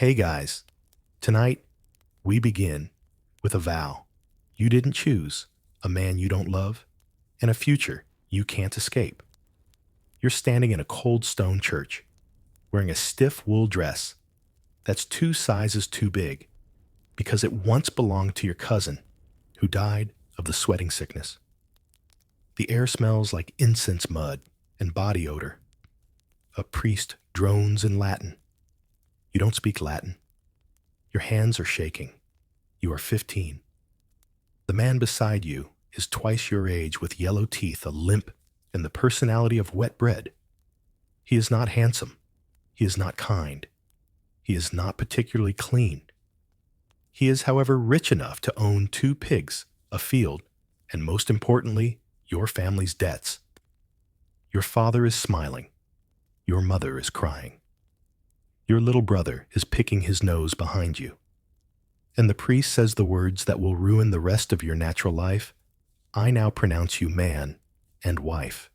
Hey guys, tonight we begin with a vow. You didn't choose a man you don't love and a future you can't escape. You're standing in a cold stone church, wearing a stiff wool dress that's 2 sizes too big because it once belonged to your cousin who died of the sweating sickness. The air smells like incense mud and body odor. A priest drones in Latin. You don't speak Latin. Your hands are shaking. You are 15. The man beside you is twice your age with yellow teeth, a limp, and the personality of wet bread. He is not handsome. He is not kind. He is not particularly clean. He is, however, rich enough to own 2 pigs, a field, and most importantly, your family's debts. Your father is smiling. Your mother is crying. Your little brother is picking his nose behind you. And the priest says the words that will ruin the rest of your natural life. I now pronounce you man and wife.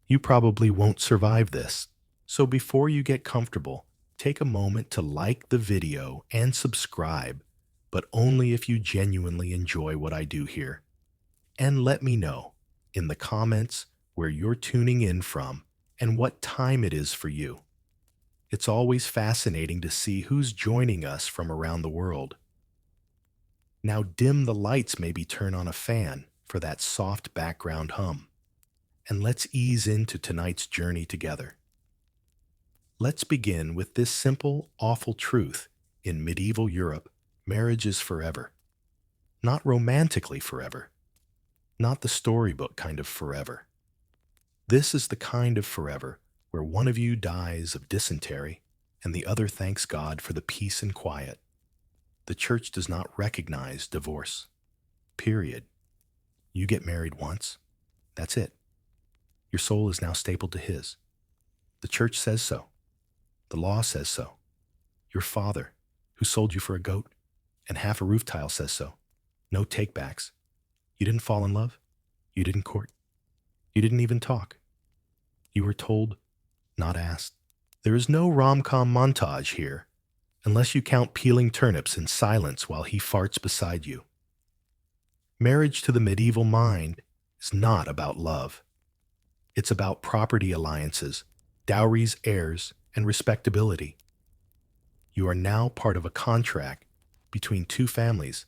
You probably won't survive this, so before you get comfortable, take a moment to like the video and subscribe, but only if you genuinely enjoy what I do here. And let me know in the comments where you're tuning in from and what time it is for you. It's always fascinating to see who's joining us from around the world. Now dim the lights, maybe turn on a fan for that soft background hum. And let's ease into tonight's journey together. Let's begin with this simple, awful truth. In medieval Europe, marriage is forever. Not romantically forever. Not the storybook kind of forever. This is the kind of forever where one of you dies of dysentery and the other thanks God for the peace and quiet. The church does not recognize divorce. Period. You get married once. That's it. Your soul is now stapled to his. The church says so. The law says so. Your father, who sold you for a goat and half a roof tile, says so. No takebacks. You didn't fall in love. You didn't court. You didn't even talk. You were told, not asked. There is no rom-com montage here, unless you count peeling turnips in silence while he farts beside you. Marriage to the medieval mind is not about love. It's about property alliances, dowries, heirs, and respectability. You are now part of a contract between 2 families,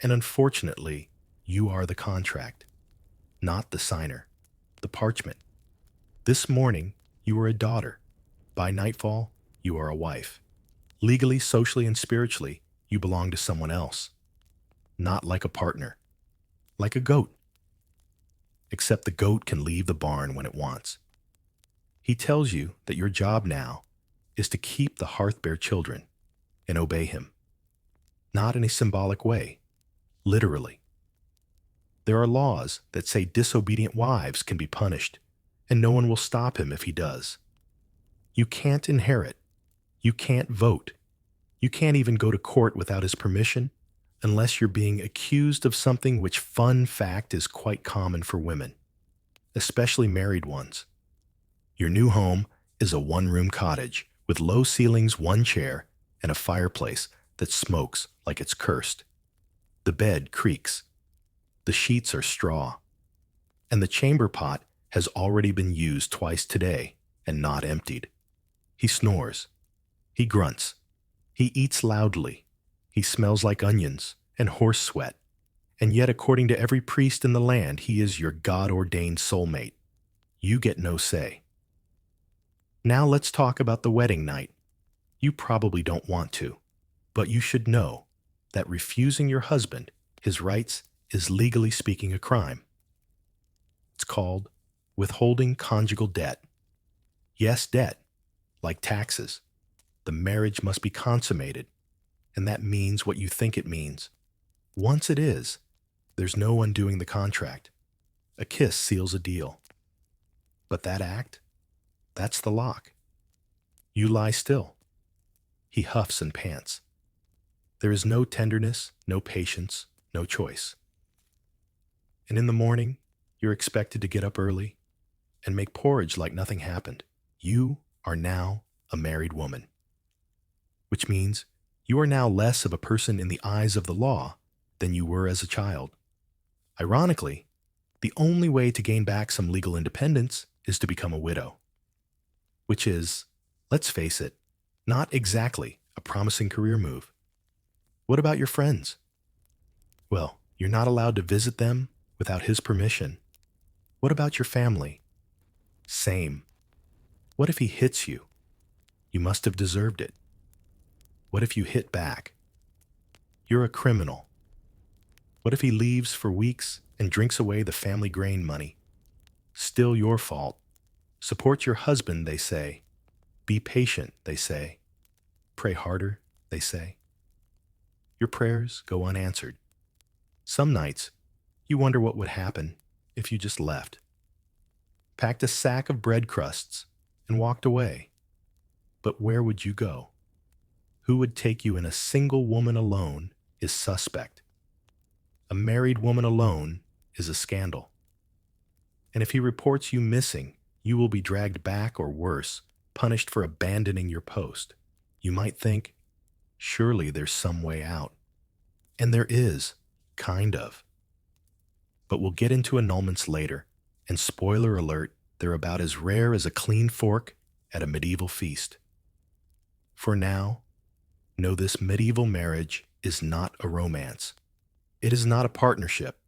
and unfortunately, you are the contract, not the signer, the parchment. This morning, you are a daughter. By nightfall, you are a wife. Legally, socially, and spiritually, you belong to someone else. Not like a partner. Like a goat. Except the goat can leave the barn when it wants. He tells you that your job now is to keep the hearth bear children and obey him. Not in a symbolic way. Literally. There are laws that say disobedient wives can be punished, and no one will stop him if he does. You can't inherit. You can't vote. You can't even go to court without his permission unless you're being accused of something which, fun fact, is quite common for women, especially married ones. Your new home is a 1-room cottage with low ceilings, 1 chair, and a fireplace that smokes like it's cursed. The bed creaks. The sheets are straw. And the chamber pot has already been used twice today and not emptied. He snores. He grunts. He eats loudly. He smells like onions and horse sweat. And yet, according to every priest in the land, he is your God-ordained soulmate. You get no say. Now let's talk about the wedding night. You probably don't want to, but you should know that refusing your husband his rights is legally speaking a crime. It's called withholding conjugal debt. Yes, debt. Like taxes. The marriage must be consummated, and that means what you think it means. Once it is, there's no undoing the contract. A kiss seals a deal. But that act, that's the lock. You lie still. He huffs and pants. There is no tenderness, no patience, no choice. And in the morning, you're expected to get up early and make porridge like nothing happened. You are now a married woman. which means you are now less of a person in the eyes of the law than you were as a child. Ironically, the only way to gain back some legal independence is to become a widow, which is, let's face it, not exactly a promising career move. What about your friends? Well, you're not allowed to visit them without his permission. What about your family? Same. What if he hits you? You must have deserved it. What if you hit back? You're a criminal. What if he leaves for weeks and drinks away the family grain money? Still your fault. Support your husband, they say. Be patient, they say. Pray harder, they say. Your prayers go unanswered. Some nights, you wonder what would happen if you just left. Packed a sack of bread crusts and walked away. But where would you go? Who would take you in? A single woman alone is suspect. A married woman alone is a scandal. And if he reports you missing, you will be dragged back or worse, punished for abandoning your post. You might think, surely there's some way out. And there is, kind of. But we'll get into annulments later, and spoiler alert, they're about as rare as a clean fork at a medieval feast. For now, know this: medieval marriage is not a romance. It is not a partnership.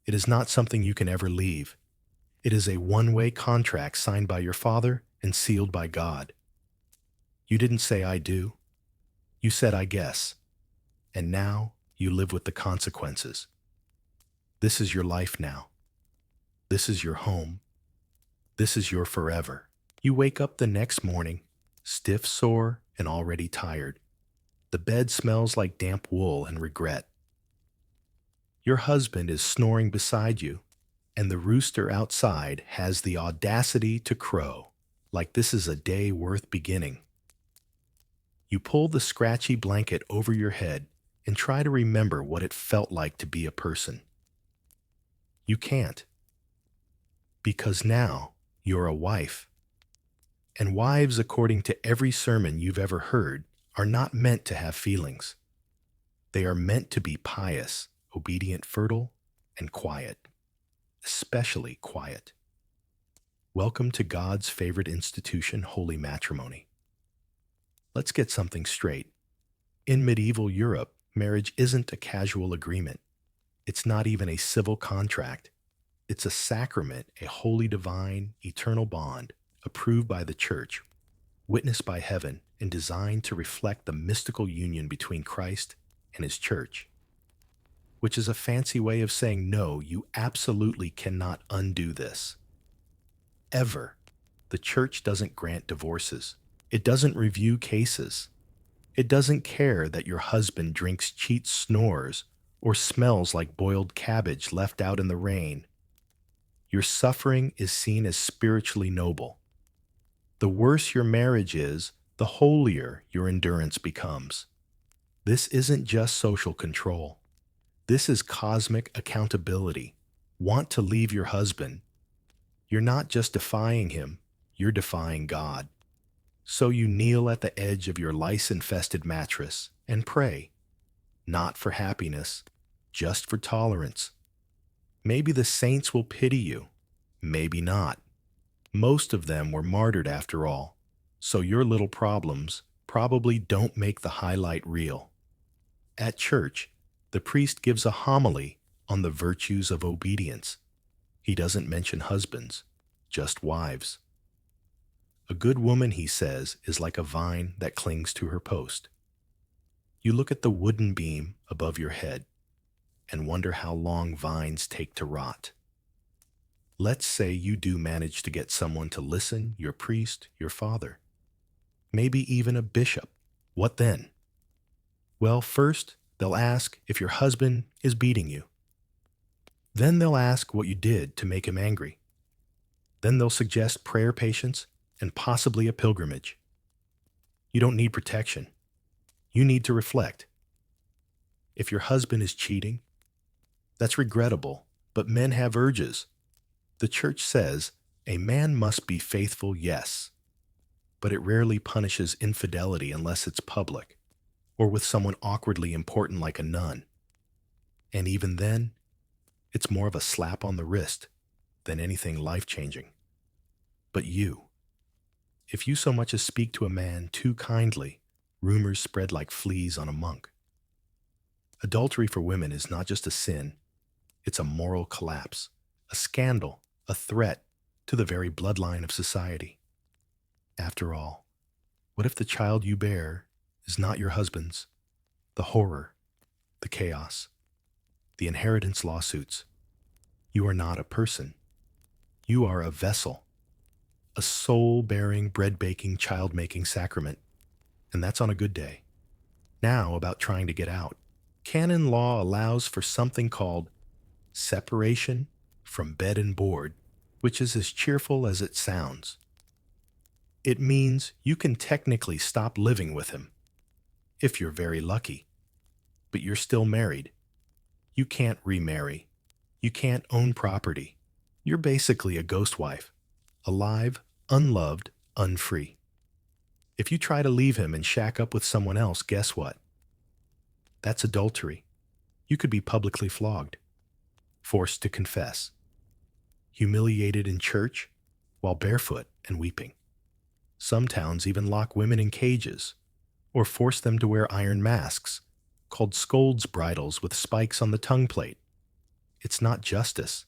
It is not something you can ever leave. It is a one-way contract signed by your father and sealed by God. You didn't say I do. You said I guess. And now you live with the consequences. This is your life now. This is your home. This is your forever. You wake up the next morning, stiff, sore, and already tired. The bed smells like damp wool and regret. Your husband is snoring beside you, and the rooster outside has the audacity to crow, like this is a day worth beginning. You pull the scratchy blanket over your head and try to remember what it felt like to be a person. You can't, because now you're a wife. And wives, according to every sermon you've ever heard, are not meant to have feelings. They are meant to be pious, obedient, fertile, and quiet, especially quiet. Welcome to God's favorite institution, holy matrimony. Let's get something straight. In medieval Europe, marriage isn't a casual agreement. It's not even a civil contract. It's a sacrament, a holy, divine, eternal bond, approved by the Church, witnessed by heaven, and designed to reflect the mystical union between Christ and His Church, which is a fancy way of saying, no, you absolutely cannot undo this. Ever. The Church doesn't grant divorces. It doesn't review cases. It doesn't care that your husband drinks, cheats, snores, or smells like boiled cabbage left out in the rain. Your suffering is seen as spiritually noble. The worse your marriage is, the holier your endurance becomes. This isn't just social control. This is cosmic accountability. Want to leave your husband? You're not just defying him, you're defying God. So you kneel at the edge of your lice-infested mattress and pray, not for happiness, just for tolerance. Maybe the saints will pity you, maybe not. Most of them were martyred after all, so your little problems probably don't make the highlight reel. At church, the priest gives a homily on the virtues of obedience. He doesn't mention husbands, just wives. A good woman, he says, is like a vine that clings to her post. You look at the wooden beam above your head and wonder how long vines take to rot. Let's say you do manage to get someone to listen, your priest, your father, maybe even a bishop. What then? Well, first, they'll ask if your husband is beating you. Then they'll ask what you did to make him angry. Then they'll suggest prayer patience and possibly a pilgrimage. You don't need protection. You need to reflect. If your husband is cheating, that's regrettable, but men have urges. The Church says a man must be faithful, yes. but it rarely punishes infidelity unless it's public or with someone awkwardly important like a nun. And even then, it's more of a slap on the wrist than anything life-changing. But if you so much as speak to a man too kindly, rumors spread like fleas on a monk. Adultery for women is not just a sin, it's a moral collapse, a scandal, a threat to the very bloodline of society. After all, what if the child you bear is not your husband's? The horror, the chaos, the inheritance lawsuits. You are not a person. You are a vessel, a soul-bearing, bread-baking, child-making sacrament. And that's on a good day. Now about trying to get out. Canon law allows for something called separation from bed and board, which is as cheerful as it sounds. It means you can technically stop living with him, if you're very lucky, but you're still married. You can't remarry. You can't own property. You're basically a ghost wife, alive, unloved, unfree. If you try to leave him and shack up with someone else, guess what? That's adultery. You could be publicly flogged, forced to confess, humiliated in church while barefoot and weeping. Some towns even lock women in cages or force them to wear iron masks called scold's bridles with spikes on the tongue plate. It's not justice,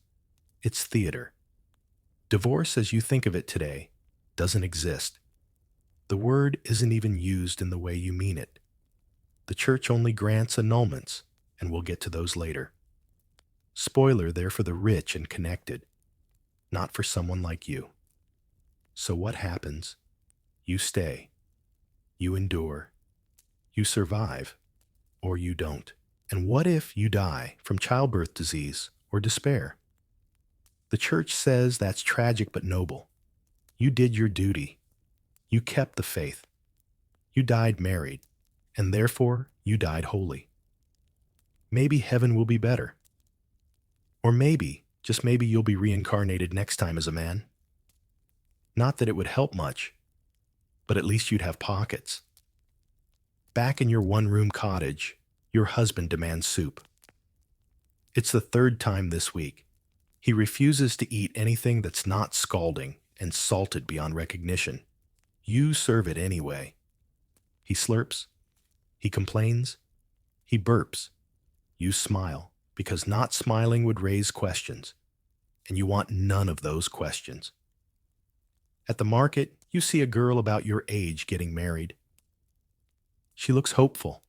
it's theater. Divorce as you think of it today doesn't exist. The word isn't even used in the way you mean it. The church only grants annulments, and we'll get to those later. Spoiler, they're for the rich and connected, not for someone like you. So what happens? You stay. You endure. You survive, or you don't. And what if you die from childbirth disease or despair? The church says that's tragic but noble. You did your duty. You kept the faith. You died married, and therefore you died holy. Maybe heaven will be better. Or maybe, just maybe, you'll be reincarnated next time as a man. Not that it would help much, but at least you'd have pockets. Back in your one-room cottage, your husband demands soup. It's the third time this week. He refuses to eat anything that's not scalding and salted beyond recognition. You serve it anyway. He slurps. He complains. He burps. You smile, because not smiling would raise questions, and you want none of those questions. At the market, you see a girl about your age getting married. She looks hopeful.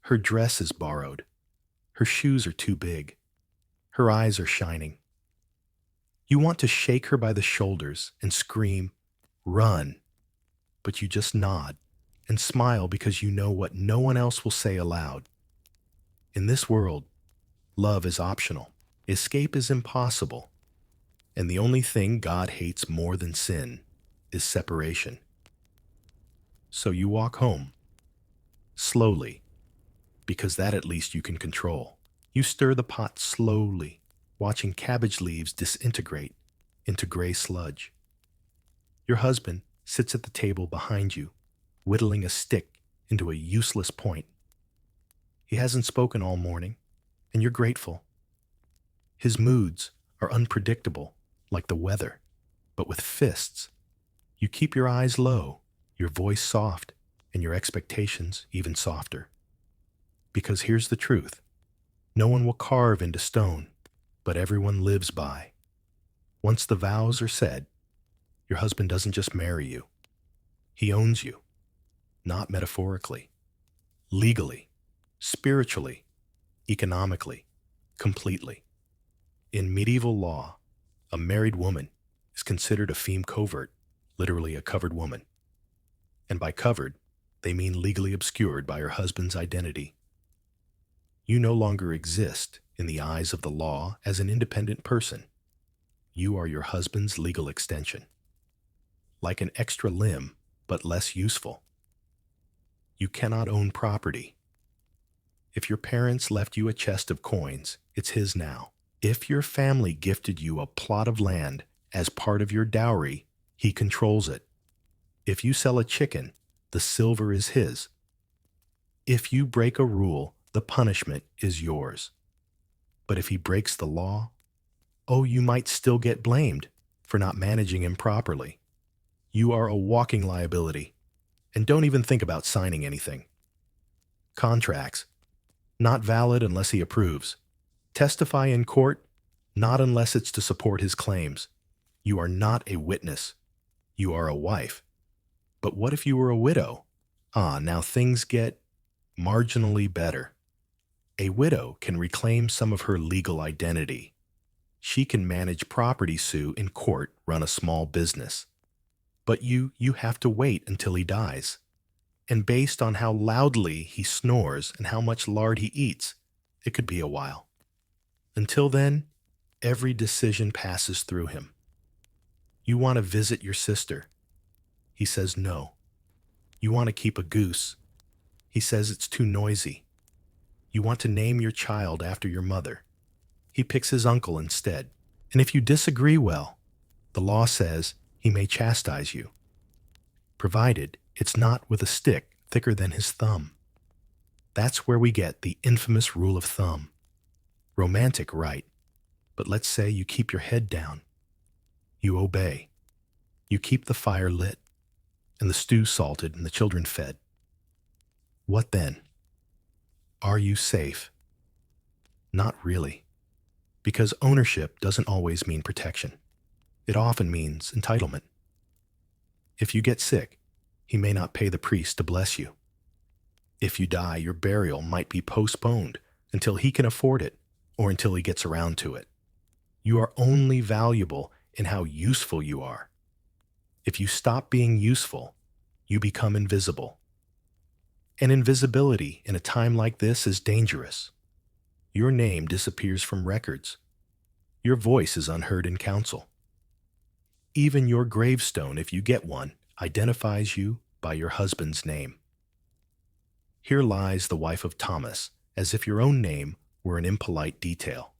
Her dress is borrowed. Her shoes are too big. Her eyes are shining. You want to shake her by the shoulders and scream, "Run!" But you just nod and smile because you know what no one else will say aloud. In this world, love is optional. Escape is impossible. And the only thing God hates more than sin is separation. So you walk home, slowly, because that at least you can control. You stir the pot slowly, watching cabbage leaves disintegrate into gray sludge. Your husband sits at the table behind you, whittling a stick into a useless point. He hasn't spoken all morning, and you're grateful. His moods are unpredictable, like the weather, but with fists. You keep your eyes low, your voice soft, and your expectations even softer. Because here's the truth. No one will carve into stone, but everyone lives by. Once the vows are said, your husband doesn't just marry you. He owns you, not metaphorically, legally, spiritually, economically, completely. In medieval law, a married woman is considered a femme covert, literally a covered woman. And by covered, they mean legally obscured by her husband's identity. You no longer exist in the eyes of the law as an independent person. You are your husband's legal extension. Like an extra limb, but less useful. You cannot own property. If your parents left you a chest of coins, it's his now. If your family gifted you a plot of land as part of your dowry, he controls it. If you sell a chicken, the silver is his. If you break a rule, the punishment is yours. But if he breaks the law, oh, you might still get blamed for not managing him properly. You are a walking liability, and don't even think about signing anything. Contracts, not valid unless he approves. Testify in court, not unless it's to support his claims. You are not a witness. You are a wife. But what if you were a widow? Now things get marginally better. A widow can reclaim some of her legal identity. She can manage property, sue in court, run a small business. But you have to wait until he dies. And based on how loudly he snores and how much lard he eats, it could be a while. Until then, every decision passes through him. You want to visit your sister. He says no. You want to keep a goose. He says it's too noisy. You want to name your child after your mother. He picks his uncle instead. And if you disagree, well, the law says he may chastise you, provided it's not with a stick thicker than his thumb. That's where we get the infamous rule of thumb. Romantic, right? But let's say you keep your head down. You obey. You keep the fire lit, and the stew salted and the children fed. What then? Are you safe? Not really, because ownership doesn't always mean protection. It often means entitlement. If you get sick, he may not pay the priest to bless you. If you die, your burial might be postponed until he can afford it or until he gets around to it. You are only valuable in how useful you are. If you stop being useful, you become invisible. And invisibility in a time like this is dangerous. Your name disappears from records. Your voice is unheard in council. Even your gravestone, if you get one, identifies you by your husband's name. Here lies the wife of Thomas, as if your own name were an impolite detail.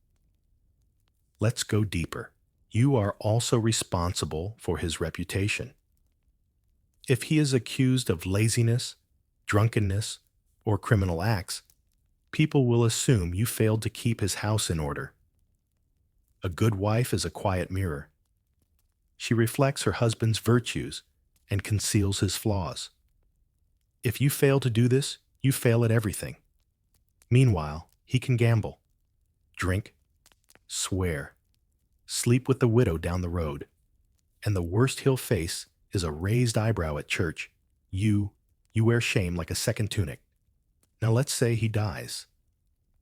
Let's go deeper. You are also responsible for his reputation. If he is accused of laziness, drunkenness, or criminal acts, people will assume you failed to keep his house in order. A good wife is a quiet mirror. She reflects her husband's virtues and conceals his flaws. If you fail to do this, you fail at everything. Meanwhile, he can gamble, drink, swear, sleep with the widow down the road, and the worst he'll face is a raised eyebrow at church. You wear shame like a second tunic. Now let's say he dies.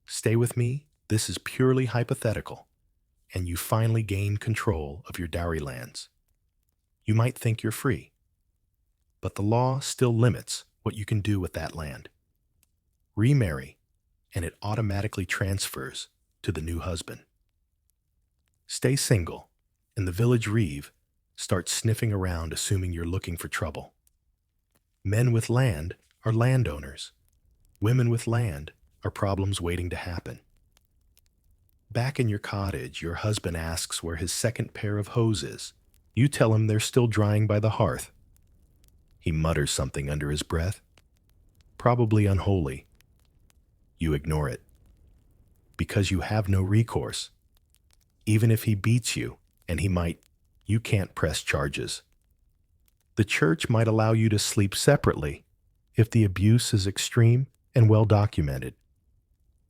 Stay with me, this is purely hypothetical, and you finally gain control of your dowry lands. You might think you're free, but the law still limits what you can do with that land. Remarry, and it automatically transfers to the new husband. Stay single, and the village reeve starts sniffing around assuming you're looking for trouble. Men with land are landowners. Women with land are problems waiting to happen. Back in your cottage, your husband asks where his second pair of hose is. You tell him they're still drying by the hearth. He mutters something under his breath, probably unholy. You ignore it, because you have no recourse. Even if he beats you, and he might, you can't press charges. The church might allow you to sleep separately if the abuse is extreme and well documented.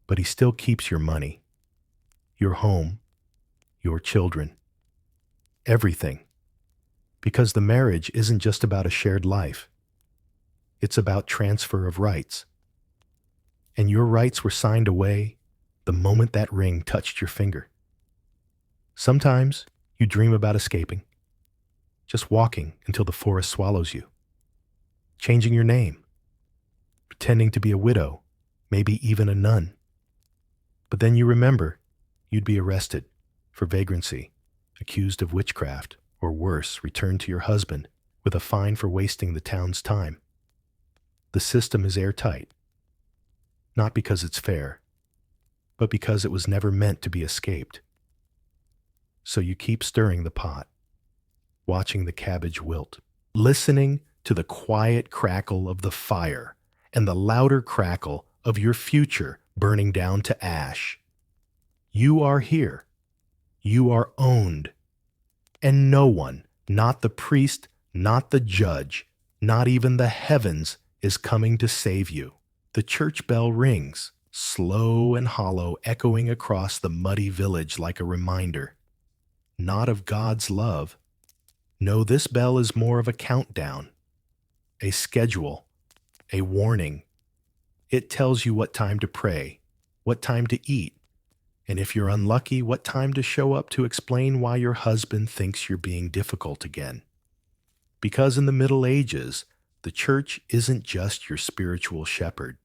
But he still keeps your money, your home, your children, everything. Because the marriage isn't just about a shared life. It's about transfer of rights. And your rights were signed away the moment that ring touched your finger. Sometimes you dream about escaping, just walking until the forest swallows you, changing your name, pretending to be a widow, maybe even a nun. But then you remember you'd be arrested for vagrancy, accused of witchcraft, or worse, returned to your husband with a fine for wasting the town's time. The system is airtight, not because it's fair, but because it was never meant to be escaped. So you keep stirring the pot, watching the cabbage wilt, listening to the quiet crackle of the fire and the louder crackle of your future burning down to ash. You are here. You are owned. And no one, not the priest, not the judge, not even the heavens, is coming to save you. The church bell rings, slow and hollow, echoing across the muddy village like a reminder. Not of God's love. No, this bell is more of a countdown, a schedule, a warning. It tells you what time to pray, what time to eat, and if you're unlucky, what time to show up to explain why your husband thinks you're being difficult again. Because in the Middle Ages, the church isn't just your spiritual shepherd.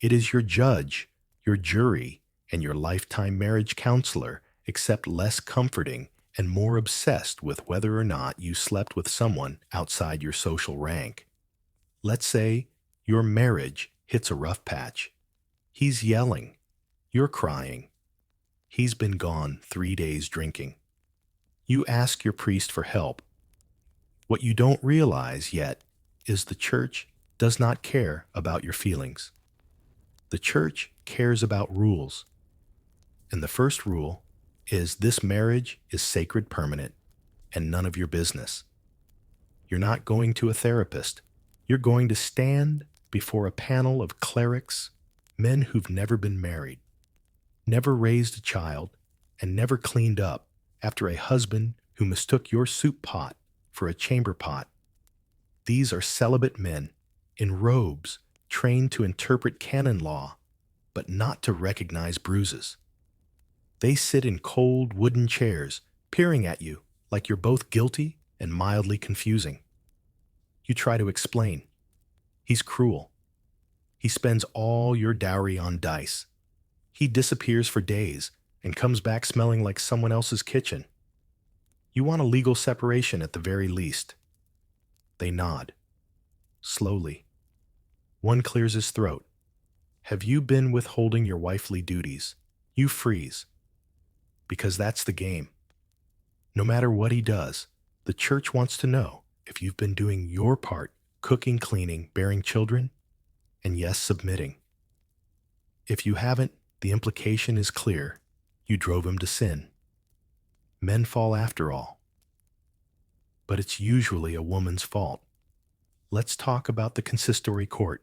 It is your judge, your jury, and your lifetime marriage counselor, except less comforting and more obsessed with whether or not you slept with someone outside your social rank. Let's say your marriage hits a rough patch. He's yelling. You're crying. He's been gone 3 days drinking. You ask your priest for help. What you don't realize yet is the church does not care about your feelings. The church cares about rules. And the first rule is this marriage is sacred permanent and none of your business. You're not going to a therapist. You're going to stand before a panel of clerics, men who've never been married, never raised a child, and never cleaned up after a husband who mistook your soup pot for a chamber pot. These are celibate men in robes trained to interpret canon law, but not to recognize bruises. They sit in cold wooden chairs, peering at you like you're both guilty and mildly confusing. You try to explain. He's cruel. He spends all your dowry on dice. He disappears for days and comes back smelling like someone else's kitchen. You want a legal separation at the very least. They nod. Slowly. One clears his throat. Have you been withholding your wifely duties? You freeze. Because that's the game. No matter what he does, the church wants to know if you've been doing your part, cooking, cleaning, bearing children, and yes, submitting. If you haven't, the implication is clear. You drove him to sin. Men fall after all. But it's usually a woman's fault. Let's talk about the consistory court.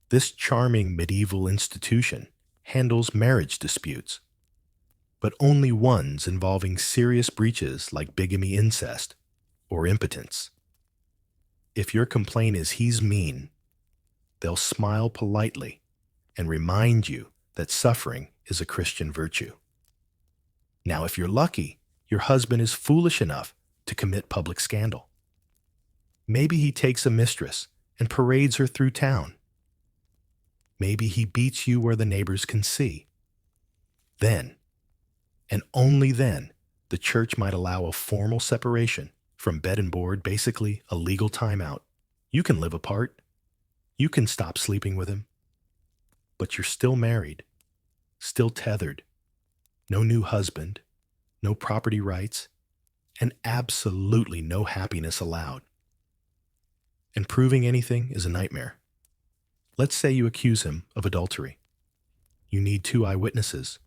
This charming medieval institution handles marriage disputes, but only ones involving serious breaches like bigamy, incest, or impotence. If your complaint is he's mean, they'll smile politely and remind you that suffering is a Christian virtue. Now, if you're lucky, your husband is foolish enough to commit public scandal. Maybe he takes a mistress and parades her through town. Maybe he beats you where the neighbors can see. Then, and only then, the church might allow a formal separation from bed and board, basically a legal timeout. You can live apart. You can stop sleeping with him. But you're still married, still tethered. No new husband, no property rights, and absolutely no happiness allowed. And proving anything is a nightmare. Let's say you accuse him of adultery. You need 2 eyewitnesses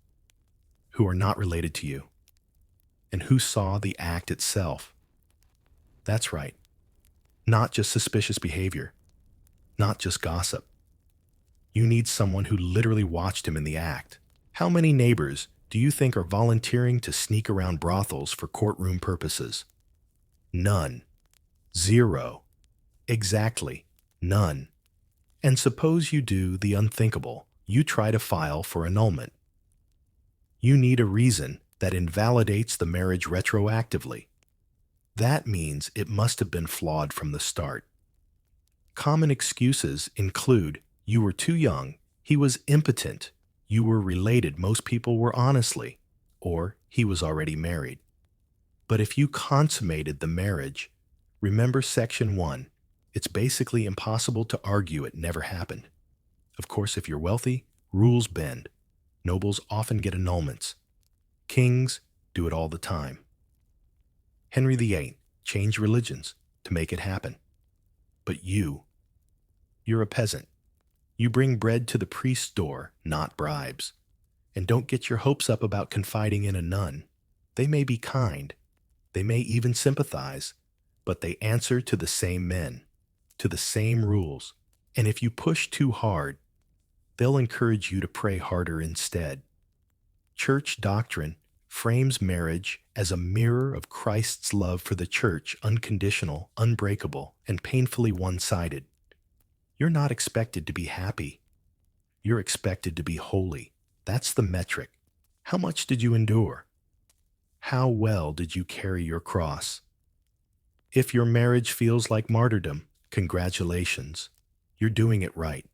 who are not related to you and who saw the act itself. That's right. Not just suspicious behavior, not just gossip. You need someone who literally watched him in the act. How many neighbors do you think are volunteering to sneak around brothels for courtroom purposes? None. 0. Exactly. None. And suppose you do the unthinkable. You try to file for annulment. You need a reason that invalidates the marriage retroactively. That means it must have been flawed from the start. Common excuses include you were too young, he was impotent, you were related, most people were honestly, or he was already married. But if you consummated the marriage, remember Section 1, it's basically impossible to argue it never happened. Of course, if you're wealthy, rules bend. Nobles often get annulments. Kings do it all the time. Henry VIII changed religions to make it happen. But you're a peasant. You bring bread to the priest's door, not bribes. And don't get your hopes up about confiding in a nun. They may be kind, they may even sympathize, but they answer to the same men, to the same rules. And if you push too hard, they'll encourage you to pray harder instead. Church doctrine frames marriage as a mirror of Christ's love for the church, unconditional, unbreakable, and painfully one-sided. You're not expected to be happy. You're expected to be holy. That's the metric. How much did you endure? How well did you carry your cross? If your marriage feels like martyrdom, congratulations. You're doing it right.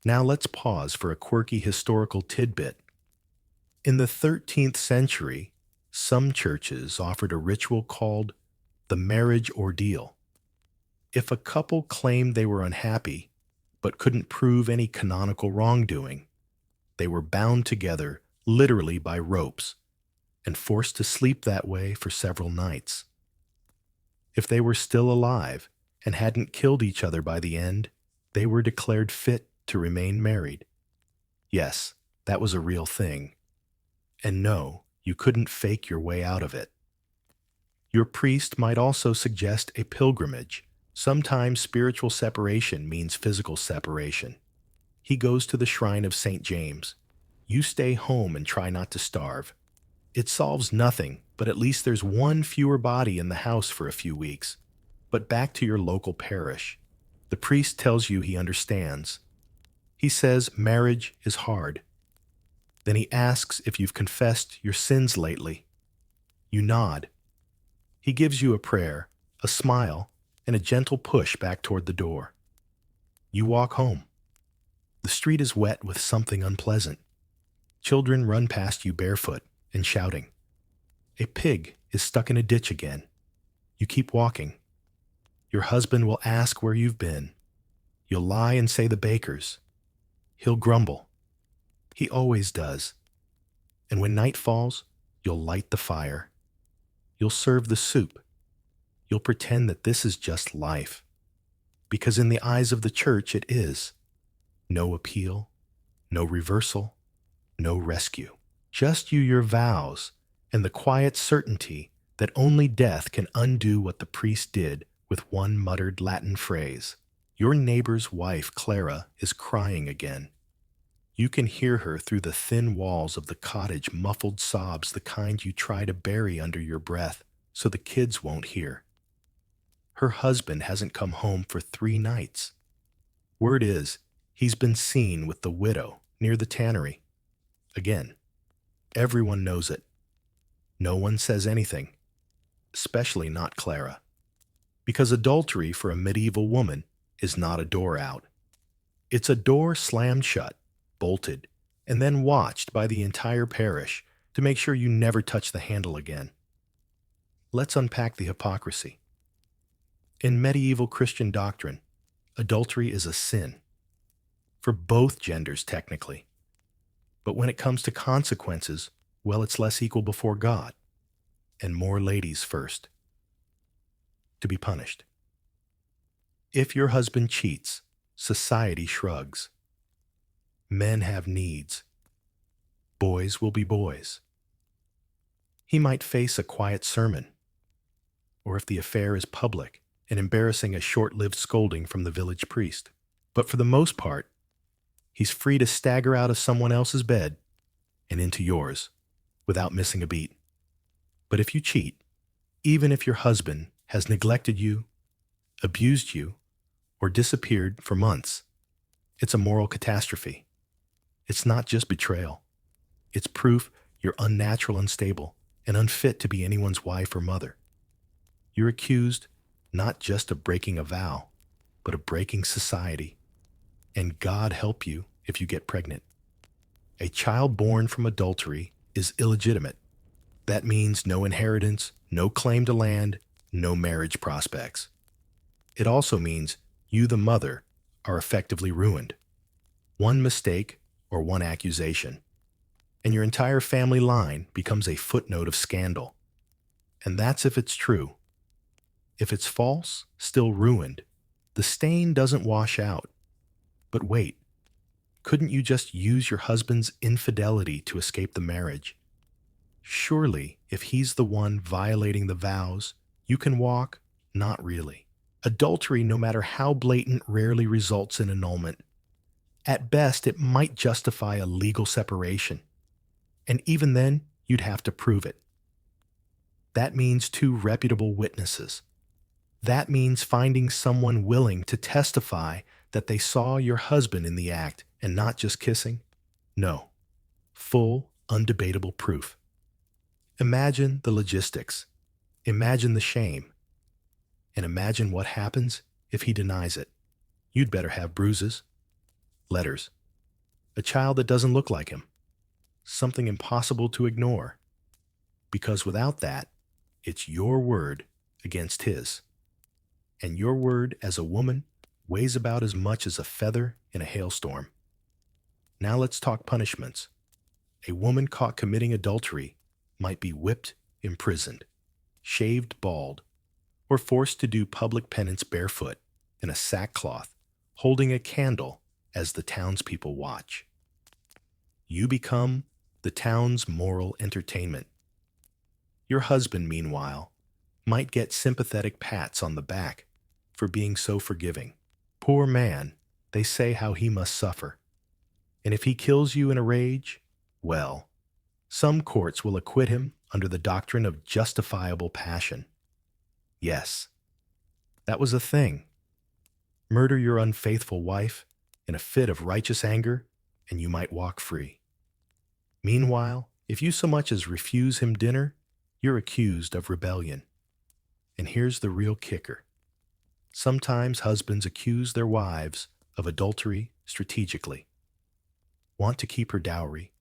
Now let's pause for a quirky historical tidbit. In the 13th century, some churches offered a ritual called the marriage ordeal. If a couple claimed they were unhappy, but couldn't prove any canonical wrongdoing, they were bound together literally by ropes and forced to sleep that way for several nights. If they were still alive and hadn't killed each other by the end, they were declared fit to remain married. Yes, that was a real thing. And no, you couldn't fake your way out of it. Your priest might also suggest a pilgrimage. Sometimes spiritual separation means physical separation. He goes to the shrine of St. James. You stay home and try not to starve. It solves nothing, but at least there's one fewer body in the house for a few weeks. But back to your local parish. The priest tells you he understands. He says marriage is hard. Then he asks if you've confessed your sins lately. You nod. He gives you a prayer, a smile, and a gentle push back toward the door. You walk home. The street is wet with something unpleasant. Children run past you barefoot and shouting. A pig is stuck in a ditch again. You keep walking. Your husband will ask where you've been. You'll lie and say the baker's. He'll grumble. He always does. And when night falls, you'll light the fire. You'll serve the soup. You'll pretend that this is just life. Because in the eyes of the church it is. No appeal, no reversal, no rescue. Just your vows, and the quiet certainty that only death can undo what the priest did with one muttered Latin phrase. Your neighbor's wife, Clara, is crying again. You can hear her through the thin walls of the cottage, muffled sobs, the kind you try to bury under your breath so the kids won't hear. Her husband hasn't come home for 3 nights. Word is, he's been seen with the widow near the tannery. Again, everyone knows it. No one says anything, especially not Clara. Because adultery for a medieval woman is not a door out. It's a door slammed shut, bolted, and then watched by the entire parish to make sure you never touch the handle again. Let's unpack the hypocrisy. In medieval Christian doctrine, adultery is a sin. For both genders, technically. But when it comes to consequences, well, it's less equal before God, and more ladies first to be punished. If your husband cheats, society shrugs. Men have needs. Boys will be boys. He might face a quiet sermon, or if the affair is public and embarrassing, a short-lived scolding from the village priest. But for the most part, he's free to stagger out of someone else's bed and into yours without missing a beat. But if you cheat, even if your husband has neglected you, abused you, or disappeared for months, it's a moral catastrophe. It's not just betrayal. It's proof you're unnatural, unstable, and unfit to be anyone's wife or mother. You're accused not just of breaking a vow, but of breaking society. And God help you if you get pregnant. A child born from adultery is illegitimate. That means no inheritance, no claim to land, no marriage prospects. It also means you, the mother, are effectively ruined. One mistake or one accusation, and your entire family line becomes a footnote of scandal. And that's if it's true. If it's false, still ruined, The stain doesn't wash out. But wait, couldn't you just use your husband's infidelity to escape the marriage? Surely, if he's the one violating the vows, you can walk? Not really. Adultery, no matter how blatant, rarely results in annulment. At best, it might justify a legal separation. And even then, you'd have to prove it. That means two reputable witnesses. That means finding someone willing to testify that they saw your husband in the act and not just kissing. No. Full, undebatable proof. Imagine the logistics. Imagine the shame. And imagine what happens if he denies it. You'd better have bruises, letters, a child that doesn't look like him, something impossible to ignore. Because without that, it's your word against his. And your word as a woman weighs about as much as a feather in a hailstorm. Now let's talk punishments. A woman caught committing adultery might be whipped, imprisoned, shaved bald, or forced to do public penance barefoot in a sackcloth, holding a candle as the townspeople watch. You become the town's moral entertainment. Your husband, meanwhile, might get sympathetic pats on the back for being so forgiving. Poor man, they say how he must suffer. And if he kills you in a rage, well, some courts will acquit him under the doctrine of justifiable passion. Yes, that was a thing. Murder your unfaithful wife in a fit of righteous anger, and you might walk free. Meanwhile, if you so much as refuse him dinner, you're accused of rebellion. And here's the real kicker. Sometimes husbands accuse their wives of adultery strategically. Want to keep her dowry,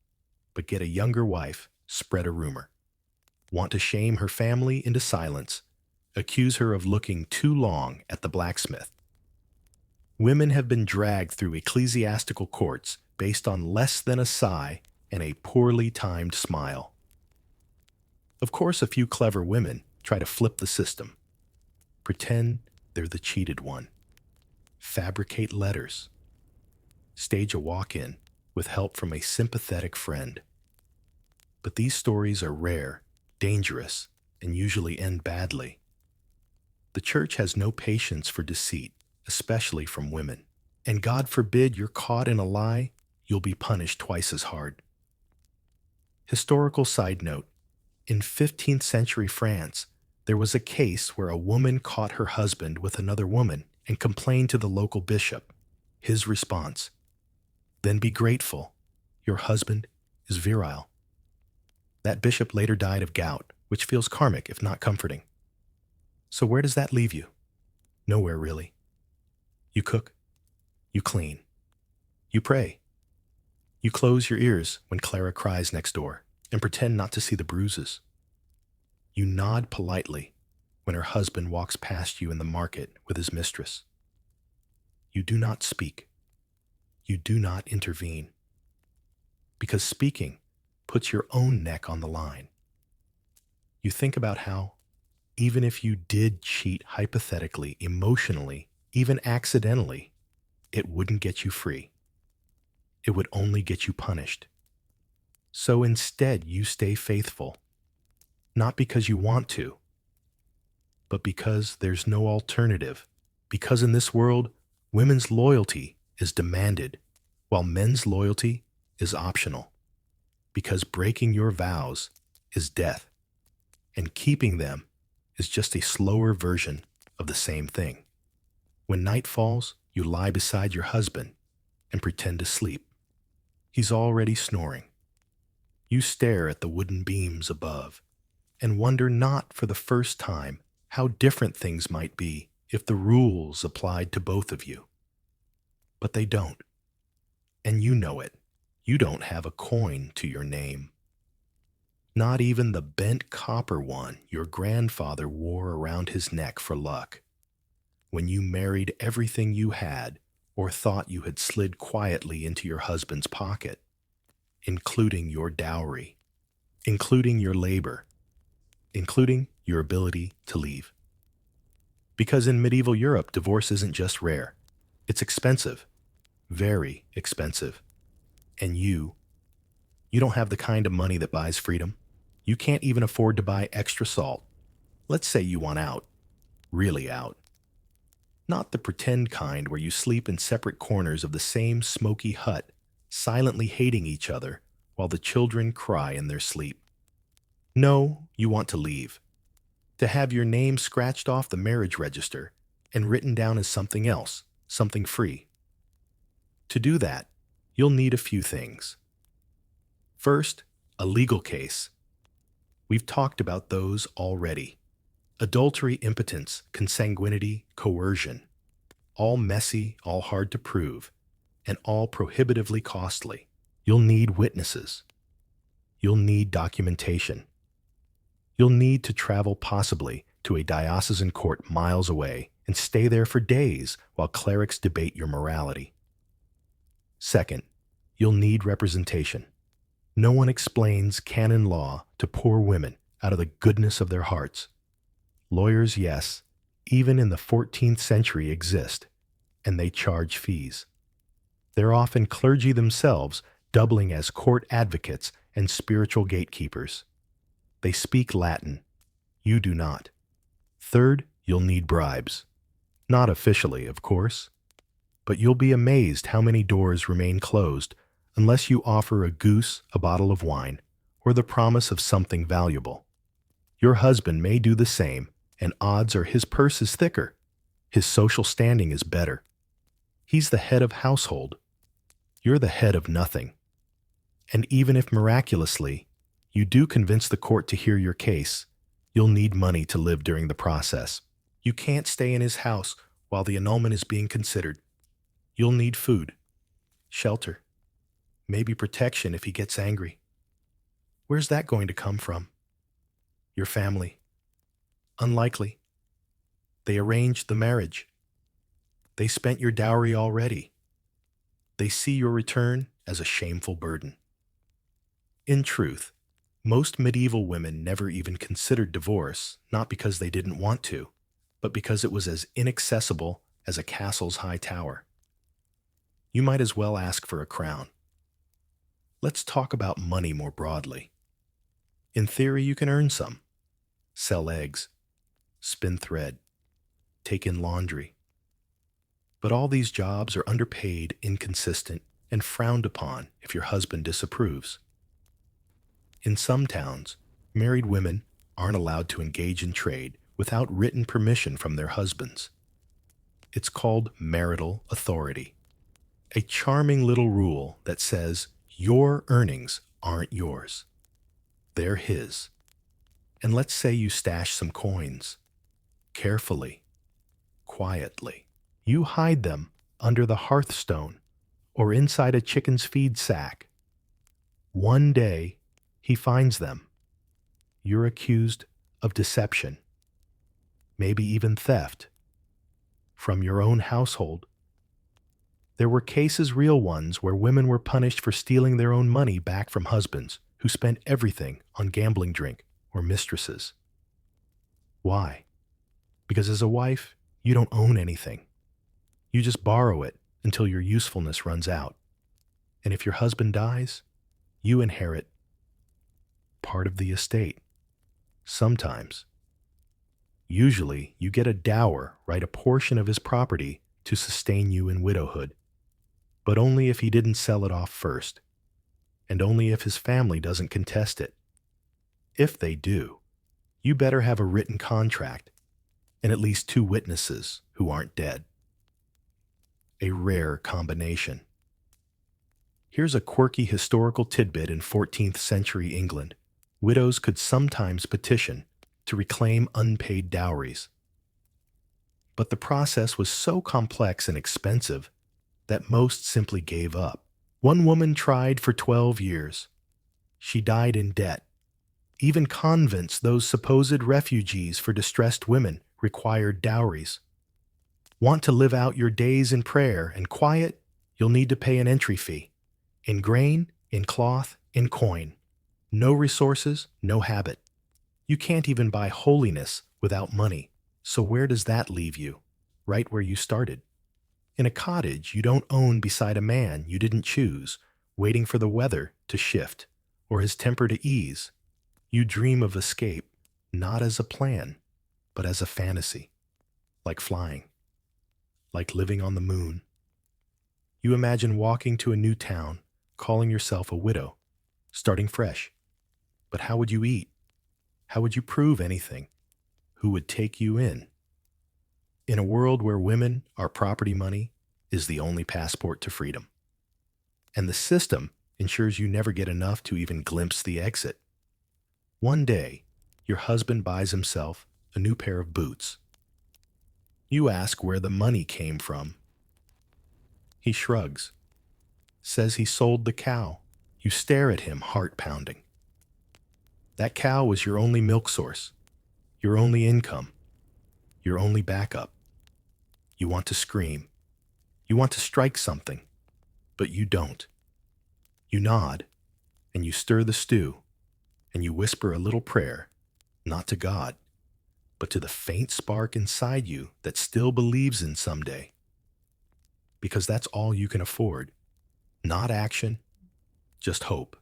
but get a younger wife, spread a rumor. Want to shame her family into silence, accuse her of looking too long at the blacksmith. Women have been dragged through ecclesiastical courts based on less than a sigh and a poorly timed smile. Of course, a few clever women try to flip the system. Pretend they're the cheated one. Fabricate letters. Stage a walk-in with help from a sympathetic friend. But these stories are rare, dangerous, and usually end badly. The church has no patience for deceit, especially from women. And God forbid you're caught in a lie, you'll be punished twice as hard. Historical side note. In 15th century France, there was a case where a woman caught her husband with another woman and complained to the local bishop. His response: "Then be grateful. Your husband is virile." That bishop later died of gout, which feels karmic if not comforting. So where does that leave you? Nowhere, really. You cook. You clean. You pray. You close your ears when Clara cries next door and pretend not to see the bruises. You nod politely when her husband walks past you in the market with his mistress. You do not speak. You do not intervene. Because speaking puts your own neck on the line. You think about how, even if you did cheat hypothetically, emotionally, even accidentally, it wouldn't get you free. It would only get you punished. So instead, you stay faithful, not because you want to, but because there's no alternative. Because in this world, women's loyalty is demanded, while men's loyalty is optional. Because breaking your vows is death, and keeping them is just a slower version of the same thing. When night falls, you lie beside your husband and pretend to sleep. He's already snoring. You stare at the wooden beams above and wonder not for the first time how different things might be if the rules applied to both of you. But they don't. And you know it. You don't have a coin to your name. Not even the bent copper one your grandfather wore around his neck for luck. When you married everything you had or thought you had slid quietly into your husband's pocket, including your dowry, including your labor, including your ability to leave. Because in medieval Europe, divorce isn't just rare. It's expensive. Very expensive. And you don't have the kind of money that buys freedom. You can't even afford to buy extra salt. Let's say you want out. Really out. Not the pretend kind where you sleep in separate corners of the same smoky hut, silently hating each other while the children cry in their sleep. No, you want to leave. To have your name scratched off the marriage register and written down as something else, something free. To do that, you'll need a few things. First, a legal case. We've talked about those already. Adultery, impotence, consanguinity, coercion. All messy, all hard to prove, and all prohibitively costly. You'll need witnesses. You'll need documentation. You'll need to travel possibly to a diocesan court miles away and stay there for days while clerics debate your morality. Second, you'll need representation. No one explains canon law to poor women out of the goodness of their hearts. Lawyers, yes, even in the 14th century exist, and they charge fees. They're often clergy themselves, doubling as court advocates and spiritual gatekeepers. They speak Latin. You do not. Third, you'll need bribes. Not officially, of course. But you'll be amazed how many doors remain closed unless you offer a goose, a bottle of wine, or the promise of something valuable. Your husband may do the same, and odds are his purse is thicker. His social standing is better. He's the head of household. You're the head of nothing. And even if miraculously you do convince the court to hear your case, you'll need money to live during the process. You can't stay in his house while the annulment is being considered. You'll need food, shelter, maybe protection if he gets angry. Where's that going to come from? Your family. Unlikely. They arranged the marriage. They spent your dowry already. They see your return as a shameful burden. In truth, most medieval women never even considered divorce, not because they didn't want to, but because it was as inaccessible as a castle's high tower. You might as well ask for a crown. Let's talk about money more broadly. In theory, you can earn some. Sell eggs, spin thread, take in laundry. But all these jobs are underpaid, inconsistent, and frowned upon if your husband disapproves. In some towns, married women aren't allowed to engage in trade without written permission from their husbands. It's called marital authority, a charming little rule that says your earnings aren't yours. They're his. And let's say you stash some coins. Carefully, quietly. You hide them under the hearthstone or inside a chicken's feed sack. One day, he finds them. You're accused of deception, maybe even theft, from your own household. There were cases, real ones, where women were punished for stealing their own money back from husbands who spent everything on gambling drink or mistresses. Why? Because as a wife, you don't own anything. You just borrow it until your usefulness runs out. And if your husband dies, you inherit part of the estate. Sometimes. Usually, you get a dower, right, a portion of his property to sustain you in widowhood. But only if he didn't sell it off first, and only if his family doesn't contest it. If they do, you better have a written contract and at least 2 witnesses who aren't dead. A rare combination. Here's a quirky historical tidbit in 14th century England. Widows could sometimes petition to reclaim unpaid dowries. But the process was so complex and expensive that most simply gave up. One woman tried for 12 years. She died in debt. Even convents, those supposed refugees for distressed women, required dowries. Want to live out your days in prayer and quiet? You'll need to pay an entry fee. In grain, in cloth, in coin. No resources, no habit. You can't even buy holiness without money, So where does that leave you? Right where you started. In a cottage you don't own beside a man you didn't choose, waiting for the weather to shift or his temper to ease. You dream of escape, not as a plan, but as a fantasy, like flying, like living on the moon. You imagine walking to a new town, calling yourself a widow, starting fresh. But how would you eat? How would you prove anything? Who would take you in? In a world where women are property money is the only passport to freedom. And the system ensures you never get enough to even glimpse the exit. One day, your husband buys himself a new pair of boots. You ask where the money came from. He shrugs, says he sold the cow. You stare at him, heart pounding. That cow was your only milk source, your only income, your only backup. You want to scream. You want to strike something, but you don't. You nod, and you stir the stew, and you whisper a little prayer, not to God, but to the faint spark inside you that still believes in someday. Because that's all you can afford. Not action, just hope.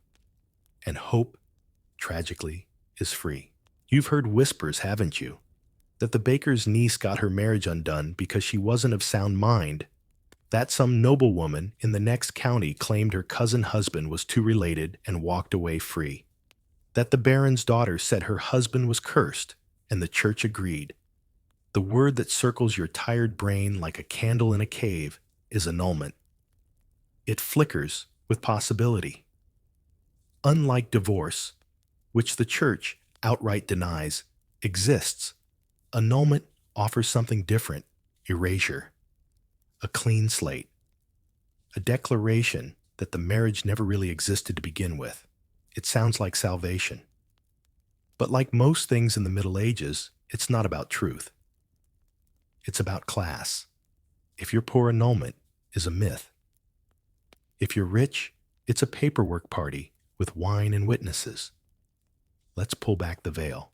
And hope, tragically, is free. You've heard whispers, haven't you? That the baker's niece got her marriage undone because she wasn't of sound mind. That some noblewoman in the next county claimed her cousin husband was too related and walked away free. That the baron's daughter said her husband was cursed, and the church agreed. The word that circles your tired brain like a candle in a cave is annulment. It flickers with possibility. Unlike divorce, which the church outright denies, exists, annulment offers something different: erasure, a clean slate, a declaration that the marriage never really existed to begin with. It sounds like salvation. But like most things in the Middle Ages, it's not about truth. It's about class. If you're poor, annulment is a myth. If you're rich, it's a paperwork party with wine and witnesses. Let's pull back the veil.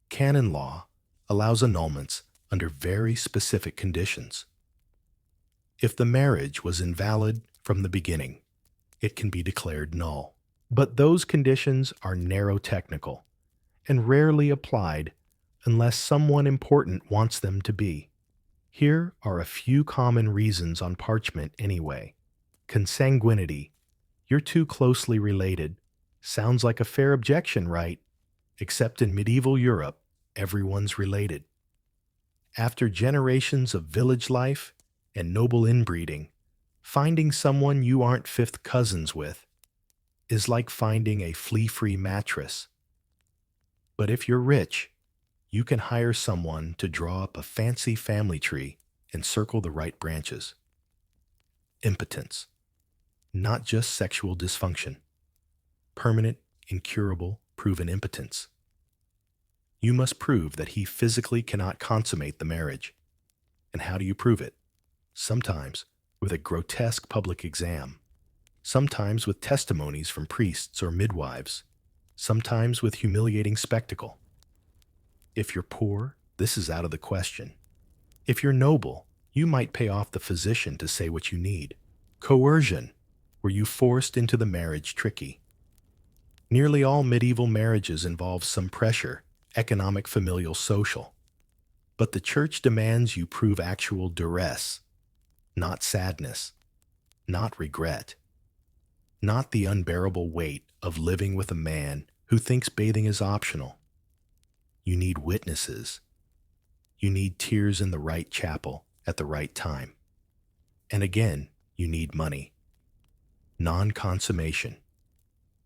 Canon law allows annulments under very specific conditions. If the marriage was invalid from the beginning, it can be declared null. But those conditions are narrow technical and rarely applied unless someone important wants them to be. Here are a few common reasons on parchment anyway. Consanguinity. You're too closely related. Sounds like a fair objection, right? Except in medieval Europe, everyone's related. After generations of village life and noble inbreeding, finding someone you aren't fifth cousins with is like finding a flea-free mattress. But if you're rich, you can hire someone to draw up a fancy family tree and circle the right branches. Impotence. Not just sexual dysfunction. Permanent, incurable, proven impotence. You must prove that he physically cannot consummate the marriage. And how do you prove it? Sometimes with a grotesque public exam. Sometimes with testimonies from priests or midwives. Sometimes with humiliating spectacle. If you're poor, this is out of the question. If you're noble, you might pay off the physician to say what you need. Coercion. Were you forced into the marriage tricky? Nearly all medieval marriages involve some pressure, economic, familial, social. But the church demands you prove actual duress, not sadness, not regret, not the unbearable weight of living with a man who thinks bathing is optional. You need witnesses. You need tears in the right chapel at the right time. And again, you need money. Non-consummation.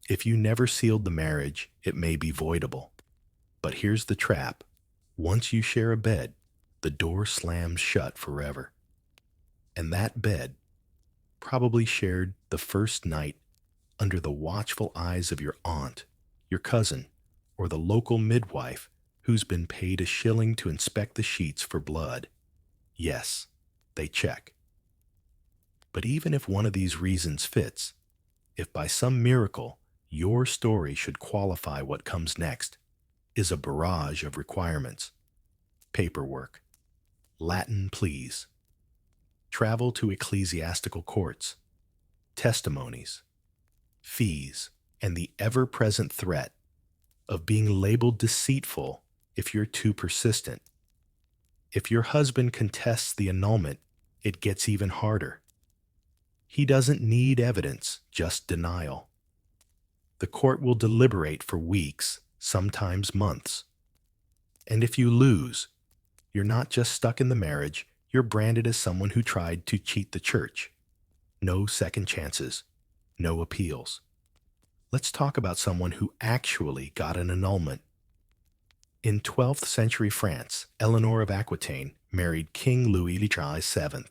If you never sealed the marriage, it may be voidable. But here's the trap. Once you share a bed, the door slams shut forever. And that bed, probably shared the first night under the watchful eyes of your aunt, your cousin, or the local midwife who's been paid a shilling to inspect the sheets for blood. Yes, they check. But even if one of these reasons fits, if by some miracle your story should qualify what comes next, is a barrage of requirements. paperwork, Latin pleas, travel to ecclesiastical courts, testimonies, fees, and the ever-present threat of being labeled deceitful if you're too persistent. If your husband contests the annulment, it gets even harder. He doesn't need evidence, just denial. The court will deliberate for weeks, sometimes months. And if you lose, you're not just stuck in the marriage, you're branded as someone who tried to cheat the church. No second chances, no appeals. Let's talk about someone who actually got an annulment. In 12th century France, Eleanor of Aquitaine married King Louis XI.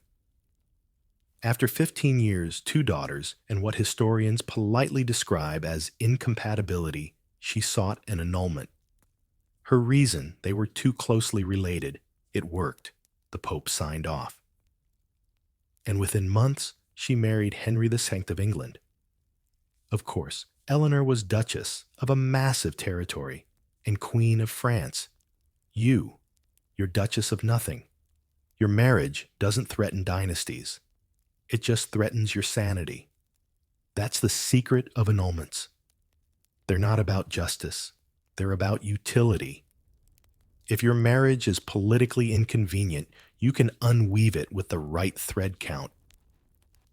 After 15 years, 2 daughters, and what historians politely describe as incompatibility, she sought an annulment. Her reason: they were too closely related. It worked. The Pope signed off. And within months, she married Henry II of England. Of course, Eleanor was Duchess of a massive territory and Queen of France. You're Duchess of nothing. Your marriage doesn't threaten dynasties. It just threatens your sanity. That's the secret of annulments. They're not about justice. They're about utility. If your marriage is politically inconvenient, you can unweave it with the right thread count.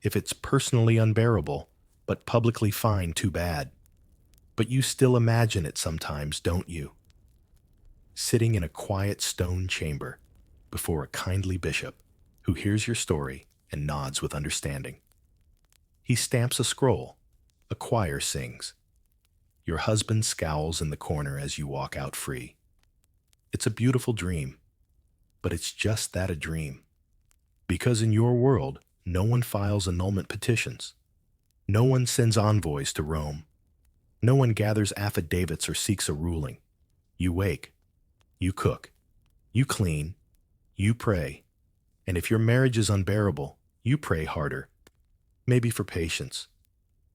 If it's personally unbearable, but publicly fine, too bad. But you still imagine it sometimes, don't you? Sitting in a quiet stone chamber before a kindly bishop who hears your story and nods with understanding. He stamps a scroll. A choir sings. Your husband scowls in the corner as you walk out free. It's a beautiful dream, but it's just that, a dream. Because in your world, no one files annulment petitions. No one sends envoys to Rome. No one gathers affidavits or seeks a ruling. You wake. You cook. You clean. You pray. And if your marriage is unbearable, you pray harder. Maybe for patience.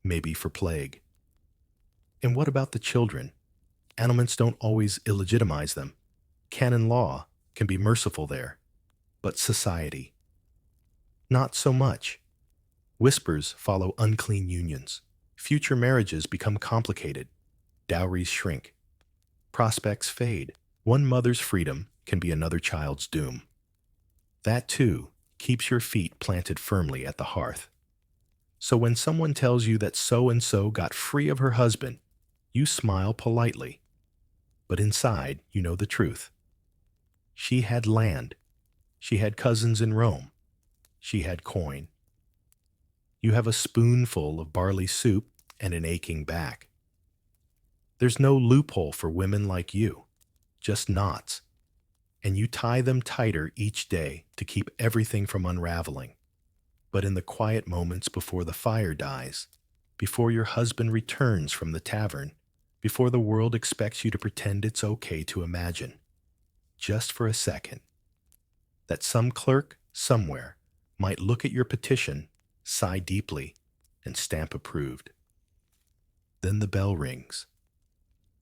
Maybe for plague. And what about the children? Annulments don't always illegitimize them. Canon law can be merciful there. But society? Not so much. Whispers follow unclean unions. Future marriages become complicated. Dowries shrink. Prospects fade. One mother's freedom can be another child's doom. That, too, keeps your feet planted firmly at the hearth. So when someone tells you that so-and-so got free of her husband, you smile politely. But inside, you know the truth. She had land. She had cousins in Rome. She had coin. You have a spoonful of barley soup and an aching back. There's no loophole for women like you, just knots. And you tie them tighter each day to keep everything from unraveling. But in the quiet moments before the fire dies, before your husband returns from the tavern, before the world expects you to pretend it's okay to imagine, just for a second, that some clerk somewhere might look at your petition, sigh deeply, and stamp approved. Then the bell rings,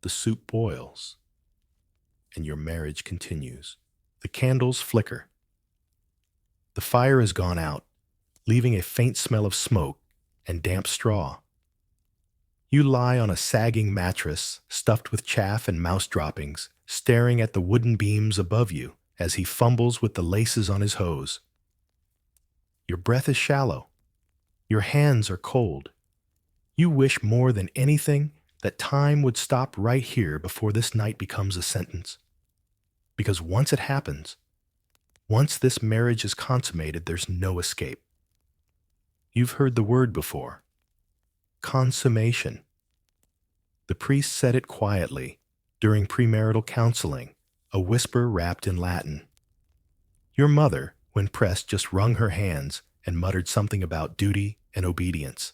the soup boils, and your marriage continues. The candles flicker. The fire has gone out, leaving a faint smell of smoke and damp straw. You lie on a sagging mattress stuffed with chaff and mouse droppings, staring at the wooden beams above you as he fumbles with the laces on his hose. Your breath is shallow. Your hands are cold. You wish more than anything that time would stop right here before this night becomes a sentence. Because once it happens, once this marriage is consummated, there's no escape. You've heard the word before. Consummation. The priest said it quietly during premarital counseling, a whisper wrapped in Latin. Your mother, when pressed, just wrung her hands and muttered something about duty and obedience.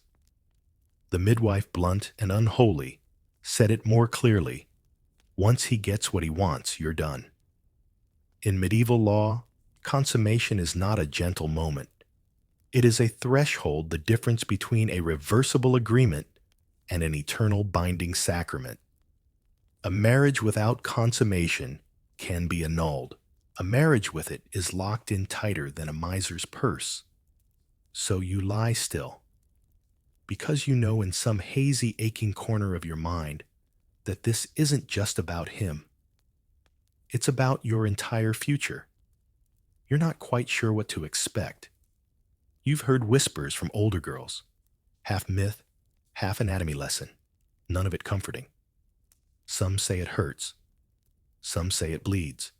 The midwife, blunt and unholy, said it more clearly. Once he gets what he wants, you're done. In medieval law, consummation is not a gentle moment. It is a threshold, the difference between a reversible agreement and an eternal binding sacrament. A marriage without consummation can be annulled. A marriage with it is locked in tighter than a miser's purse. So you lie still, because you know in some hazy, aching corner of your mind that this isn't just about him. It's about your entire future. You're not quite sure what to expect. You've heard whispers from older girls, half myth, half anatomy lesson, none of it comforting. Some say it hurts. Some say it bleeds.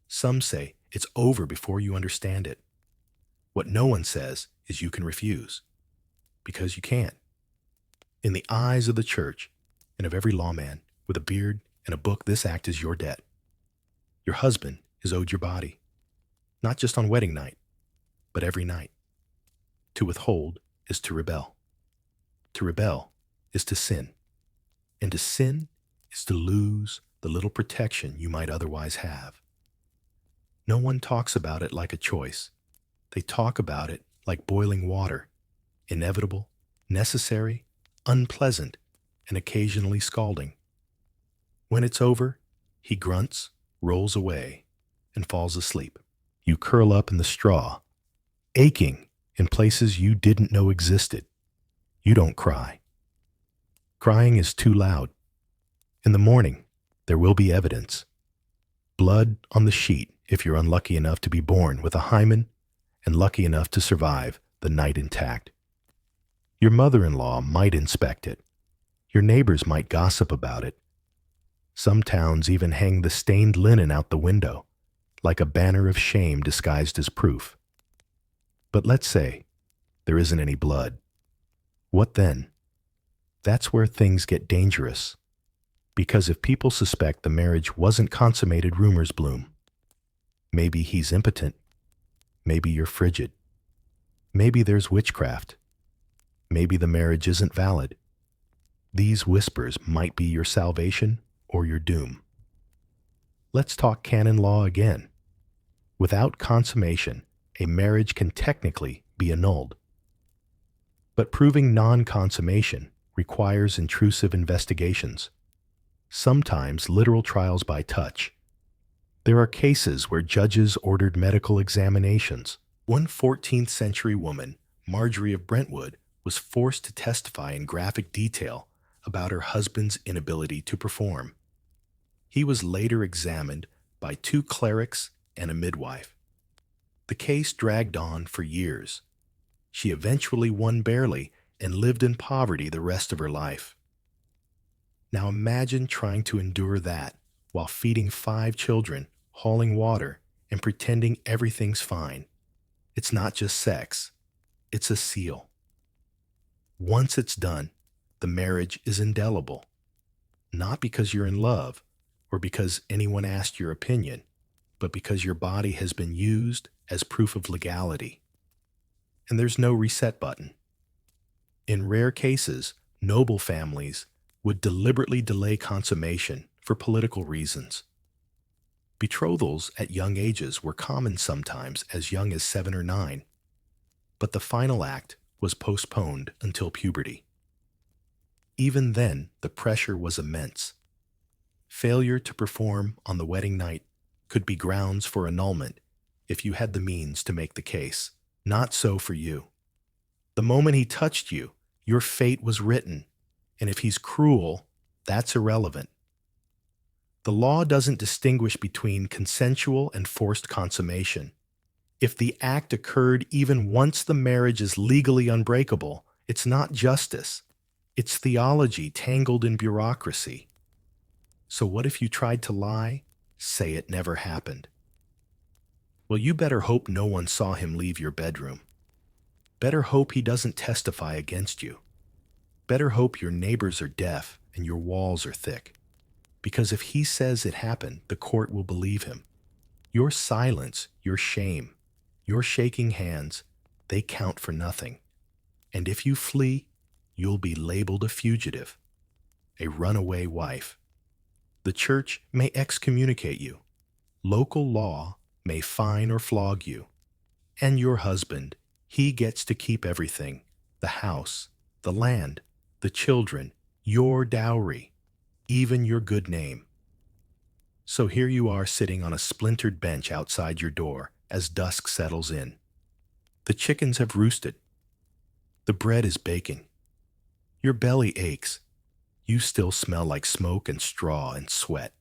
Some say it's over before you understand it. What no one says is you can refuse, because you can't. In the eyes of the church and of every lawman with a beard and a book, this act is your debt. Your husband is owed your body, not just on wedding night, but every night. To withhold is to rebel. To rebel is to sin. And to sin is to lose the little protection you might otherwise have. No one talks about it like a choice. They talk about it like boiling water, inevitable, necessary, unpleasant, and occasionally scalding. When it's over, he grunts, rolls away, and falls asleep. You curl up in the straw, aching in places you didn't know existed. You don't cry. Crying is too loud. In the morning, there will be evidence. Blood on the sheet if you're unlucky enough to be born with a hymen and lucky enough to survive the night intact. Your mother-in-law might inspect it. Your neighbors might gossip about it. Some towns even hang the stained linen out the window, like a banner of shame disguised as proof. But let's say there isn't any blood. What then? That's where things get dangerous. Because if people suspect the marriage wasn't consummated, rumors bloom. Maybe he's impotent. Maybe you're frigid. Maybe there's witchcraft. Maybe the marriage isn't valid. These whispers might be your salvation or your doom. Let's talk canon law again. Without consummation, a marriage can technically be annulled. But proving non-consummation requires intrusive investigations, sometimes literal trials by touch. There are cases where judges ordered medical examinations. One 14th century woman, Marjorie of Brentwood, was forced to testify in graphic detail about her husband's inability to perform. He was later examined by 2 clerics and a midwife. The case dragged on for years. She eventually won barely and lived in poverty the rest of her life. Now imagine trying to endure that while feeding 5 children, hauling water, and pretending everything's fine. It's not just sex, it's a seal. Once it's done, the marriage is indelible. Not because you're in love or because anyone asked your opinion, but because your body has been used as proof of legality. And there's no reset button. In rare cases, noble families would deliberately delay consummation for political reasons. Betrothals at young ages were common, sometimes as young as 7 or 9, but the final act was postponed until puberty. Even then, the pressure was immense. Failure to perform on the wedding night could be grounds for annulment if you had the means to make the case. Not so for you. The moment he touched you, your fate was written, and if he's cruel, that's irrelevant. The law doesn't distinguish between consensual and forced consummation. If the act occurred even once the marriage is legally unbreakable, it's not justice. It's theology tangled in bureaucracy. So what if you tried to lie? Say it never happened. Well, you better hope no one saw him leave your bedroom. Better hope he doesn't testify against you. Better hope your neighbors are deaf and your walls are thick. Because if he says it happened, the court will believe him. Your silence, your shame, your shaking hands, they count for nothing. And if you flee, you'll be labeled a fugitive, a runaway wife. The church may excommunicate you. Local law may fine or flog you. And your husband, he gets to keep everything: the house, the land, the children, your dowry, even your good name. So here you are sitting on a splintered bench outside your door as dusk settles in. The chickens have roosted. The bread is baking. Your belly aches. You still smell like smoke and straw and sweat.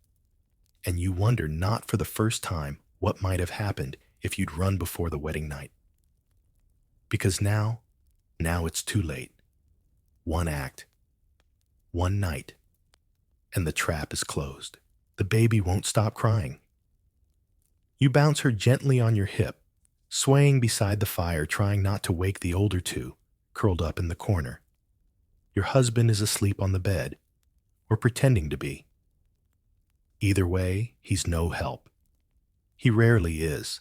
And you wonder not for the first time what might have happened if you'd run before the wedding night. Because now it's too late. One act, one night, and the trap is closed. The baby won't stop crying. You bounce her gently on your hip, swaying beside the fire, trying not to wake the older two, curled up in the corner. Your husband is asleep on the bed, or pretending to be. Either way, he's no help. He rarely is.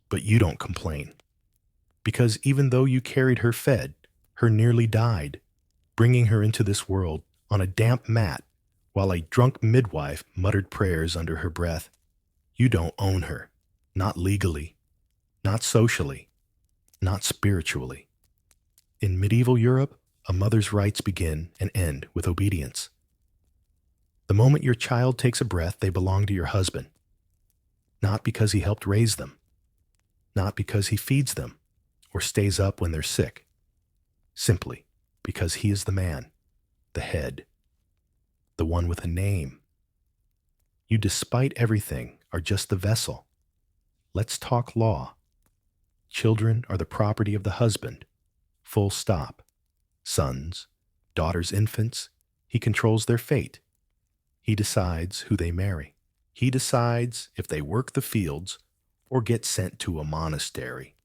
But you don't complain. Because even though you carried her fed, her nearly died, bringing her into this world on a damp mat while a drunk midwife muttered prayers under her breath, you don't own her. Not legally, not socially, not spiritually. In medieval Europe, a mother's rights begin and end with obedience. The moment your child takes a breath, they belong to your husband. Not because he helped raise them, not because he feeds them or stays up when they're sick, simply because he is the man, the head, the one with a name. You, despite everything, are just the vessel. Let's talk law. Children are the property of the husband. Full stop. Sons, daughters, infants, he controls their fate. He decides who they marry. He decides if they work the fields or get sent to a monastery.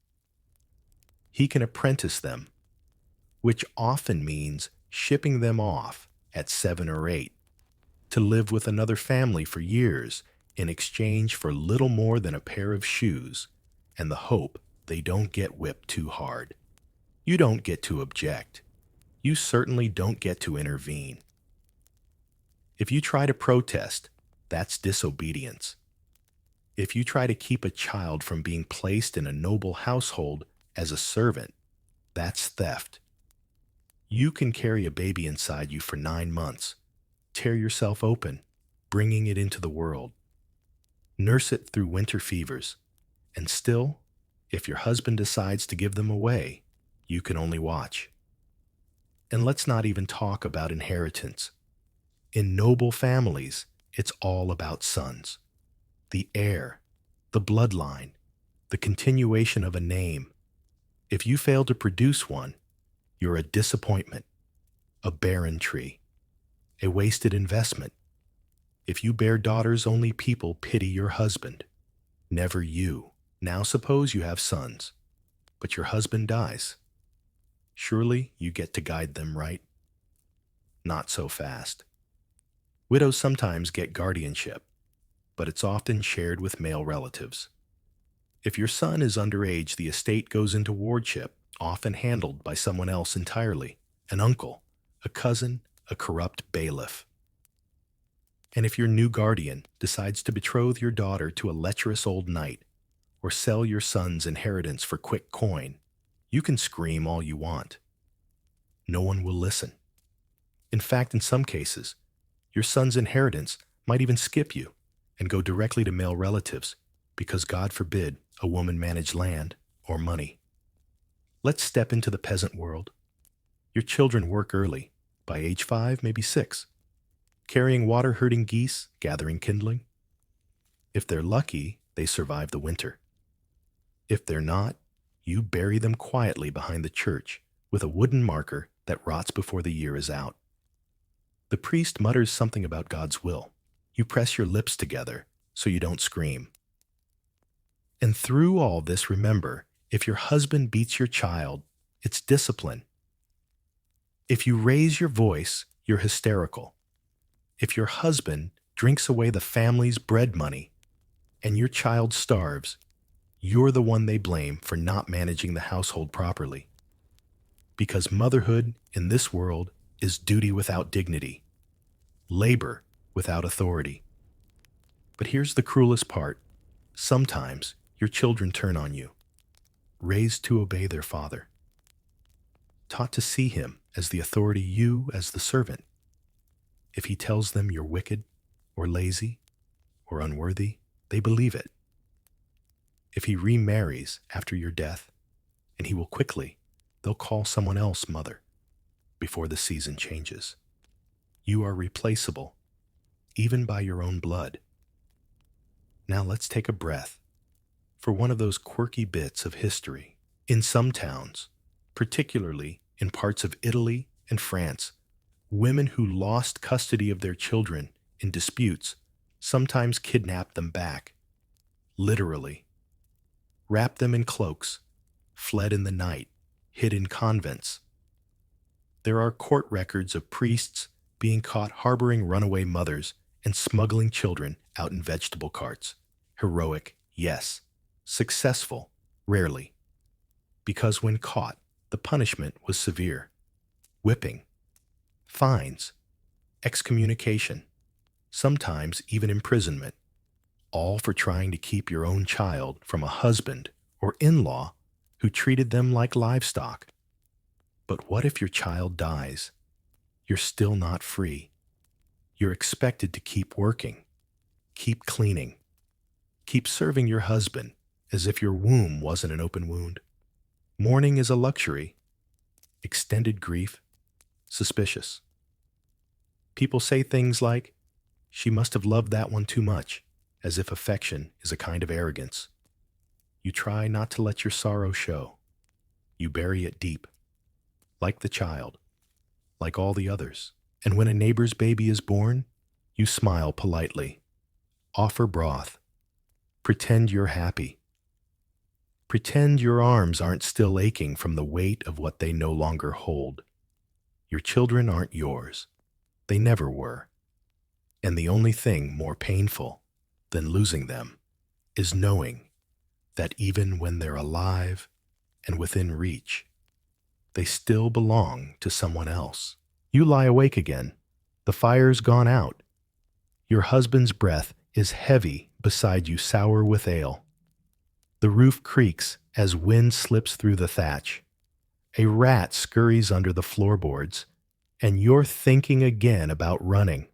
He can apprentice them, which often means shipping them off at 7 or 8 to live with another family for years in exchange for little more than a pair of shoes and the hope they don't get whipped too hard. You don't get to object. You certainly don't get to intervene. If you try to protest, that's disobedience. If you try to keep a child from being placed in a noble household as a servant, that's theft. You can carry a baby inside you for 9 months, tear yourself open, bringing it into the world, nurse it through winter fevers, and still, if your husband decides to give them away, you can only watch. And let's not even talk about inheritance. In noble families, it's all about sons. The heir, the bloodline, the continuation of a name. If you fail to produce one, you're a disappointment, a barren tree, a wasted investment. If you bear daughters, only people pity your husband, never you. Now suppose you have sons, but your husband dies. Surely you get to guide them, right? Not so fast. Widows sometimes get guardianship, but it's often shared with male relatives. If your son is underage, the estate goes into wardship, often handled by someone else entirely, an uncle, a cousin, a corrupt bailiff. And if your new guardian decides to betroth your daughter to a lecherous old knight, or sell your son's inheritance for quick coin, you can scream all you want. No one will listen. In fact, in some cases, your son's inheritance might even skip you and go directly to male relatives because, God forbid, a woman manage land or money. Let's step into the peasant world. Your children work early, by age 5, maybe 6, carrying water, herding geese, gathering kindling. If they're lucky, they survive the winter. If they're not, you bury them quietly behind the church with a wooden marker that rots before the year is out. The priest mutters something about God's will. You press your lips together so you don't scream. And through all this, remember, if your husband beats your child, it's discipline. If you raise your voice, you're hysterical. If your husband drinks away the family's bread money and your child starves, you're the one they blame for not managing the household properly. Because motherhood in this world is duty without dignity, labor without authority. But here's the cruelest part. Sometimes your children turn on you, raised to obey their father, taught to see him as the authority, you as the servant. If he tells them you're wicked or lazy, or unworthy, they believe it. If he remarries after your death, and he will quickly, they'll call someone else mother before the season changes. You are replaceable, even by your own blood. Now let's take a breath for one of those quirky bits of history. In some towns, particularly in parts of Italy and France, women who lost custody of their children in disputes sometimes kidnapped them back, literally, wrapped them in cloaks, fled in the night, hid in convents. There are court records of priests being caught harboring runaway mothers and smuggling children out in vegetable carts. Heroic, yes. Successful, rarely. Because when caught, the punishment was severe. Whipping, fines, excommunication, sometimes even imprisonment, all for trying to keep your own child from a husband or in-law who treated them like livestock. But what if your child dies? You're still not free. You're expected to keep working, keep cleaning, keep serving your husband as if your womb wasn't an open wound. Mourning is a luxury. Extended grief, suspicious. People say things like, "She must have loved that one too much," as if affection is a kind of arrogance. You try not to let your sorrow show. You bury it deep, like the child, like all the others. And when a neighbor's baby is born, you smile politely, offer broth, pretend you're happy. Pretend your arms aren't still aching from the weight of what they no longer hold. Your children aren't yours. They never were. And the only thing more painful than losing them is knowing that even when they're alive and within reach, they still belong to someone else. You lie awake again. The fire's gone out. Your husband's breath is heavy beside you, sour with ale. The roof creaks as wind slips through the thatch. A rat scurries under the floorboards, and you're thinking again about running,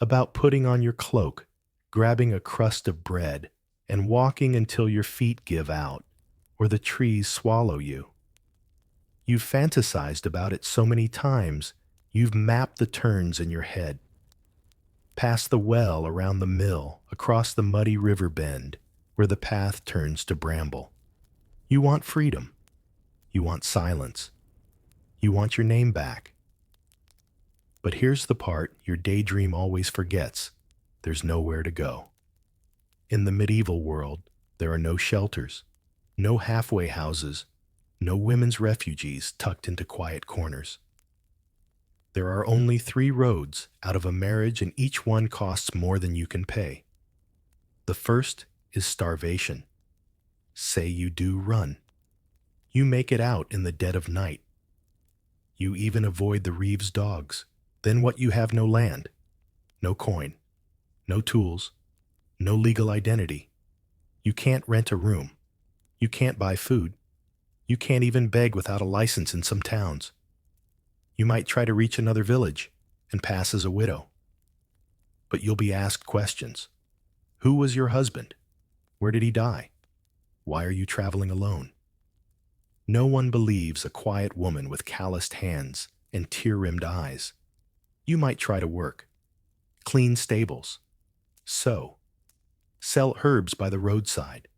about putting on your cloak, grabbing a crust of bread, and walking until your feet give out, or the trees swallow you. You've fantasized about it so many times, you've mapped the turns in your head. Past the well, around the mill, across the muddy river bend, where the path turns to bramble. You want freedom. You want silence. You want your name back. But here's the part your daydream always forgets. There's nowhere to go. In the medieval world, there are no shelters, no halfway houses, no women's refugees tucked into quiet corners. There are only 3 roads out of a marriage, and each one costs more than you can pay. The first is starvation. Say you do run. You make it out in the dead of night. You even avoid the Reeves dogs. Then what? You have no land, no coin, no tools, no legal identity. You can't rent a room. You can't buy food. You can't even beg without a license in some towns. You might try to reach another village and pass as a widow. But you'll be asked questions. Who was your husband? Where did he die? Why are you traveling alone? No one believes a quiet woman with calloused hands and tear-rimmed eyes. You might try to work, clean stables, sew, sell herbs by the roadside.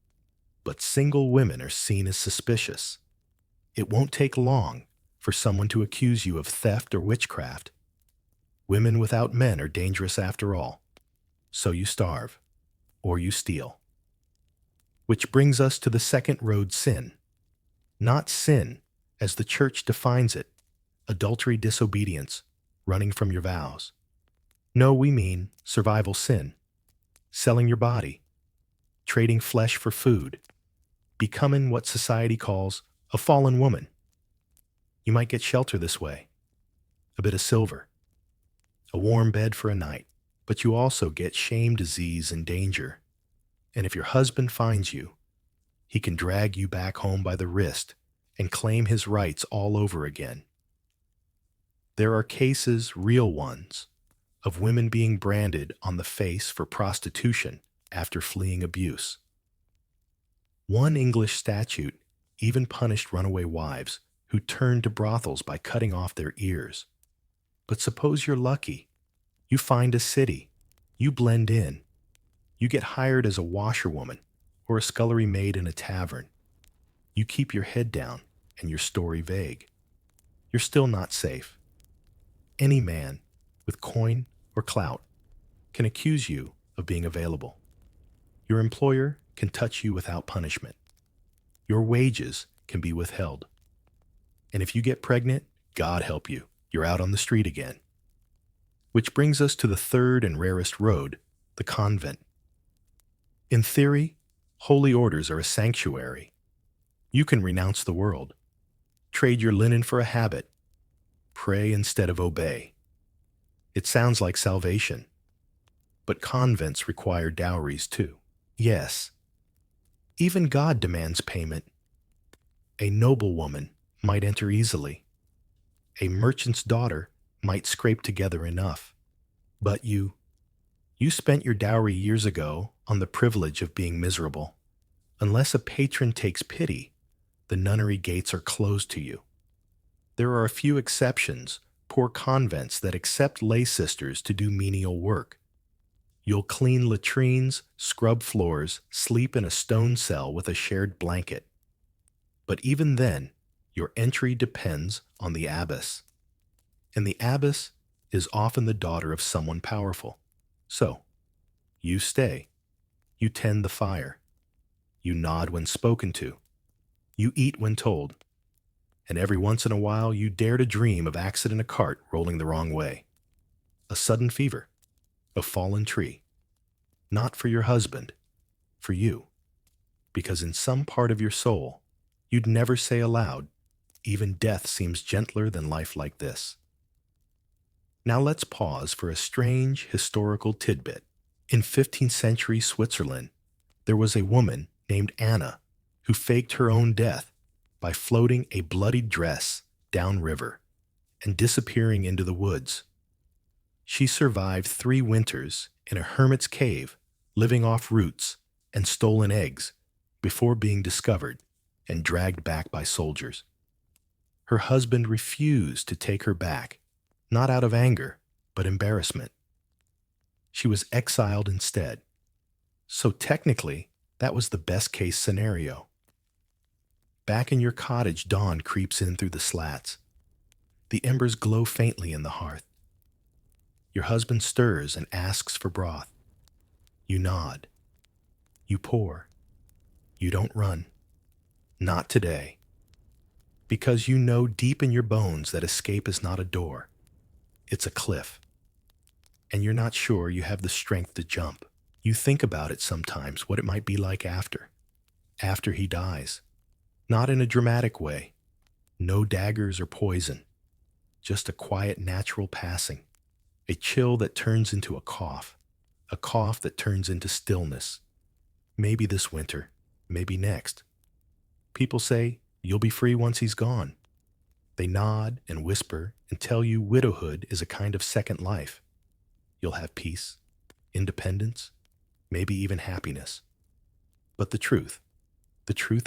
But single women are seen as suspicious. It won't take long for someone to accuse you of theft or witchcraft. Women without men are dangerous after all. So you starve, or you steal. Which brings us to the second road, sin. Not sin, as the church defines it, adultery, disobedience, running from your vows. No, we mean survival sin, selling your body, trading flesh for food, becoming what society calls a fallen woman. You might get shelter this way, a bit of silver, a warm bed for a night, but you also get shame, disease, and danger. And if your husband finds you, he can drag you back home by the wrist and claim his rights all over again. There are cases, real ones, of women being branded on the face for prostitution after fleeing abuse. One English statute even punished runaway wives who turned to brothels by cutting off their ears. But suppose you're lucky. You find a city. You blend in. You get hired as a washerwoman or a scullery maid in a tavern. You keep your head down and your story vague. You're still not safe. Any man with coin or clout can accuse you of being available. Your employer can touch you without punishment. Your wages can be withheld. And if you get pregnant, God help you, you're out on the street again. Which brings us to the third and rarest road, the convent. In theory, holy orders are a sanctuary. You can renounce the world, trade your linen for a habit, pray instead of obey. It sounds like salvation, but convents require dowries too. Yes, even God demands payment. A noblewoman might enter easily. A merchant's daughter might scrape together enough. But you spent your dowry years ago on the privilege of being miserable. Unless a patron takes pity, the nunnery gates are closed to you. There are a few exceptions, poor convents that accept lay sisters to do menial work. You'll clean latrines, scrub floors, sleep in a stone cell with a shared blanket. But even then, your entry depends on the abbess. And the abbess is often the daughter of someone powerful. So, you stay. You tend the fire. You nod when spoken to. You eat when told. And every once in a while, you dare to dream of accident a cart rolling the wrong way. A sudden fever. A fallen tree. Not for your husband, for you. Because in some part of your soul, you'd never say aloud, even death seems gentler than life like this. Now let's pause for a strange historical tidbit. In 15th century Switzerland, there was a woman named Anna who faked her own death by floating a bloodied dress downriver and disappearing into the woods. She survived 3 winters in a hermit's cave, living off roots and stolen eggs before being discovered and dragged back by soldiers. Her husband refused to take her back, not out of anger, but embarrassment. She was exiled instead. So technically, that was the best case scenario. Back in your cottage, dawn creeps in through the slats. The embers glow faintly in the hearth. Your husband stirs and asks for broth. You nod. You pour. You don't run. Not today. Because you know deep in your bones that escape is not a door. It's a cliff. And you're not sure you have the strength to jump. You think about it sometimes, what it might be like after he dies. Not in a dramatic way. No daggers or poison. Just a quiet, natural passing. A chill that turns into a cough that turns into stillness. Maybe this winter, maybe next. People say, you'll be free once he's gone. They nod and whisper and tell you widowhood is a kind of second life. You'll have peace, independence, maybe even happiness. But the truth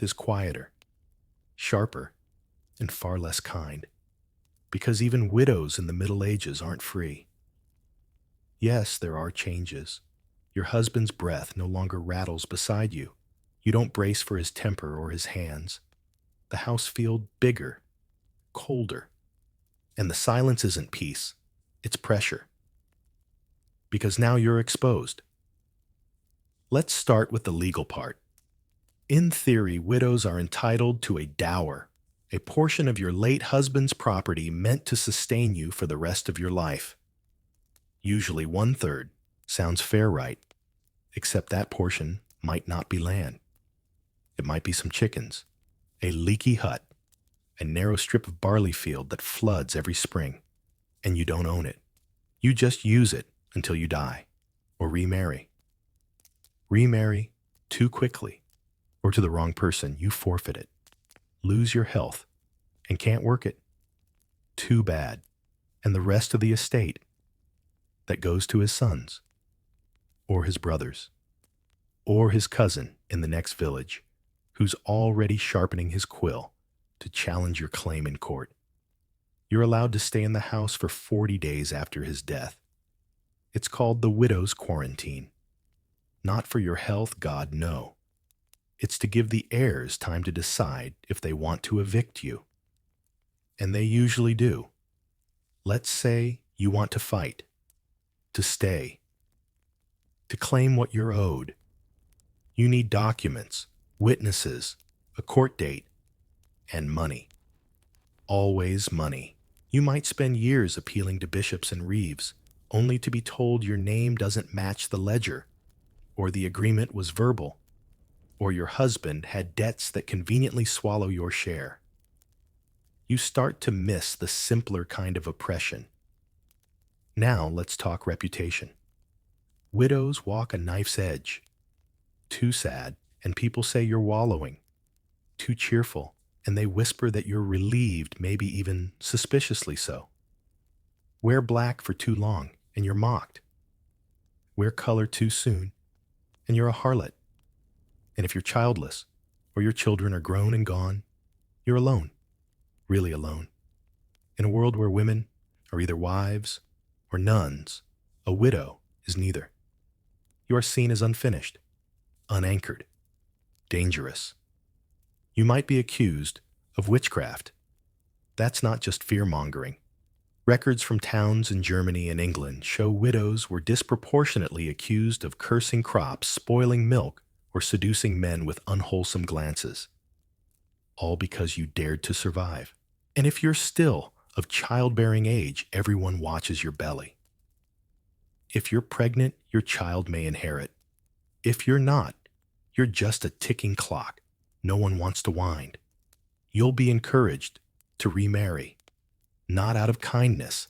is quieter, sharper, and far less kind. Because even widows in the Middle Ages aren't free. Yes, there are changes. Your husband's breath no longer rattles beside you. You don't brace for his temper or his hands. The house feels bigger, colder. And the silence isn't peace, it's pressure. Because now you're exposed. Let's start with the legal part. In theory, widows are entitled to a dower, a portion of your late husband's property meant to sustain you for the rest of your life. Usually 1/3. Sounds fair, right? Except that portion might not be land. It might be some chickens, a leaky hut, a narrow strip of barley field that floods every spring, and you don't own it. You just use it until you die, or remarry. Remarry too quickly, or to the wrong person, you forfeit it. Lose your health, and can't work it. Too bad. And the rest of the estate. that goes to his sons, or his brothers, or his cousin in the next village who's already sharpening his quill to challenge your claim in court. You're allowed to stay in the house for 40 days after his death. It's called the widow's quarantine. Not for your health, God, no. It's to give the heirs time to decide if they want to evict you. And they usually do. Let's say you want to fight, to stay, to claim what you're owed. You need documents, witnesses, a court date, and money. Always money. You might spend years appealing to bishops and reeves, only to be told your name doesn't match the ledger, or the agreement was verbal, or your husband had debts that conveniently swallow your share. You start to miss the simpler kind of oppression. Now let's talk reputation. Widows walk a knife's edge. Too sad, and people say you're wallowing. Too cheerful, and they whisper that you're relieved, maybe even suspiciously so. Wear black for too long, and you're mocked. Wear color too soon, and you're a harlot. And if you're childless, or your children are grown and gone, you're alone, really alone. In a world where women are either wives or nuns, a widow is neither. You are seen as unfinished, unanchored, dangerous. You might be accused of witchcraft. That's not just fear-mongering. Records from towns in Germany and England show widows were disproportionately accused of cursing crops, spoiling milk, or seducing men with unwholesome glances. All because you dared to survive. And if you're still of childbearing age, everyone watches your belly. If you're pregnant, your child may inherit. If you're not, you're just a ticking clock. No one wants to wind. You'll be encouraged to remarry. Not out of kindness,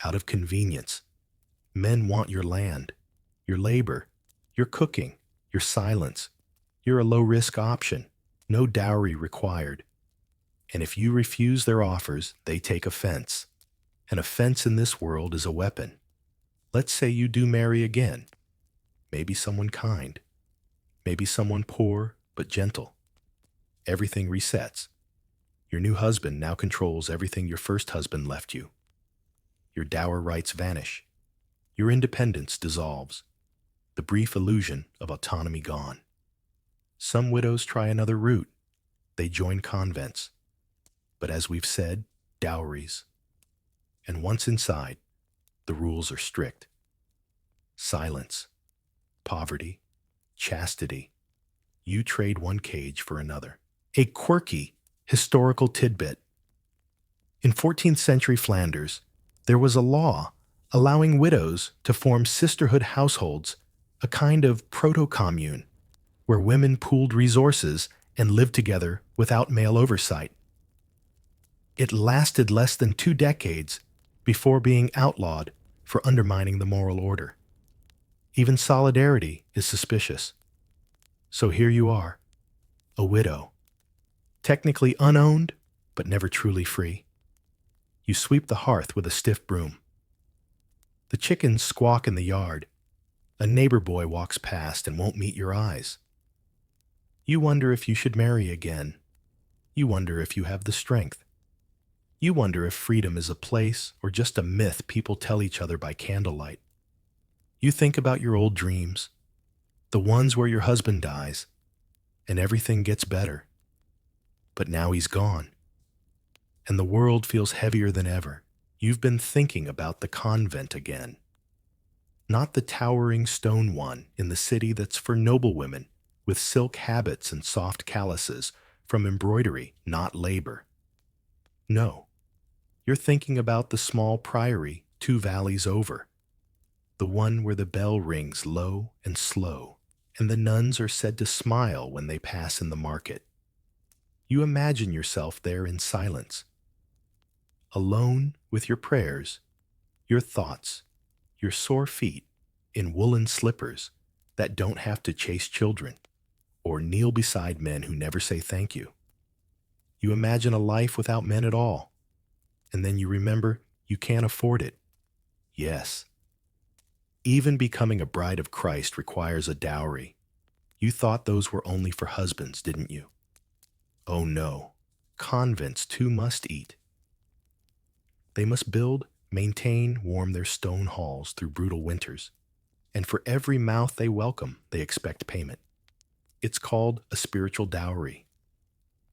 out of convenience. Men want your land, your labor, your cooking, your silence. You're a low-risk option, no dowry required. And if you refuse their offers, they take offense. An offense in this world is a weapon. Let's say you do marry again. Maybe someone kind. Maybe someone poor but gentle. Everything resets. Your new husband now controls everything your first husband left you. Your dower rights vanish. Your independence dissolves. The brief illusion of autonomy gone. Some widows try another route. They join convents. But as we've said, dowries. And once inside, the rules are strict. Silence, poverty, chastity. You trade one cage for another. A quirky historical tidbit. In 14th century Flanders, there was a law allowing widows to form sisterhood households, a kind of proto-commune, where women pooled resources and lived together without male oversight. It lasted less than 2 decades before being outlawed for undermining the moral order. Even solidarity is suspicious. So here you are, a widow, technically unowned, but never truly free. You sweep the hearth with a stiff broom. The chickens squawk in the yard. A neighbor boy walks past and won't meet your eyes. You wonder if you should marry again. You wonder if you have the strength. You wonder if freedom is a place or just a myth people tell each other by candlelight. You think about your old dreams, the ones where your husband dies, and everything gets better. But now he's gone, and the world feels heavier than ever. You've been thinking about the convent again. Not the towering stone one in the city that's for noble women, with silk habits and soft calluses from embroidery, not labor. No, you're thinking about the small priory 2 valleys over, the one where the bell rings low and slow, and the nuns are said to smile when they pass in the market. You imagine yourself there in silence, alone with your prayers, your thoughts, your sore feet in woolen slippers that don't have to chase children or kneel beside men who never say thank you. You imagine a life without men at all, and then you remember you can't afford it. Yes, Even becoming a bride of Christ requires a dowry. You thought those were only for husbands, didn't you? Oh no, convents too must eat. They must build, maintain, warm their stone halls through brutal winters, and for every mouth they welcome, they expect payment. It's called a spiritual dowry,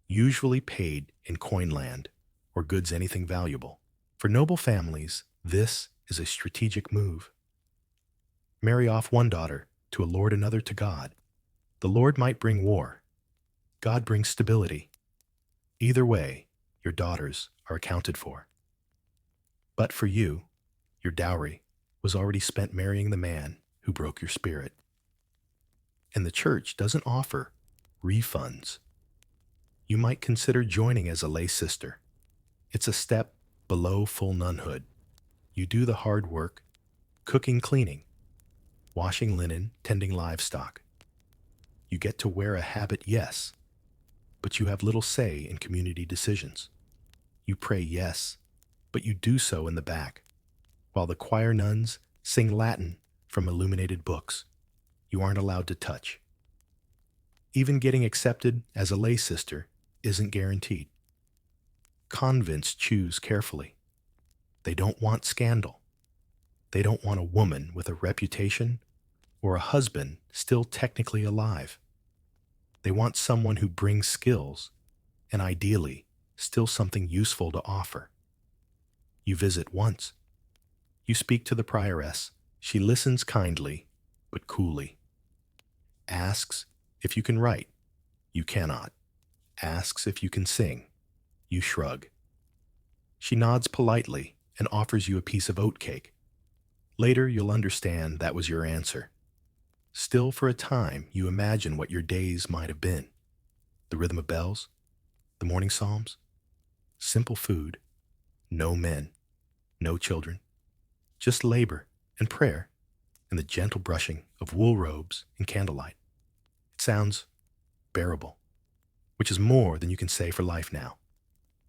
usually paid in coin land or goods anything valuable. For noble families, this is a strategic move. Marry off one daughter to allure another to God. The Lord might bring war. God brings stability. Either way, your daughters are accounted for. But for you, your dowry was already spent marrying the man who broke your spirit. And the church doesn't offer refunds. You might consider joining as a lay sister. It's a step below full nunhood. You do the hard work, cooking, cleaning, washing linen, tending livestock. You get to wear a habit, yes, but you have little say in community decisions. You pray, yes, but you do so in the back, while the choir nuns sing Latin from illuminated books you aren't allowed to touch. Even getting accepted as a lay sister isn't guaranteed. Convents choose carefully. They don't want scandal. They don't want a woman with a reputation or a husband still technically alive. They want someone who brings skills and ideally still something useful to offer. You visit once. You speak to the prioress. She listens kindly, but coolly. Asks if you can write. You cannot. Asks if you can sing. You shrug. She nods politely and offers you a piece of oat cake. Later, you'll understand that was your answer. Still, for a time, you imagine what your days might have been. The rhythm of bells, the morning psalms, simple food, no men, no children, just labor and prayer and the gentle brushing of wool robes in candlelight. It sounds bearable, which is more than you can say for life now.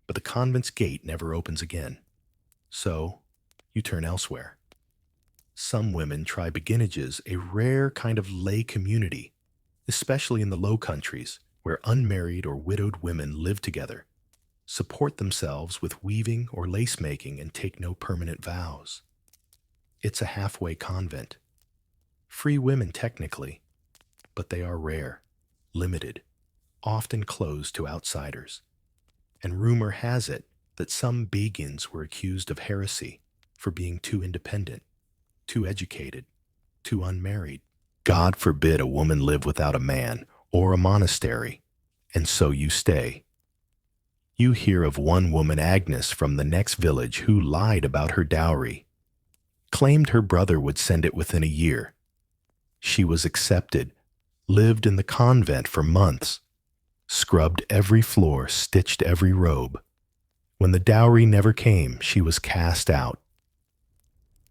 But the convent's gate never opens again. So, you turn elsewhere. Some women try beginnages, a rare kind of lay community, especially in the Low Countries, where unmarried or widowed women live together, support themselves with weaving or lace making, and take no permanent vows. It's a halfway convent. Free women technically, but they are rare, limited, often closed to outsiders. And rumor has it that some begins were accused of heresy for being too independent, too educated, too unmarried. God forbid a woman live without a man or a monastery, and so you stay. You hear of one woman, Agnes, from the next village, who lied about her dowry, claimed her brother would send it within a year. She was accepted, lived in the convent for months, scrubbed every floor, stitched every robe. When the dowry never came, she was cast out.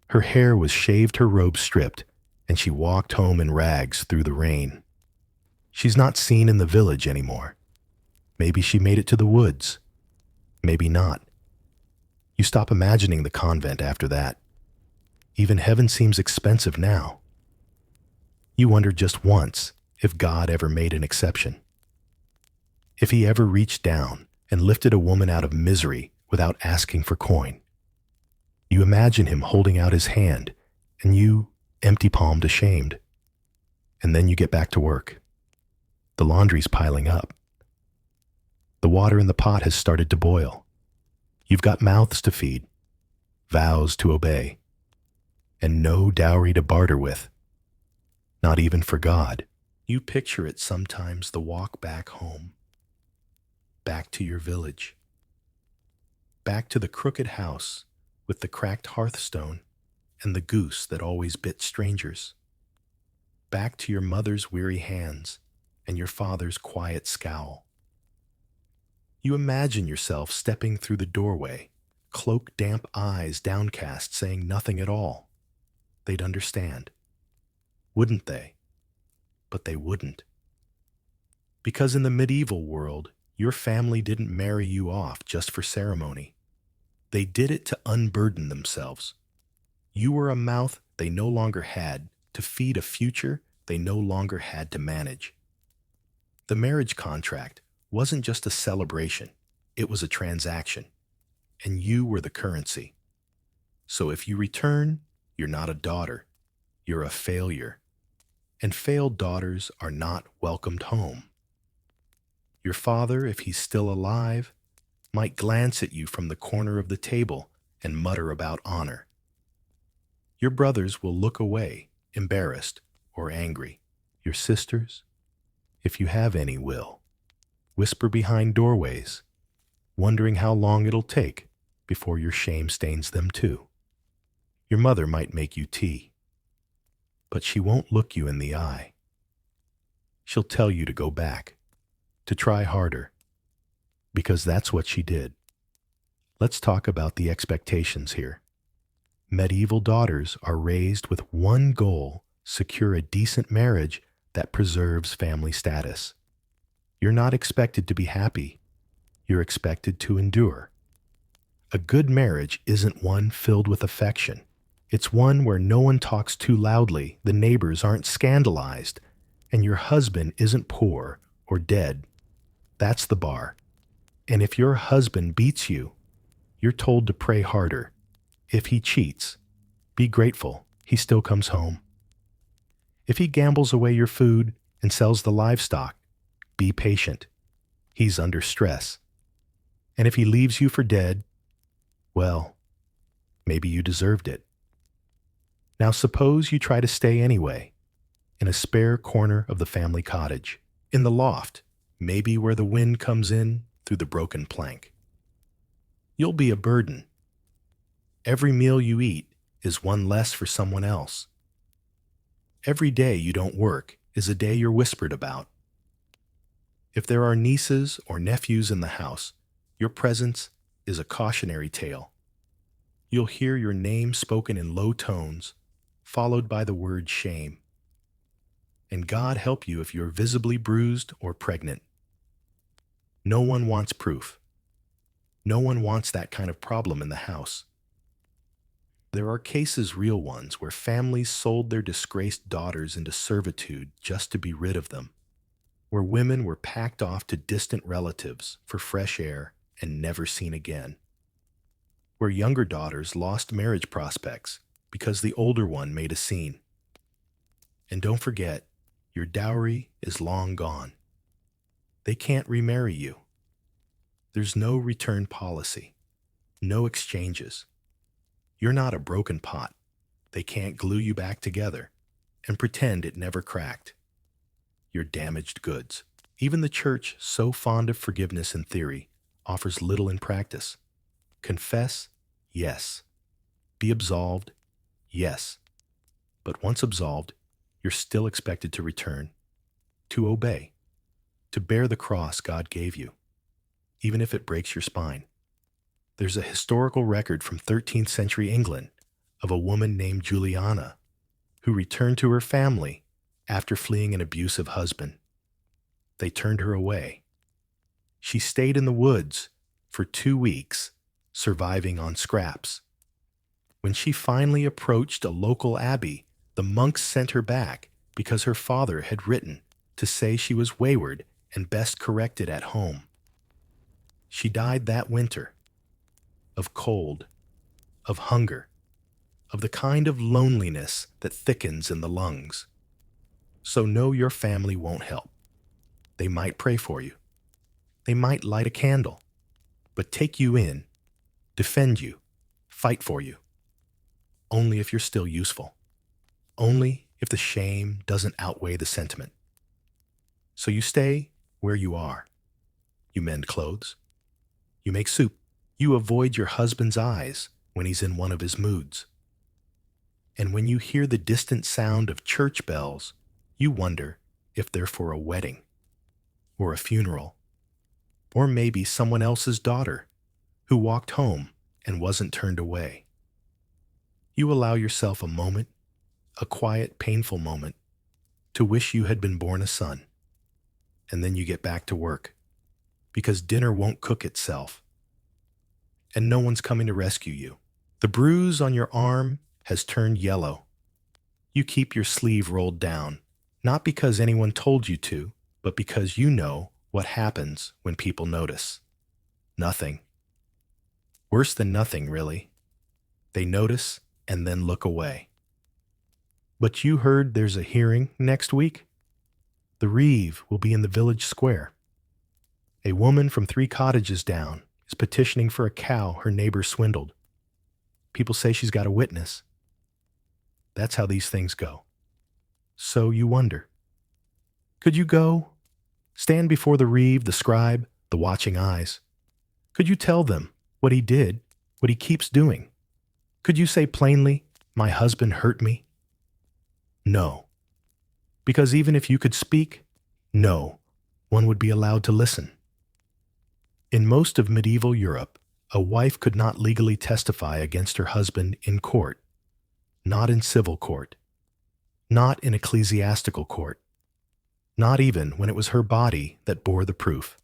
Her hair was shaved, her robe stripped, and she walked home in rags through the rain. She's not seen in the village anymore. Maybe she made it to the woods. Maybe not. You stop imagining the convent after that. Even heaven seems expensive now. You wonder just once if God ever made an exception. If he ever reached down and lifted a woman out of misery without asking for coin. You imagine him holding out his hand, and you, empty-palmed, ashamed. And then you get back to work. The laundry's piling up. The water in the pot has started to boil. You've got mouths to feed, vows to obey, and no dowry to barter with. Not even for God. You picture it sometimes, the walk back home. Back to your village. Back to the crooked house with the cracked hearthstone and the goose that always bit strangers. Back to your mother's weary hands and your father's quiet scowl. You imagine yourself stepping through the doorway, cloak damp eyes downcast, saying nothing at all. They'd understand. Wouldn't they? But they wouldn't. Because in the medieval world, your family didn't marry you off just for ceremony. They did it to unburden themselves. You were a mouth they no longer had to feed a future they no longer had to manage. The marriage contract wasn't just a celebration, it was a transaction, and you were the currency. So if you return, you're not a daughter, you're a failure. And failed daughters are not welcomed home. Your father, if he's still alive, might glance at you from the corner of the table and mutter about honor. Your brothers will look away, embarrassed or angry. Your sisters, if you have any, will whisper behind doorways, wondering how long it'll take before your shame stains them too. Your mother might make you tea, but she won't look you in the eye. She'll tell you to go back, to try harder, because that's what she did. Let's talk about the expectations here. Medieval daughters are raised with one goal: secure a decent marriage that preserves family status. You're not expected to be happy. You're expected to endure. A good marriage isn't one filled with affection. It's one where no one talks too loudly, the neighbors aren't scandalized, and your husband isn't poor or dead. That's the bar. And if your husband beats you, you're told to pray harder. If he cheats, be grateful he still comes home. If he gambles away your food and sells the livestock, be patient. He's under stress. And if he leaves you for dead, well, maybe you deserved it. Now suppose you try to stay anyway, in a spare corner of the family cottage, in the loft, maybe where the wind comes in through the broken plank. You'll be a burden. Every meal you eat is one less for someone else. Every day you don't work is a day you're whispered about. If there are nieces or nephews in the house, your presence is a cautionary tale. You'll hear your name spoken in low tones, followed by the word shame. And God help you if you're visibly bruised or pregnant. No one wants proof. No one wants that kind of problem in the house. There are cases, real ones, where families sold their disgraced daughters into servitude just to be rid of them, where women were packed off to distant relatives for fresh air and never seen again, where younger daughters lost marriage prospects because the older one made a scene. And don't forget, your dowry is long gone. They can't remarry you. There's no return policy, no exchanges. You're not a broken pot. They can't glue you back together and pretend it never cracked. You're damaged goods. Even the church, so fond of forgiveness in theory, offers little in practice. Confess, yes. Be absolved, yes. But once absolved, you're still expected to return, to obey, to bear the cross God gave you, even if it breaks your spine. There's a historical record from 13th century England of a woman named Juliana who returned to her family after fleeing an abusive husband. They turned her away. She stayed in the woods for 2 weeks, surviving on scraps. When she finally approached a local abbey, the monks sent her back because her father had written to say she was wayward and best corrected at home. She died that winter, of cold, of hunger, of the kind of loneliness that thickens in the lungs. So no, your family won't help. They might pray for you. They might light a candle, but take you in, defend you, fight for you. Only if you're still useful. Only if the shame doesn't outweigh the sentiment. So you stay where you are. You mend clothes. You make soup. You avoid your husband's eyes when he's in one of his moods. And when you hear the distant sound of church bells, you wonder if they're for a wedding, or a funeral, or maybe someone else's daughter who walked home and wasn't turned away. You allow yourself a moment, a quiet, painful moment, to wish you had been born a son. And then you get back to work, because dinner won't cook itself. And no one's coming to rescue you. The bruise on your arm has turned yellow. You keep your sleeve rolled down, not because anyone told you to, but because you know what happens when people notice. Nothing. Worse than nothing, really. They notice and then look away. But you heard there's a hearing next week? The Reeve will be in the village square. A woman from 3 cottages down is petitioning for a cow her neighbor swindled. People say she's got a witness. That's how these things go. So you wonder, could you go? Stand before the Reeve, the scribe, the watching eyes. Could you tell them what he did, what he keeps doing? Could you say plainly, my husband hurt me? No. Because even if you could speak, no, one would be allowed to listen. In most of medieval Europe, a wife could not legally testify against her husband in court, not in civil court, not in ecclesiastical court, not even when it was her body that bore the proof.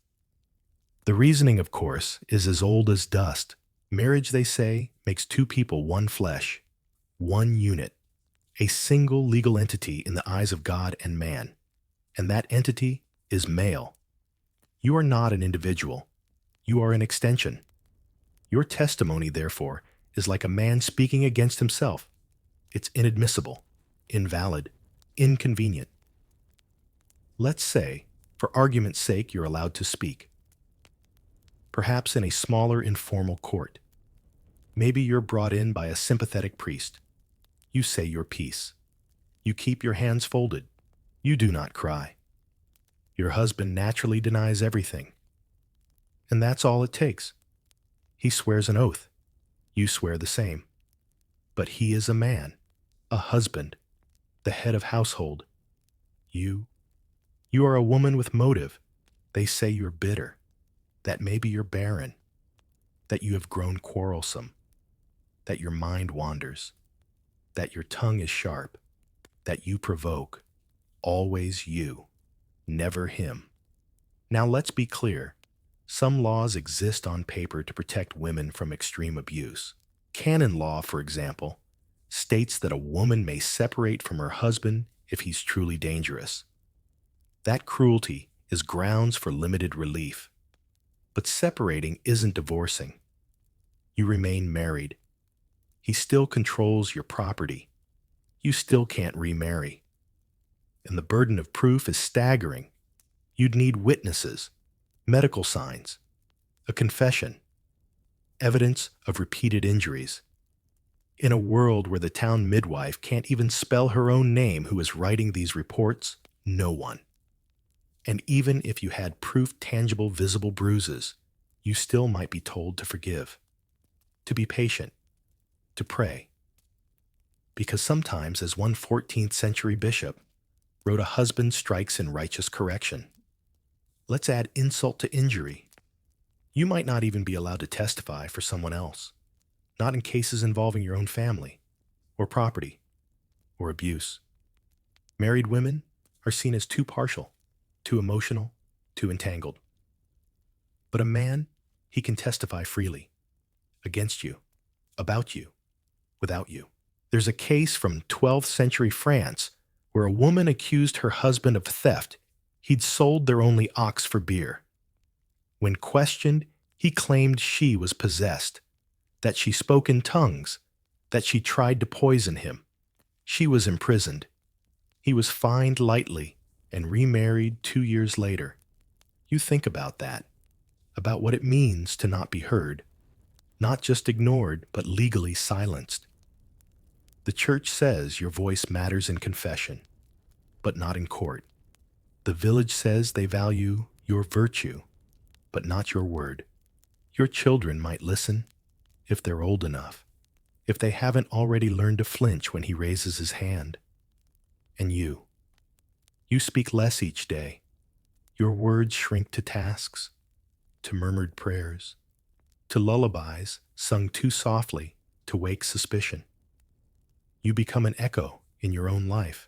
The reasoning, of course, is as old as dust. Marriage, they say, makes 2 people one flesh, one unit, a single legal entity in the eyes of God and man. And that entity is male. You are not an individual. You are an extension. Your testimony, therefore, is like a man speaking against himself. It's inadmissible, invalid, inconvenient. Let's say, for argument's sake, you're allowed to speak. Perhaps in a smaller informal court. Maybe you're brought in by a sympathetic priest. You say your piece. You keep your hands folded. You do not cry. Your husband naturally denies everything. And that's all it takes. He swears an oath. You swear the same. But he is a man, a husband, the head of household. You are a woman with motive. They say you're bitter, that maybe you're barren, that you have grown quarrelsome, that your mind wanders, that your tongue is sharp, that you provoke. Always you, never him. Now let's be clear. Some laws exist on paper to protect women from extreme abuse. Canon law, for example, states that a woman may separate from her husband if he's truly dangerous. That cruelty is grounds for limited relief. But separating isn't divorcing. You remain married. He still controls your property. You still can't remarry. And the burden of proof is staggering. You'd need witnesses, medical signs, a confession, evidence of repeated injuries. In a world where the town midwife can't even spell her own name who is writing these reports, no one. And even if you had proof tangible, visible bruises, you still might be told to forgive, to be patient, to pray. Because sometimes, as one 14th century bishop wrote, a husband strikes in righteous correction. Let's add insult to injury. You might not even be allowed to testify for someone else, not in cases involving your own family, or property, or abuse. Married women are seen as too partial, too emotional, too entangled. But a man, he can testify freely, against you, about you, without you. There's a case from 12th century France where a woman accused her husband of theft. He'd sold their only ox for beer. When questioned, he claimed she was possessed, that she spoke in tongues, that she tried to poison him. She was imprisoned. He was fined lightly and remarried 2 years later. You think about that, about what it means to not be heard, not just ignored, but legally silenced. The church says your voice matters in confession, but not in court. The village says they value your virtue, but not your word. Your children might listen, if they're old enough, if they haven't already learned to flinch when he raises his hand. And you speak less each day. Your words shrink to tasks, to murmured prayers, to lullabies sung too softly to wake suspicion. You become an echo in your own life,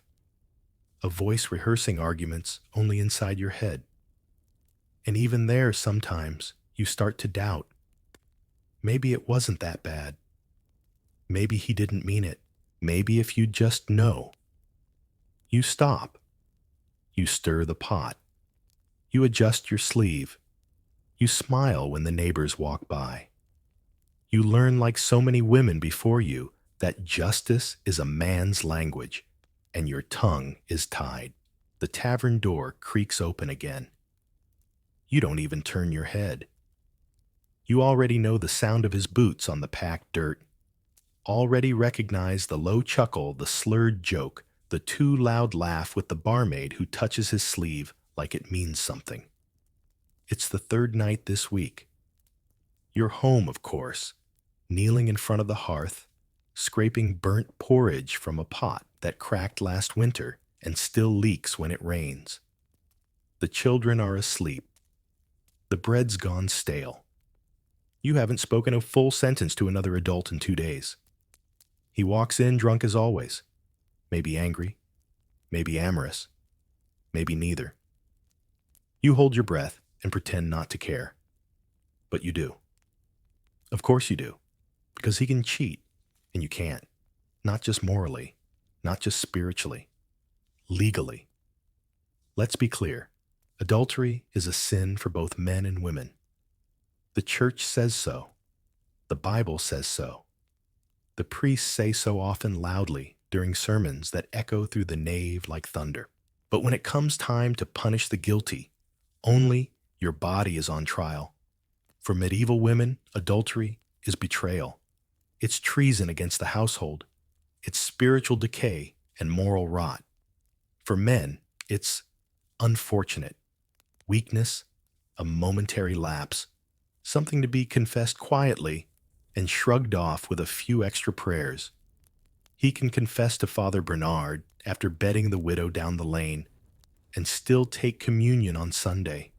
a voice rehearsing arguments only inside your head. And even there, sometimes, you start to doubt. Maybe it wasn't that bad. Maybe he didn't mean it. Maybe if you just know. You stop. You stir the pot. You adjust your sleeve. You smile when the neighbors walk by. You learn, like so many women before you, that justice is a man's language, and your tongue is tied. The tavern door creaks open again. You don't even turn your head. You already know the sound of his boots on the packed dirt. Already recognize the low chuckle, the slurred joke, the too loud laugh with the barmaid who touches his sleeve like it means something. It's the third night this week. You're home, of course, kneeling in front of the hearth, scraping burnt porridge from a pot that cracked last winter and still leaks when it rains. The children are asleep. The bread's gone stale. You haven't spoken a full sentence to another adult in 2 days. He walks in drunk as always, maybe angry, maybe amorous, maybe neither. You hold your breath and pretend not to care. But you do. Of course you do, because he can cheat, and you can't. Not just morally, not just spiritually, legally. Let's be clear. Adultery is a sin for both men and women. The church says so. The Bible says so. The priests say so often loudly during sermons that echo through the nave like thunder. But when it comes time to punish the guilty, only your body is on trial. For medieval women, adultery is betrayal. It's treason against the household. It's spiritual decay and moral rot. For men, it's unfortunate, weakness, a momentary lapse, something to be confessed quietly and shrugged off with a few extra prayers. He can confess to Father Bernard after bedding the widow down the lane and still take communion on Sunday.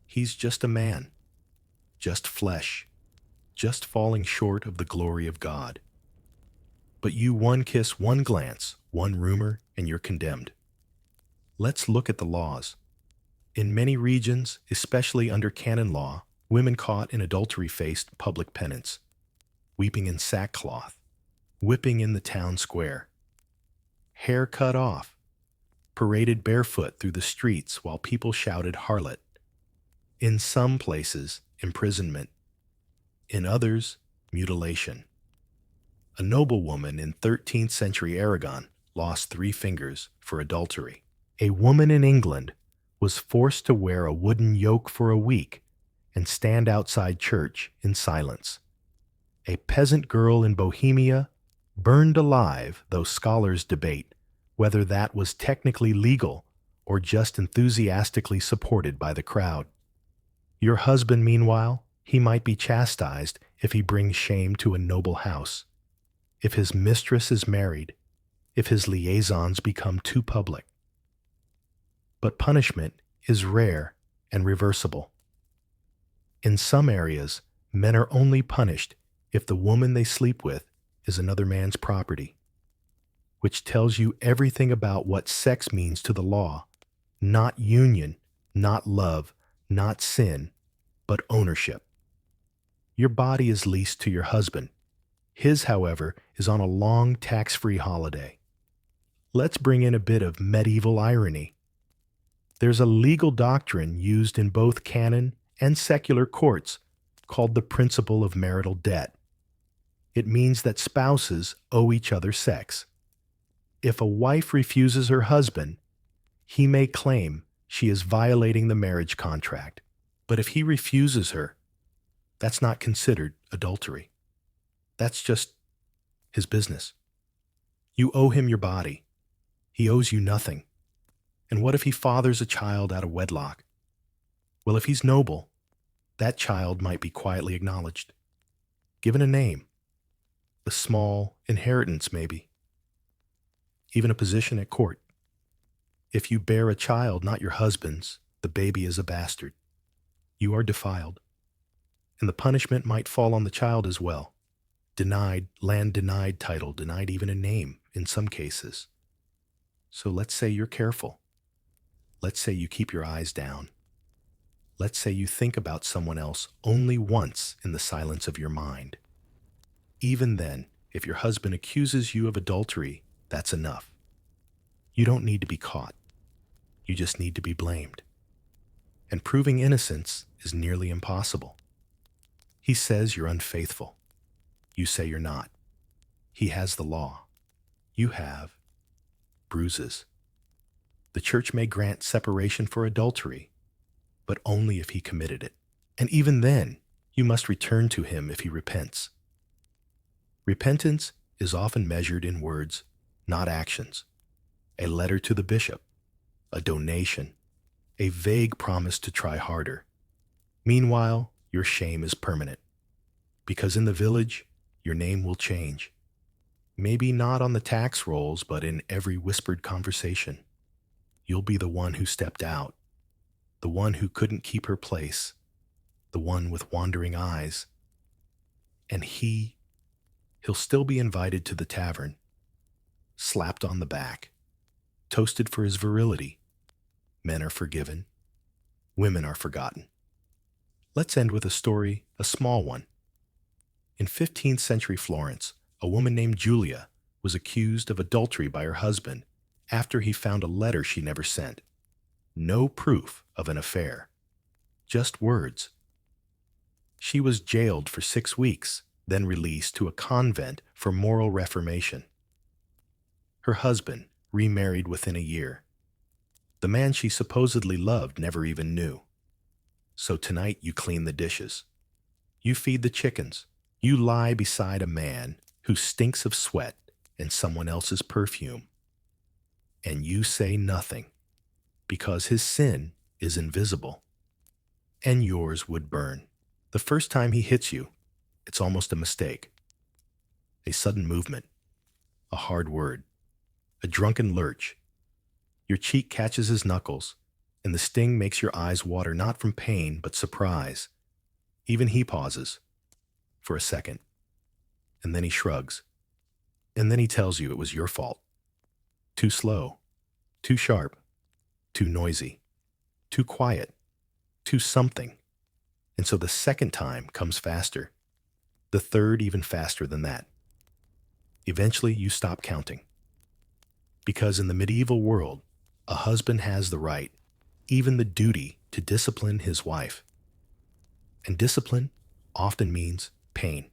He's just a man, just flesh, just falling short of the glory of God. But you one kiss, one glance, one rumor, and you're condemned. Let's look at the laws. In many regions, especially under canon law, women caught in adultery faced public penance, weeping in sackcloth, whipping in the town square, hair cut off, paraded barefoot through the streets while people shouted harlot. In some places, imprisonment. In others, mutilation. A noblewoman in 13th century Aragon lost 3 fingers for adultery. A woman in England was forced to wear a wooden yoke for a week and stand outside church in silence. A peasant girl in Bohemia burned alive, though scholars debate whether that was technically legal or just enthusiastically supported by the crowd. Your husband, meanwhile, he might be chastised if he brings shame to a noble house, if his mistress is married, if his liaisons become too public. But punishment is rare and reversible. In some areas, men are only punished if the woman they sleep with is another man's property, which tells you everything about what sex means to the law. Not union, not love, not sin, but ownership. Your body is leased to your husband. His, however, is on a long tax-free holiday. Let's bring in a bit of medieval irony. There's a legal doctrine used in both canon and secular courts called the principle of marital debt. It means that spouses owe each other sex. If a wife refuses her husband, he may claim she is violating the marriage contract. But if he refuses her, that's not considered adultery. That's just his business. You owe him your body. He owes you nothing. And what if he fathers a child out of wedlock? Well, if he's noble, that child might be quietly acknowledged, given a name, a small inheritance maybe, even a position at court. If you bear a child not your husband's, the baby is a bastard. You are defiled. And the punishment might fall on the child as well. Denied, land denied title, denied even a name in some cases. So let's say you're careful. Let's say you keep your eyes down. Let's say you think about someone else only once in the silence of your mind. Even then, If your husband accuses you of adultery, that's enough. You don't need to be caught. You just need to be blamed. And proving innocence is nearly impossible. He says you're unfaithful. You say you're not. He has the law. You have bruises. The church may grant separation for adultery, but only if he committed it. And even then, you must return to him if he repents. Repentance is often measured in words, not actions. A letter to the bishop, a donation, a vague promise to try harder. Meanwhile, your shame is permanent, because in the village, your name will change. Maybe not on the tax rolls, but in every whispered conversation. You'll be the one who stepped out, the one who couldn't keep her place, the one with wandering eyes. And he'll still be invited to the tavern, slapped on the back, toasted for his virility. Men are forgiven, women are forgotten. Let's end with a story, a small one. In 15th century Florence, a woman named Julia was accused of adultery by her husband after he found a letter she never sent. No proof of an affair, just words. She was jailed for 6 weeks, then released to a convent for moral reformation. Her husband remarried within a year. The man she supposedly loved never even knew. So tonight you clean the dishes. You feed the chickens. You lie beside a man who stinks of sweat and someone else's perfume. And you say nothing, because his sin is invisible. And yours would burn. The first time he hits you, it's almost a mistake. A sudden movement, a hard word, a drunken lurch. Your cheek catches his knuckles, and the sting makes your eyes water not from pain but surprise. Even he pauses for a second, and then he shrugs. And then he tells you it was your fault. Too slow, too sharp, too noisy, too quiet, too something. And so the second time comes faster, the third even faster than that. Eventually you stop counting. Because in the medieval world, a husband has the right, even the duty, to discipline his wife. And discipline often means pain.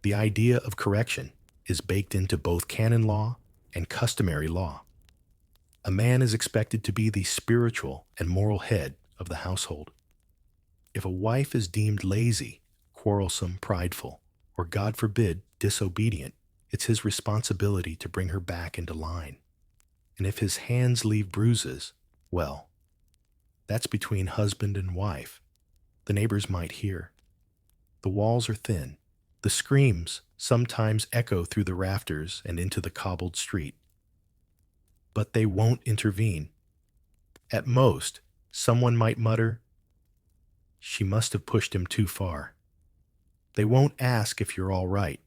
The idea of correction is baked into both canon law and customary law. A man is expected to be the spiritual and moral head of the household. If a wife is deemed lazy, quarrelsome, prideful, or God forbid, disobedient, it's his responsibility to bring her back into line. And if his hands leave bruises, well, that's between husband and wife. The neighbors might hear. The walls are thin. The screams sometimes echo through the rafters and into the cobbled street. But they won't intervene. At most, someone might mutter, "She must have pushed him too far." They won't ask if you're all right.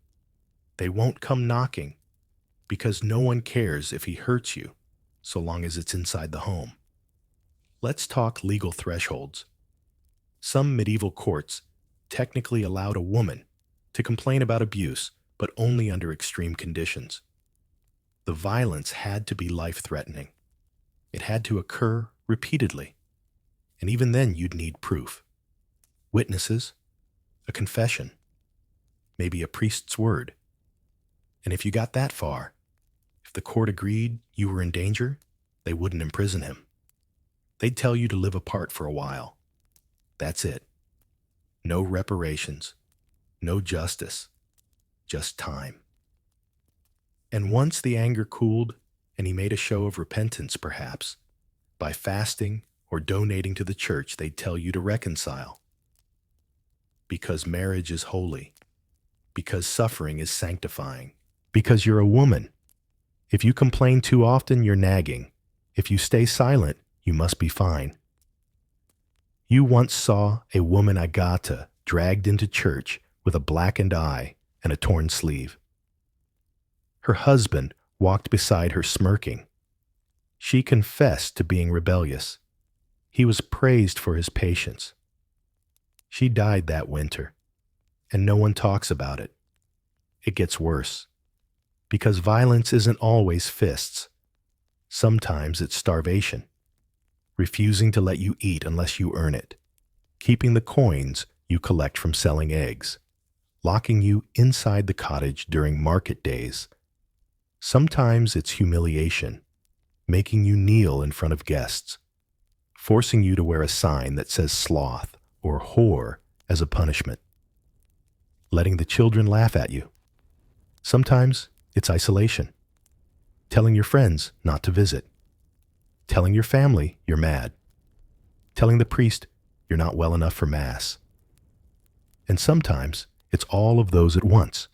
They won't come knocking, because no one cares if he hurts you, so long as it's inside the home. Let's talk legal thresholds. Some medieval courts technically allowed a woman to complain about abuse, but only under extreme conditions. The violence had to be life-threatening. It had to occur repeatedly. And even then you'd need proof. Witnesses, a confession, maybe a priest's word. And if you got that far, if the court agreed you were in danger, they wouldn't imprison him. They'd tell you to live apart for a while. That's it. No reparations, no justice, just time. And once the anger cooled and he made a show of repentance, perhaps, by fasting or donating to the church, they'd tell you to reconcile. Because marriage is holy. Because suffering is sanctifying. Because you're a woman. If you complain too often, you're nagging. If you stay silent, you must be fine. You once saw a woman Agata dragged into church with a blackened eye and a torn sleeve. Her husband walked beside her smirking. She confessed to being rebellious. He was praised for his patience. She died that winter, and no one talks about it. it gets worse. Because violence isn't always fists. Sometimes it's starvation, refusing to let you eat unless you earn it, keeping the coins you collect from selling eggs, locking you inside the cottage during market days. Sometimes it's humiliation, making you kneel in front of guests, forcing you to wear a sign that says sloth or whore as a punishment, letting the children laugh at you. Sometimes it's isolation, telling your friends not to visit, telling your family you're mad, telling the priest you're not well enough for Mass. And sometimes it's all of those at once.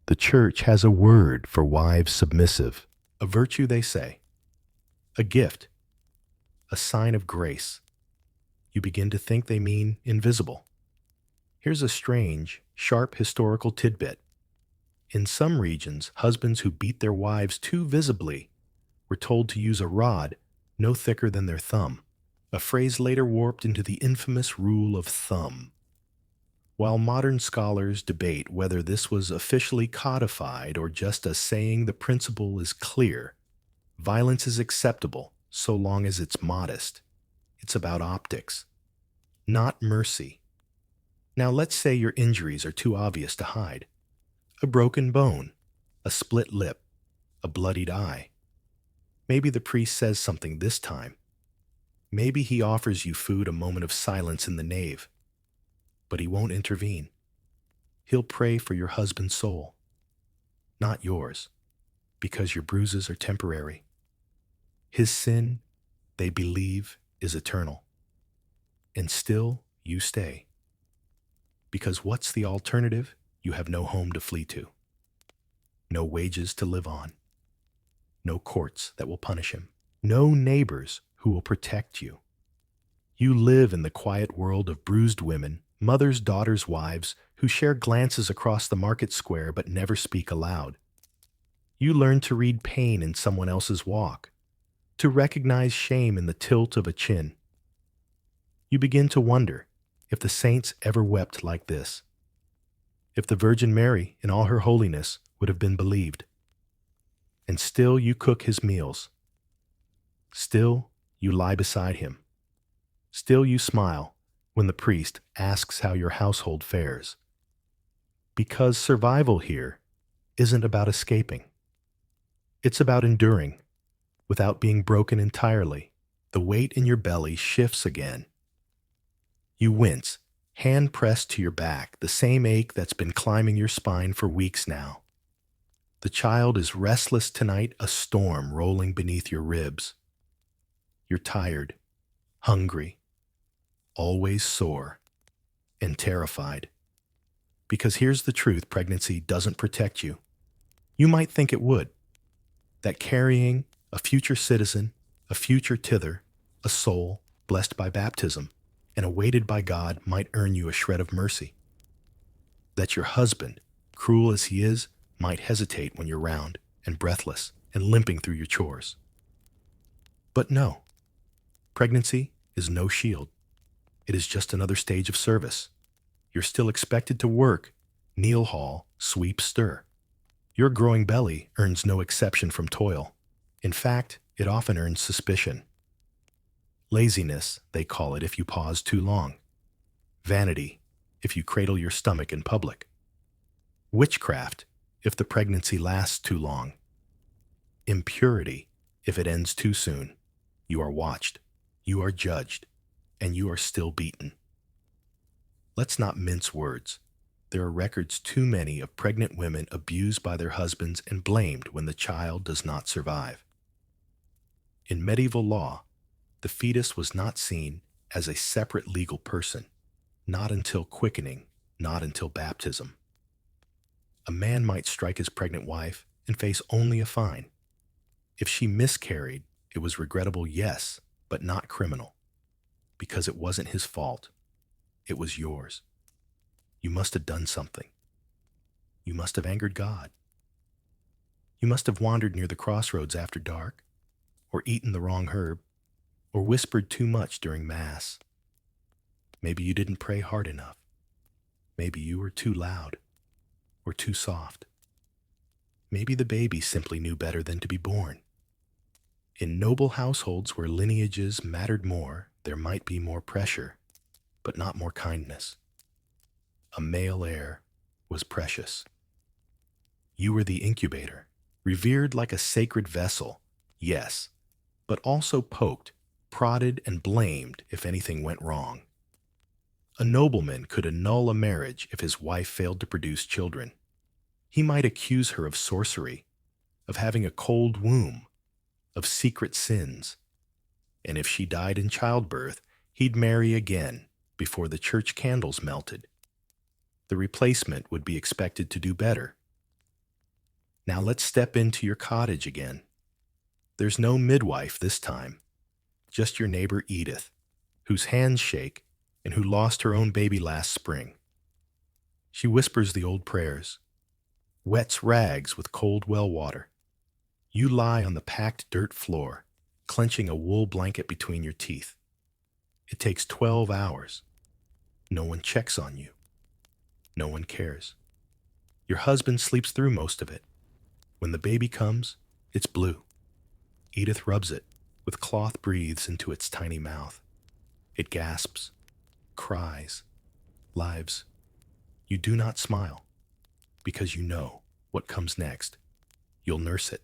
The church has a word for wives submissive, a virtue, they say, a gift, a sign of grace. You begin to think they mean invisible. Here's a strange, sharp historical tidbit. In some regions, husbands who beat their wives too visibly were told to use a rod no thicker than their thumb, a phrase later warped into the infamous rule of thumb. While modern scholars debate whether this was officially codified or just a saying, the principle is clear. Violence is acceptable so long as it's modest. It's about optics, not mercy. Now let's say your injuries are too obvious to hide. A broken bone, a split lip, a bloodied eye. Maybe the priest says something this time. Maybe he offers you food, a moment of silence in the nave. But he won't intervene. He'll pray for your husband's soul, not yours, because your bruises are temporary. His sin, they believe, is eternal. And still you stay. Because what's the alternative? You have no home to flee to, no wages to live on, no courts that will punish him, no neighbors who will protect you. You live in the quiet world of bruised women, mothers, daughters, wives, who share glances across the market square but never speak aloud. You learn to read pain in someone else's walk, to recognize shame in the tilt of a chin. You begin to wonder if the saints ever wept like this, if the Virgin Mary in all her holiness would have been believed. And still you cook his meals. Still you lie beside him. Still you smile when the priest asks how your household fares. Because survival here isn't about escaping. It's about enduring without being broken entirely. The weight in your belly shifts again. You wince, hand pressed to your back, the same ache that's been climbing your spine for weeks now. The child is restless tonight, a storm rolling beneath your ribs. You're tired, hungry, always sore, and terrified. Because here's the truth, pregnancy doesn't protect you. You might think it would, that carrying a future citizen, a future tither, a soul blessed by baptism, and awaited by God might earn you a shred of mercy. That your husband, cruel as he is, might hesitate when you're round and breathless and limping through your chores. But no, pregnancy is no shield. It is just another stage of service. You're still expected to work, kneel, haul, sweep, stir. Your growing belly earns no exception from toil. In fact, it often earns suspicion. Laziness, they call it if you pause too long. Vanity, if you cradle your stomach in public. Witchcraft, if the pregnancy lasts too long. Impurity, if it ends too soon. You are watched, you are judged, and you are still beaten. Let's not mince words. There are records too many of pregnant women abused by their husbands and blamed when the child does not survive. In medieval law, the fetus was not seen as a separate legal person, not until quickening, not until baptism. A man might strike his pregnant wife and face only a fine. If she miscarried, it was regrettable, yes, but not criminal, because it wasn't his fault. It was yours. You must have done something. You must have angered God. You must have wandered near the crossroads after dark, or eaten the wrong herb, or whispered too much during Mass. Maybe you didn't pray hard enough. Maybe you were too loud. or too soft. Maybe the baby simply knew better than to be born. In noble households where lineages mattered more, there might be more pressure, but not more kindness. A male heir was precious. You were the incubator, revered like a sacred vessel, yes, but also poked, prodded, and blamed if anything went wrong. A nobleman could annul a marriage if his wife failed to produce children. He might accuse her of sorcery, of having a cold womb, of secret sins. And if she died in childbirth, he'd marry again before the church candles melted. The replacement would be expected to do better. Now let's step into your cottage again. There's no midwife this time, just your neighbor Edith, whose hands shake and who lost her own baby last spring. She whispers the old prayers, wets rags with cold well water. You lie on the packed dirt floor, clenching a wool blanket between your teeth. It takes 12 hours. No one checks on you. No one cares. Your husband sleeps through most of it. When the baby comes, it's blue. Edith rubs it, with cloth breathes into its tiny mouth. It gasps, cries, lives. You do not smile, because you know what comes next. You'll nurse it.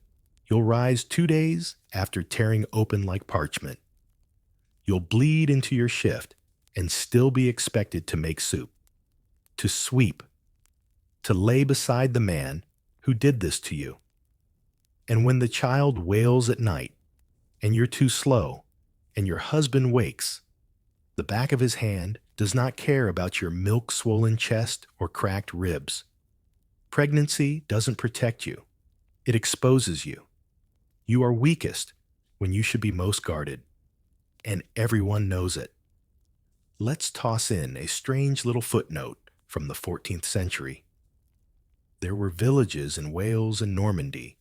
You'll rise 2 days after tearing open like parchment. You'll bleed into your shift and still be expected to make soup, to sweep, to lay beside the man who did this to you. And when the child wails at night, and you're too slow, and your husband wakes, the back of his hand does not care about your milk-swollen chest or cracked ribs. Pregnancy doesn't protect you. It exposes you. You are weakest when you should be most guarded, and everyone knows it. Let's toss in a strange little footnote from the 14th century. There were villages in Wales and Normandy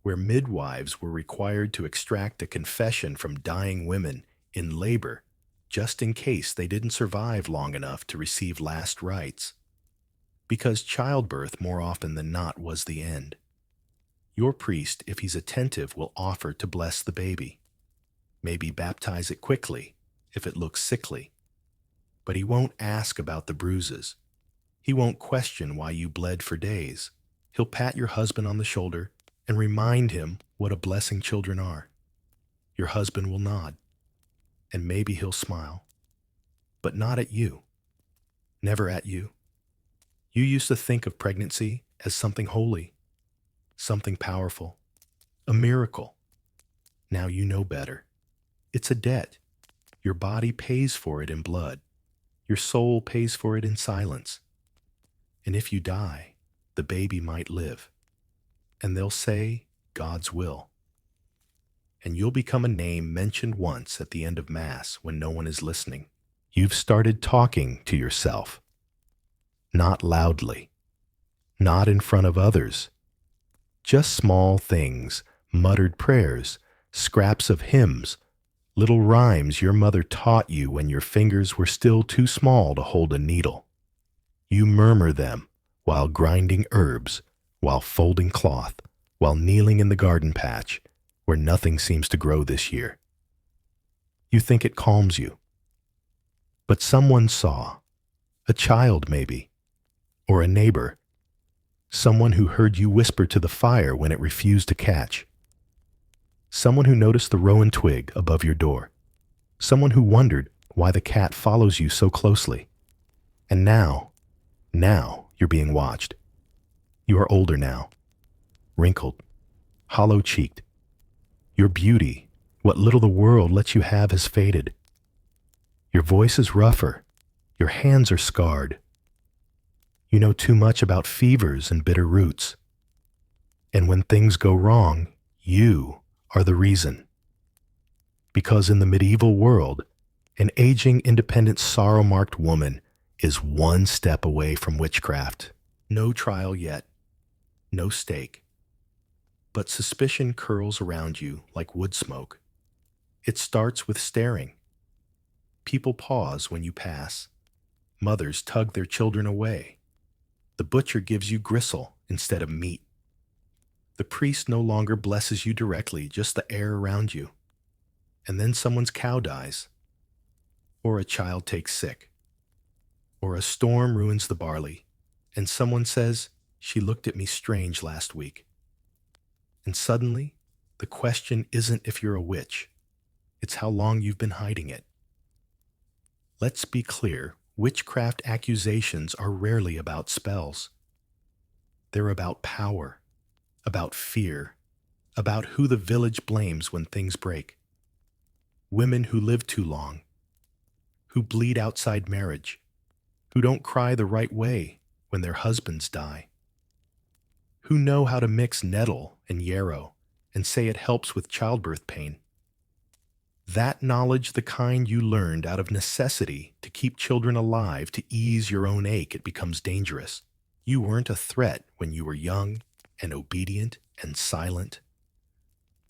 where midwives were required to extract a confession from dying women in labor just in case they didn't survive long enough to receive last rites, because childbirth more often than not was the end. Your priest, if he's attentive, will offer to bless the baby, maybe baptize it quickly if it looks sickly, but he won't ask about the bruises. He won't question why you bled for days. He'll pat your husband on the shoulder and remind him what a blessing children are. Your husband will nod, and maybe he'll smile, but not at you. Never at you. You used to think of pregnancy as something holy, something powerful, a miracle. Now you know better. It's a debt. Your body pays for it in blood. Your soul pays for it in silence. And if you die, the baby might live. And they'll say, God's will. And you'll become a name mentioned once at the end of Mass when no one is listening. You've started talking to yourself. Not loudly. Not in front of others. Just small things, muttered prayers, scraps of hymns, little rhymes your mother taught you when your fingers were still too small to hold a needle. You murmur them while grinding herbs, while folding cloth, while kneeling in the garden patch where nothing seems to grow this year. You think it calms you. But someone saw, a child maybe, or a neighbor, someone who heard you whisper to the fire when it refused to catch. Someone who noticed the rowan twig above your door. Someone who wondered why the cat follows you so closely. And now you're being watched. You are older now, wrinkled, hollow-cheeked. Your beauty, what little the world lets you have, has faded. Your voice is rougher. Your hands are scarred. You know too much about fevers and bitter roots. And when things go wrong, you are the reason. Because in the medieval world, an aging, independent, sorrow-marked woman is one step away from witchcraft. No trial yet, no stake. But suspicion curls around you like wood smoke. It starts with staring. People pause when you pass. Mothers tug their children away. The butcher gives you gristle instead of meat. The priest no longer blesses you directly, just the air around you. And then someone's cow dies, or a child takes sick, or a storm ruins the barley, and someone says, "She looked at me strange last week." And suddenly, the question isn't if you're a witch, it's how long you've been hiding it. Let's be clear, witchcraft accusations are rarely about spells. They're about power, about fear, about who the village blames when things break. Women who live too long, who bleed outside marriage, who don't cry the right way when their husbands die, who know how to mix nettle and yarrow and say it helps with childbirth pain. That knowledge, the kind you learned out of necessity to keep children alive, to ease your own ache, it becomes dangerous. You weren't a threat when you were young and obedient and silent.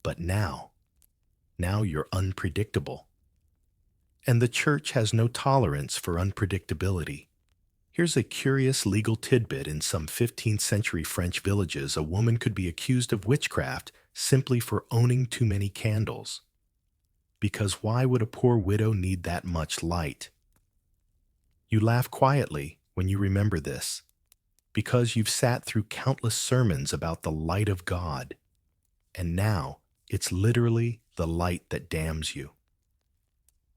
But now you're unpredictable. And the church has no tolerance for unpredictability. Here's a curious legal tidbit. In some 15th century French villages, a woman could be accused of witchcraft simply for owning too many candles. Because why would a poor widow need that much light? You laugh quietly when you remember this, because you've sat through countless sermons about the light of God, and now it's literally the light that damns you.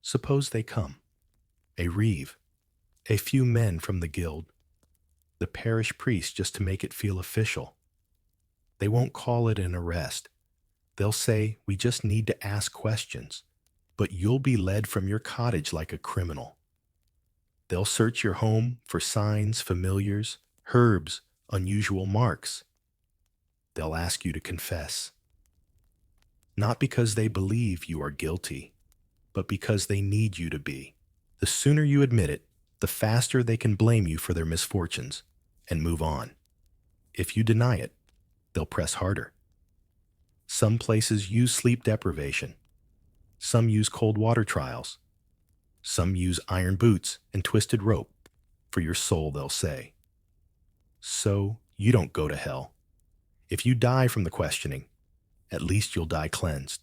Suppose they come, a reeve, a few men from the guild, the parish priest, just to make it feel official. They won't call it an arrest. They'll say, "We just need to ask questions," but you'll be led from your cottage like a criminal. They'll search your home for signs, familiars, herbs, unusual marks. They'll ask you to confess. Not because they believe you are guilty, but because they need you to be. The sooner you admit it, the faster they can blame you for their misfortunes and move on. If you deny it, they'll press harder. Some places use sleep deprivation. Some use cold water trials. Some use iron boots and twisted rope for your soul, they'll say. So you don't go to hell. If you die from the questioning, at least you'll die cleansed.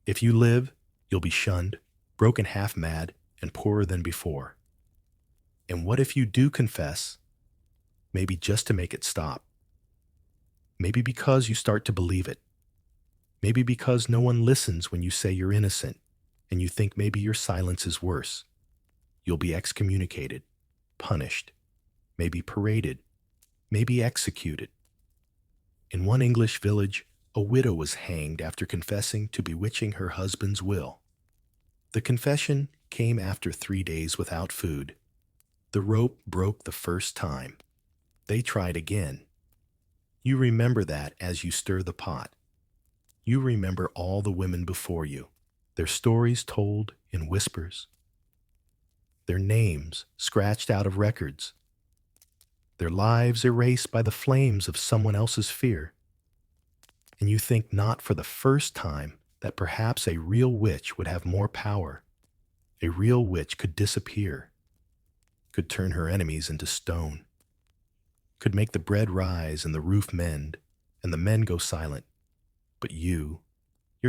If you live, you'll be shunned, broken half mad, and poorer than before. And what if you do confess? Maybe just to make it stop. Maybe because you start to believe it. Maybe because no one listens when you say you're innocent, and you think maybe your silence is worse. You'll be excommunicated, punished, maybe paraded, maybe executed. In one English village, a widow was hanged after confessing to bewitching her husband's will. The confession came after 3 days without food. The rope broke the first time. They tried again. You remember that as you stir the pot. You remember all the women before you, their stories told in whispers, their names scratched out of records, their lives erased by the flames of someone else's fear. And you think not for the first time that perhaps a real witch would have more power. A real witch could disappear, could turn her enemies into stone, could make the bread rise and the roof mend, and the men go silent. But you're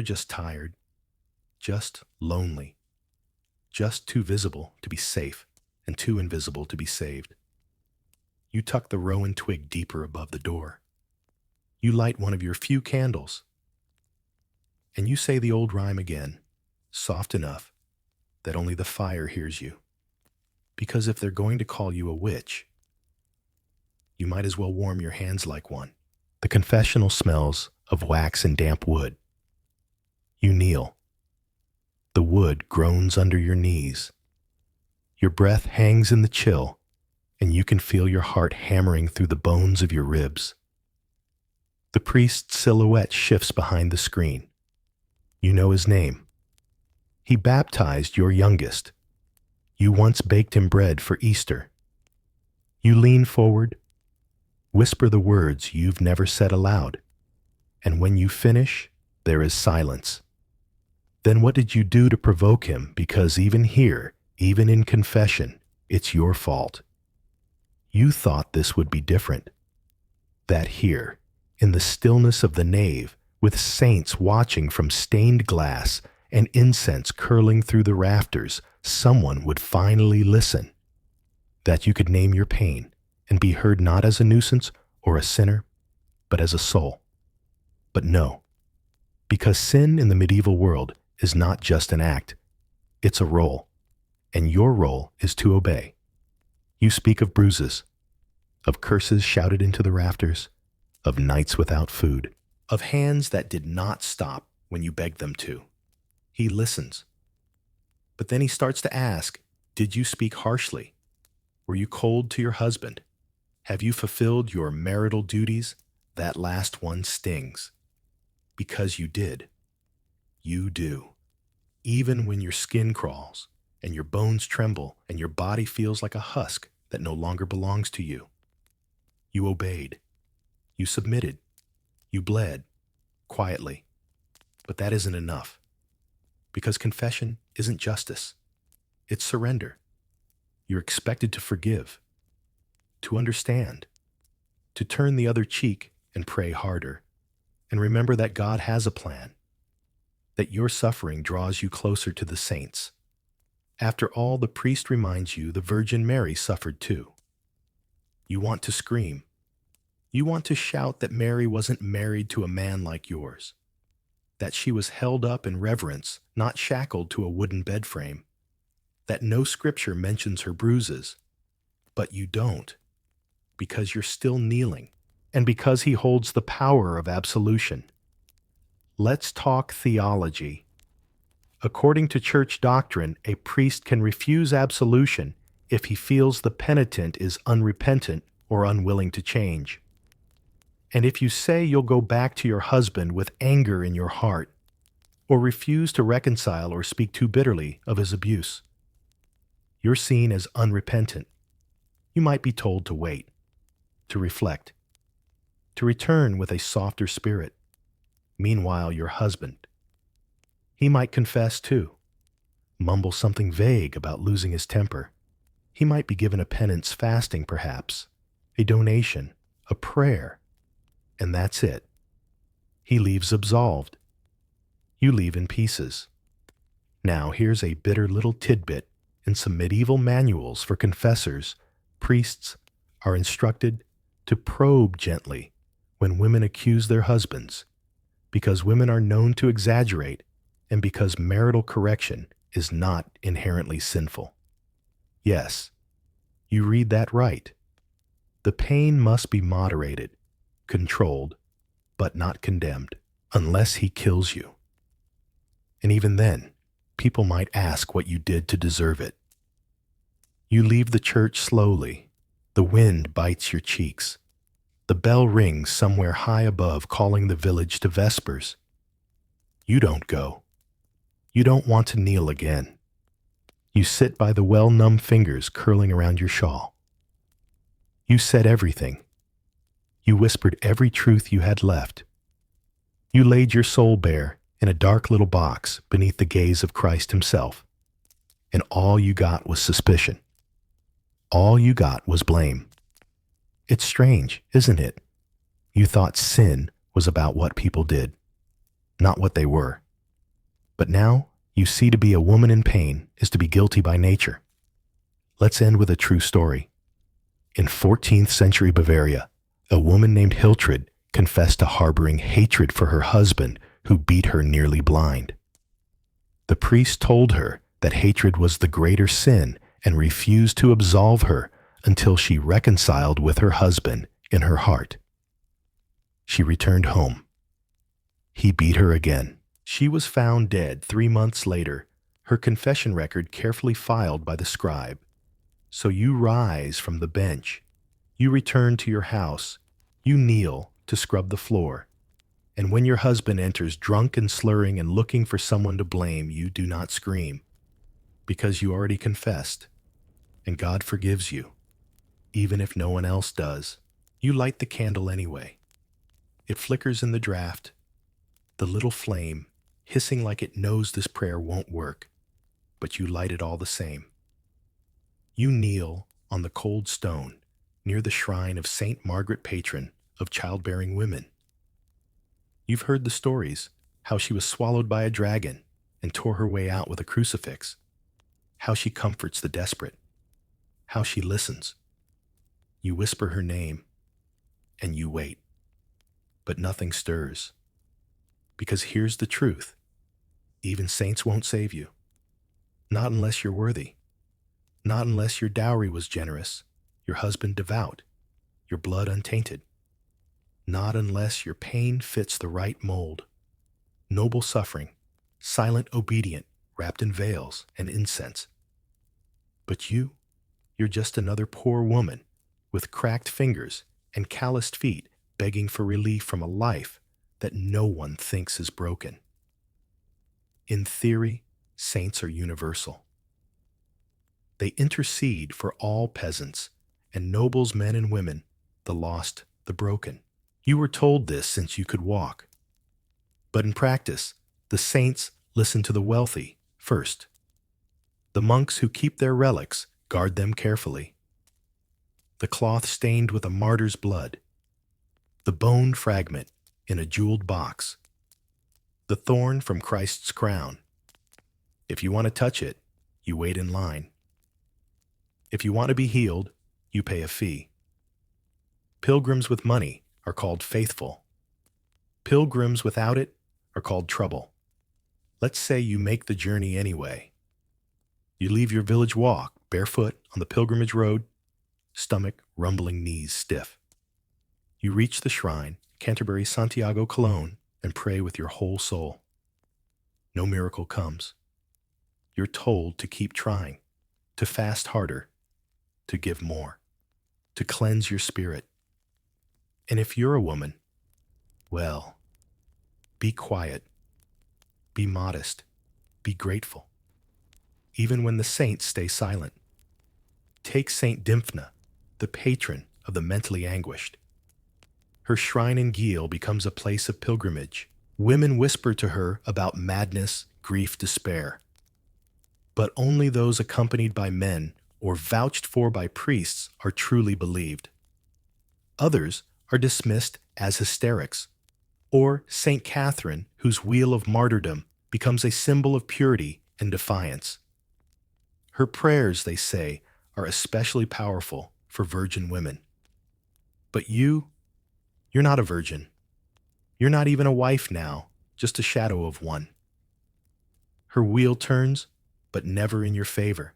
just tired, just lonely, just too visible to be safe and too invisible to be saved. You tuck the rowan twig deeper above the door. You light one of your few candles, and you say the old rhyme again, soft enough that only the fire hears you. Because if they're going to call you a witch, you might as well warm your hands like one. The confessional smells of wax and damp wood. You kneel. The wood groans under your knees. Your breath hangs in the chill, and you can feel your heart hammering through the bones of your ribs. The priest's silhouette shifts behind the screen. You know his name. He baptized your youngest. You once baked him bread for Easter. You lean forward, whisper the words you've never said aloud, and when you finish, there is silence. Then what did you do to provoke him? Because even here, even in confession, it's your fault. You thought this would be different. That here, in the stillness of the nave, with saints watching from stained glass and incense curling through the rafters, someone would finally listen. That you could name your pain and be heard not as a nuisance or a sinner, but as a soul. But no, because sin in the medieval world is not just an act, it's a role, and your role is to obey. You speak of bruises, of curses shouted into the rafters, of nights without food, of hands that did not stop when you begged them to. He listens. But then he starts to ask, did you speak harshly? Were you cold to your husband? Have you fulfilled your marital duties? That last one stings. Because you did. You do. Even when your skin crawls, and your bones tremble, and your body feels like a husk that no longer belongs to you. You obeyed. You submitted. You bled. Quietly. But that isn't enough. Because confession isn't justice. It's surrender. You're expected to forgive. To understand. To turn the other cheek and pray harder. And remember that God has a plan. That your suffering draws you closer to the saints. After all, the priest reminds you the Virgin Mary suffered too. You want to scream. You want to shout that Mary wasn't married to a man like yours. That she was held up in reverence, not shackled to a wooden bed frame. That no scripture mentions her bruises. But you don't. Because you're still kneeling. And because he holds the power of absolution. Let's talk theology. According to church doctrine, a priest can refuse absolution if he feels the penitent is unrepentant or unwilling to change. And if you say you'll go back to your husband with anger in your heart, or refuse to reconcile or speak too bitterly of his abuse, you're seen as unrepentant. You might be told to wait, to reflect, to return with a softer spirit. Meanwhile, your husband, he might confess too, mumble something vague about losing his temper. He might be given a penance fasting perhaps, a donation, a prayer, and that's it. He leaves absolved. You leave in pieces. Now here's a bitter little tidbit. In some medieval manuals for confessors, priests are instructed to probe gently when women accuse their husbands, because women are known to exaggerate and because marital correction is not inherently sinful. Yes, you read that right. The pain must be moderated, controlled, but not condemned, unless he kills you. And even then, people might ask what you did to deserve it. You leave the church slowly. The wind bites your cheeks. The bell rings somewhere high above, calling the village to vespers. You don't go. You don't want to kneel again. You sit by the well-numb fingers curling around your shawl. You said everything. You whispered every truth you had left. You laid your soul bare in a dark little box beneath the gaze of Christ himself. And all you got was suspicion. All you got was blame. It's strange, isn't it? You thought sin was about what people did, not what they were. But now you see to be a woman in pain is to be guilty by nature. Let's end with a true story. In 14th century Bavaria, a woman named Hiltrud confessed to harboring hatred for her husband who beat her nearly blind. The priest told her that hatred was the greater sin and refused to absolve her until she reconciled with her husband in her heart. She returned home. He beat her again. She was found dead 3 months later, her confession record carefully filed by the scribe. So you rise from the bench. You return to your house. You kneel to scrub the floor. And when your husband enters drunk and slurring and looking for someone to blame, you do not scream, because you already confessed, and God forgives you, even if no one else does. You light the candle anyway. It flickers in the draft, the little flame, hissing like it knows this prayer won't work, but you light it all the same. You kneel on the cold stone, near the shrine of Saint Margaret, patron of childbearing women. You've heard the stories, how she was swallowed by a dragon and tore her way out with a crucifix, how she comforts the desperate, how she listens. You whisper her name, and you wait, but nothing stirs. Because here's the truth, even saints won't save you. Not unless you're worthy. Not unless your dowry was generous, your husband devout, your blood untainted. Not unless your pain fits the right mold. Noble suffering, silent obedient, wrapped in veils and incense. But you're just another poor woman with cracked fingers and calloused feet begging for relief from a life that no one thinks is broken. In theory, saints are universal. They intercede for all peasants and nobles, men and women, the lost, the broken. You were told this since you could walk. But in practice, the saints listen to the wealthy first. The monks who keep their relics guard them carefully. The cloth stained with a martyr's blood, the bone fragment in a jeweled box, the thorn from Christ's crown. If you want to touch it, you wait in line. If you want to be healed, you pay a fee. Pilgrims with money are called faithful. Pilgrims without it are called trouble. Let's say you make the journey anyway. You leave your village walk barefoot on the pilgrimage road, stomach rumbling, knees stiff. You reach the shrine, Canterbury, Santiago, Cologne, and pray with your whole soul. No miracle comes. You're told to keep trying, to fast harder, to give more, to cleanse your spirit. And if you're a woman, well, be quiet, be modest, be grateful. Even when the saints stay silent. Take Saint Dymphna, the patron of the mentally anguished. Her shrine in Geel becomes a place of pilgrimage. Women whisper to her about madness, grief, despair. But only those accompanied by men or vouched for by priests are truly believed. Others are dismissed as hysterics, or Saint Catherine, whose wheel of martyrdom becomes a symbol of purity and defiance. Her prayers, they say, are especially powerful for virgin women. But you're not a virgin. You're not even a wife now, just a shadow of one. Her wheel turns, but never in your favor.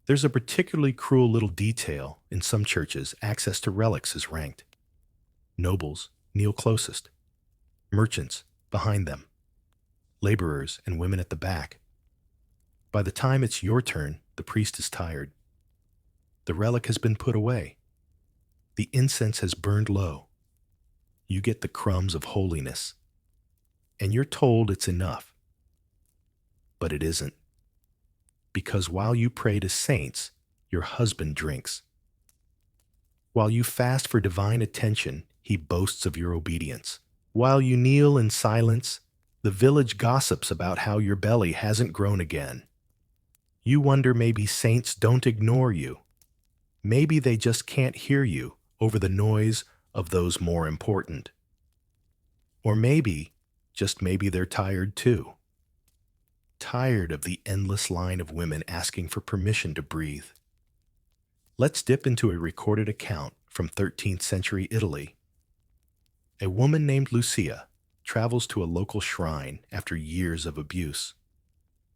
There's a particularly cruel little detail in some churches. Access to relics is ranked. Nobles kneel closest. Merchants behind them. Laborers and women at the back. By the time it's your turn, the priest is tired. The relic has been put away. The incense has burned low. You get the crumbs of holiness, and you're told it's enough. But it isn't. Because while you pray to saints, your husband drinks. While you fast for divine attention, he boasts of your obedience. While you kneel in silence, the village gossips about how your belly hasn't grown again. You wonder maybe saints don't ignore you. Maybe they just can't hear you over the noise of those more important. Or maybe, just maybe they're tired too. Tired of the endless line of women asking for permission to breathe. Let's dip into a recorded account from 13th century Italy. A woman named Lucia travels to a local shrine after years of abuse.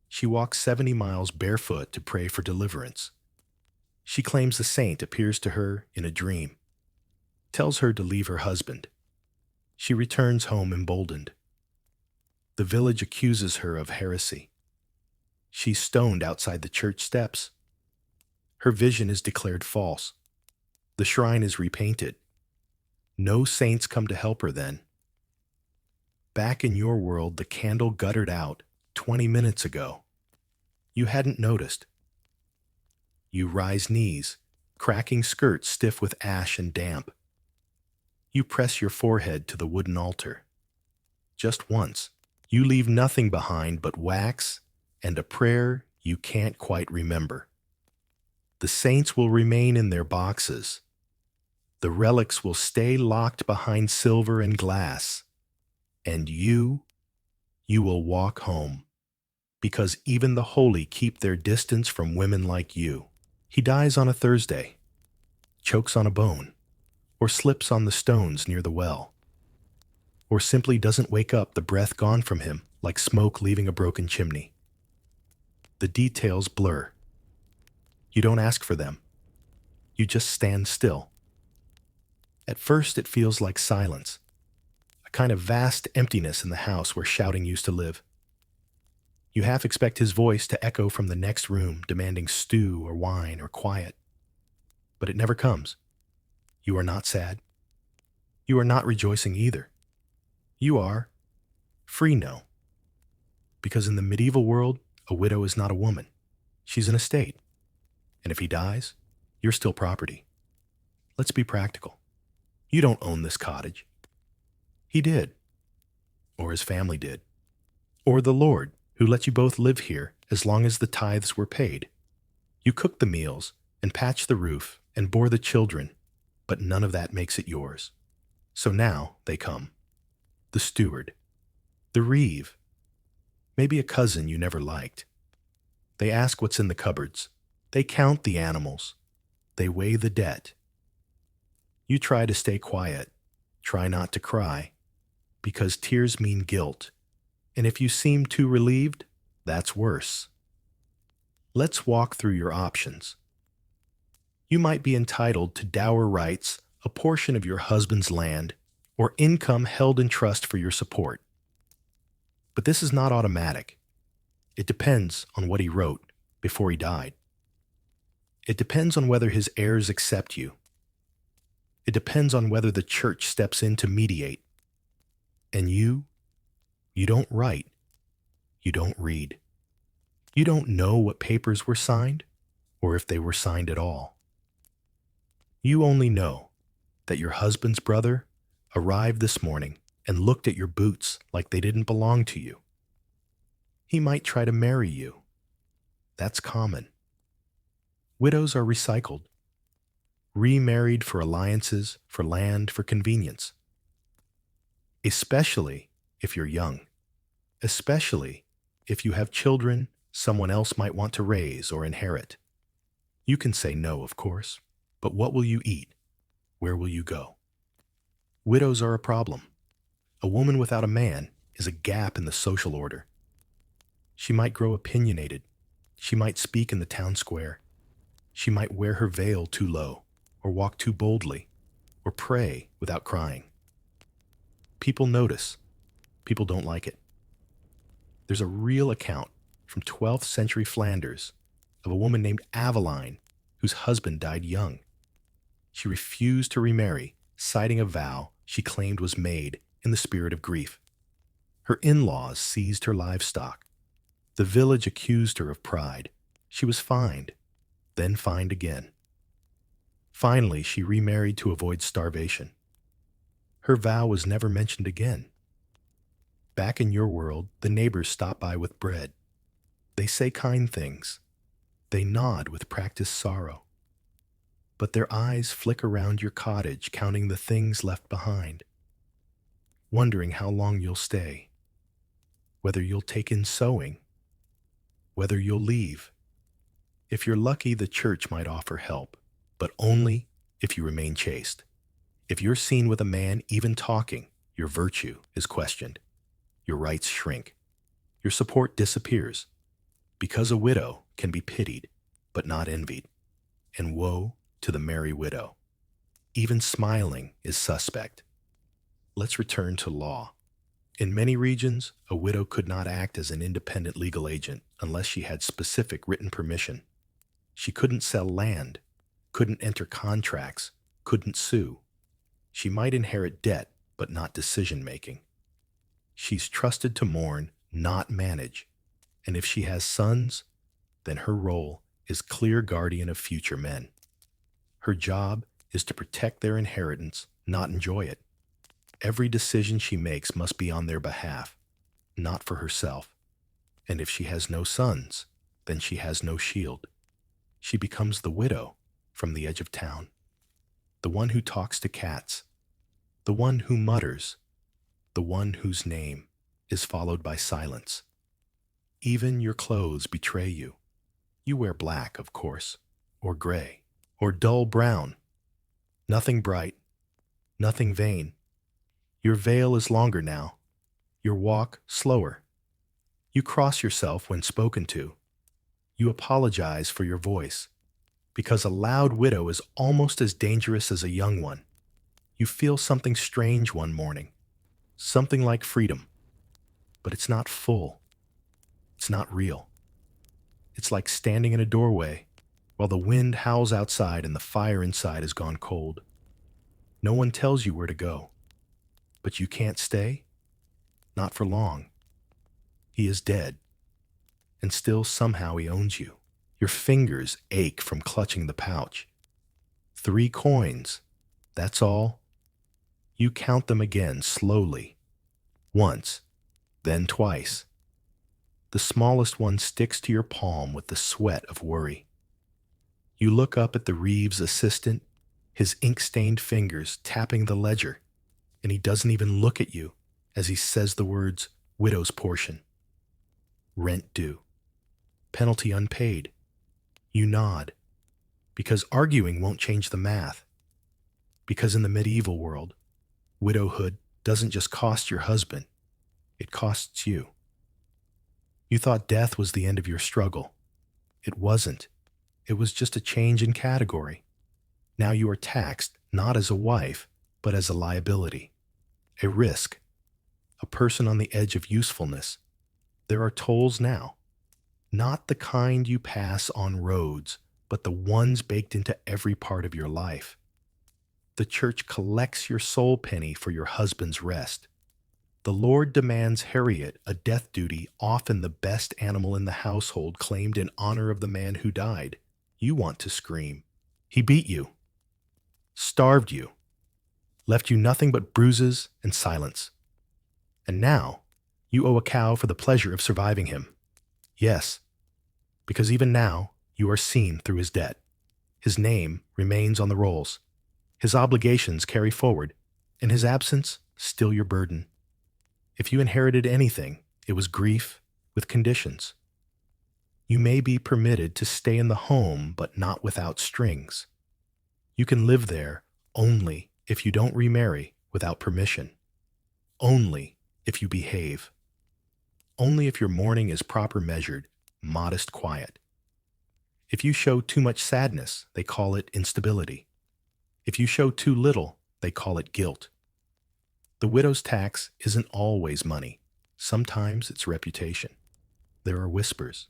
She walks 70 miles barefoot to pray for deliverance. She claims the saint appears to her in a dream, tells her to leave her husband. She returns home emboldened. The village accuses her of heresy. She's stoned outside the church steps. Her vision is declared false. The shrine is repainted. No saints come to help her then. Back in your world, the candle guttered out 20 minutes ago. You hadn't noticed. You rise knees, cracking skirts stiff with ash and damp. You press your forehead to the wooden altar. Just once, you leave nothing behind but wax and a prayer you can't quite remember. The saints will remain in their boxes, The relics will stay locked behind silver and glass. And you will walk home. Because even the holy keep their distance from women like you. He dies on a Thursday, chokes on a bone, or slips on the stones near the well, or simply doesn't wake up, the breath gone from him like smoke leaving a broken chimney. The details blur. You don't ask for them. You just stand still. At first, it feels like silence, a kind of vast emptiness in the house where shouting used to live. You half expect his voice to echo from the next room, demanding stew or wine or quiet. But it never comes. You are not sad. You are not rejoicing either. You are free, no. Because in the medieval world, a widow is not a woman. She's an estate. And if he dies, you're still property. Let's be practical. You don't own this cottage. He did. Or his family did. Or the Lord, who let you both live here as long as the tithes were paid. You cooked the meals and patched the roof and bore the children, but none of that makes it yours. So now they come. The steward. The reeve. Maybe a cousin you never liked. They ask what's in the cupboards. They count the animals. They weigh the debt. You try to stay quiet. Try not to cry. Because tears mean guilt. And if you seem too relieved, that's worse. Let's walk through your options. You might be entitled to dower rights, a portion of your husband's land, or income held in trust for your support. But this is not automatic. It depends on what he wrote before he died. It depends on whether his heirs accept you. It depends on whether the church steps in to mediate. And you don't write. You don't read. You don't know what papers were signed, or if they were signed at all. You only know that your husband's brother arrived this morning and looked at your boots like they didn't belong to you. He might try to marry you. That's common. Widows are recycled, remarried for alliances, for land, for convenience. Especially if you're young. Especially if you have children someone else might want to raise or inherit. You can say no, of course, but what will you eat? Where will you go? Widows are a problem. A woman without a man is a gap in the social order. She might grow opinionated. She might speak in the town square. She might wear her veil too low, or walk too boldly, or pray without crying. People notice. People don't like it. There's a real account from 12th century Flanders of a woman named Aveline whose husband died young. She refused to remarry, citing a vow she claimed was made in the spirit of grief. Her in-laws seized her livestock. The village accused her of pride. She was fined, then fined again. Finally, she remarried to avoid starvation. Her vow was never mentioned again. Back in your world, the neighbors stop by with bread. They say kind things. They nod with practiced sorrow. But their eyes flick around your cottage, counting the things left behind, wondering how long you'll stay, whether you'll take in sewing, whether you'll leave. If you're lucky, the church might offer help, but only if you remain chaste. If you're seen with a man even talking, your virtue is questioned. Your rights shrink. Your support disappears. Because a widow can be pitied, but not envied. And woe to the merry widow. Even smiling is suspect. Let's return to law. In many regions, a widow could not act as an independent legal agent unless she had specific written permission. She couldn't sell land, couldn't enter contracts, couldn't sue. She might inherit debt, but not decision-making. She's trusted to mourn, not manage. And if she has sons, then her role is clear guardian of future men. Her job is to protect their inheritance, not enjoy it. Every decision she makes must be on their behalf, not for herself. And if she has no sons, then she has no shield. She becomes the widow from the edge of town. the one who talks to cats, the one who mutters, the one whose name is followed by silence. Even your clothes betray you. You wear black, of course, or gray, or dull brown. Nothing bright, nothing vain. Your veil is longer now, your walk slower. You cross yourself when spoken to. You apologize for your voice, because a loud widow is almost as dangerous as a young one. You feel something strange one morning, something like freedom, but it's not full. It's not real. It's like standing in a doorway while the wind howls outside and the fire inside has gone cold. No one tells you where to go, but you can't stay, not for long. He is dead, and still somehow he owns you. Your fingers ache from clutching the pouch. 3 coins, that's all. You count them again slowly, once, then twice. The smallest one sticks to your palm with the sweat of worry. You look up at the Reeves assistant, his ink-stained fingers tapping the ledger, and he doesn't even look at you as he says the words, widow's portion. Rent due. Penalty unpaid. You nod, because arguing won't change the math. Because in the medieval world, widowhood doesn't just cost your husband, it costs you. You thought death was the end of your struggle. It wasn't. It was just a change in category. Now you are taxed not as a wife, but as a liability, a risk, a person on the edge of usefulness. There are tolls now, not the kind you pass on roads, but the ones baked into every part of your life. The church collects your soul penny for your husband's rest. The Lord demands Harriet a death duty, often the best animal in the household, claimed in honor of the man who died. You want to scream. He beat you, starved you, left you nothing but bruises and silence. And now, you owe a cow for the pleasure of surviving him. Yes, because even now, you are seen through his debt. His name remains on the rolls. His obligations carry forward, and his absence still your burden. If you inherited anything, it was grief with conditions. You may be permitted to stay in the home, but not without strings. You can live there only if you don't remarry without permission. Only if you behave. Only if your mourning is proper measured, modest quiet. If you show too much sadness, they call it instability. If you show too little, they call it guilt. The widow's tax isn't always money. Sometimes it's reputation. There are whispers.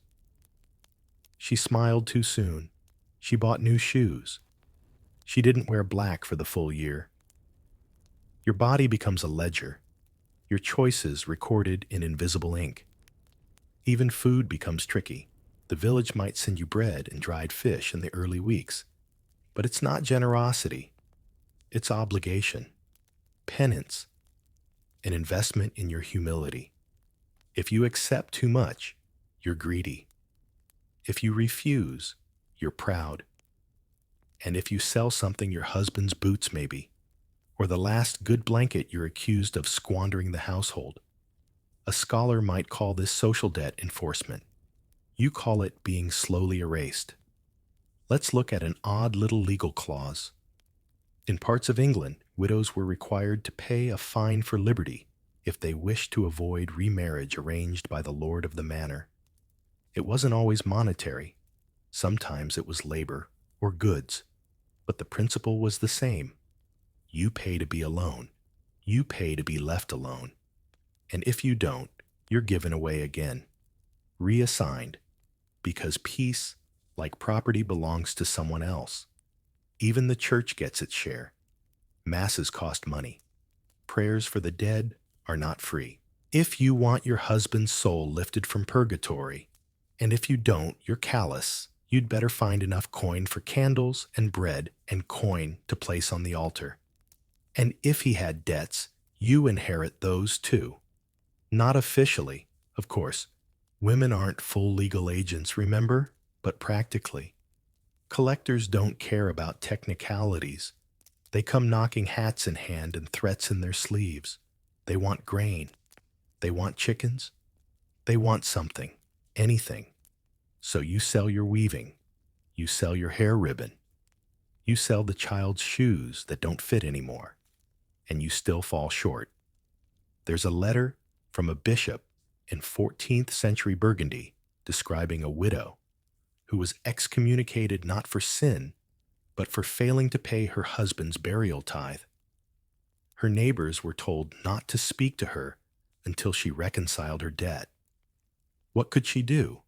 She smiled too soon. She bought new shoes. She didn't wear black for the full year. Your body becomes a ledger. Your choices recorded in invisible ink. Even food becomes tricky. The village might send you bread and dried fish in the early weeks. But it's not generosity. It's obligation, penance, an investment in your humility. If you accept too much, you're greedy. If you refuse, you're proud. And if you sell something your husband's boots maybe, or the last good blanket, you're accused of squandering the household. A scholar might call this social debt enforcement. You call it being slowly erased. Let's look at an odd little legal clause. In parts of England, widows were required to pay a fine for liberty if they wished to avoid remarriage arranged by the lord of the manor. It wasn't always monetary. Sometimes it was labor or goods, but the principle was the same. You pay to be alone. You pay to be left alone. And if you don't, you're given away again, reassigned, because peace, like property, belongs to someone else. Even the church gets its share. Masses cost money. Prayers for the dead are not free. If you want your husband's soul lifted from purgatory, and if you don't, you're callous, you'd better find enough coin for candles and bread and coin to place on the altar. And if he had debts, you inherit those too. Not officially, of course. Women aren't full legal agents, remember? But practically. Collectors don't care about technicalities. They come knocking hats in hand and threats in their sleeves. They want grain. They want chickens. They want something, anything. So you sell your weaving. You sell your hair ribbon. You sell the child's shoes that don't fit anymore. And you still fall short. There's a letter from a bishop in 14th century Burgundy describing a widow who was excommunicated not for sin, but for failing to pay her husband's burial tithe. Her neighbors were told not to speak to her until she reconciled her debt. What could she do?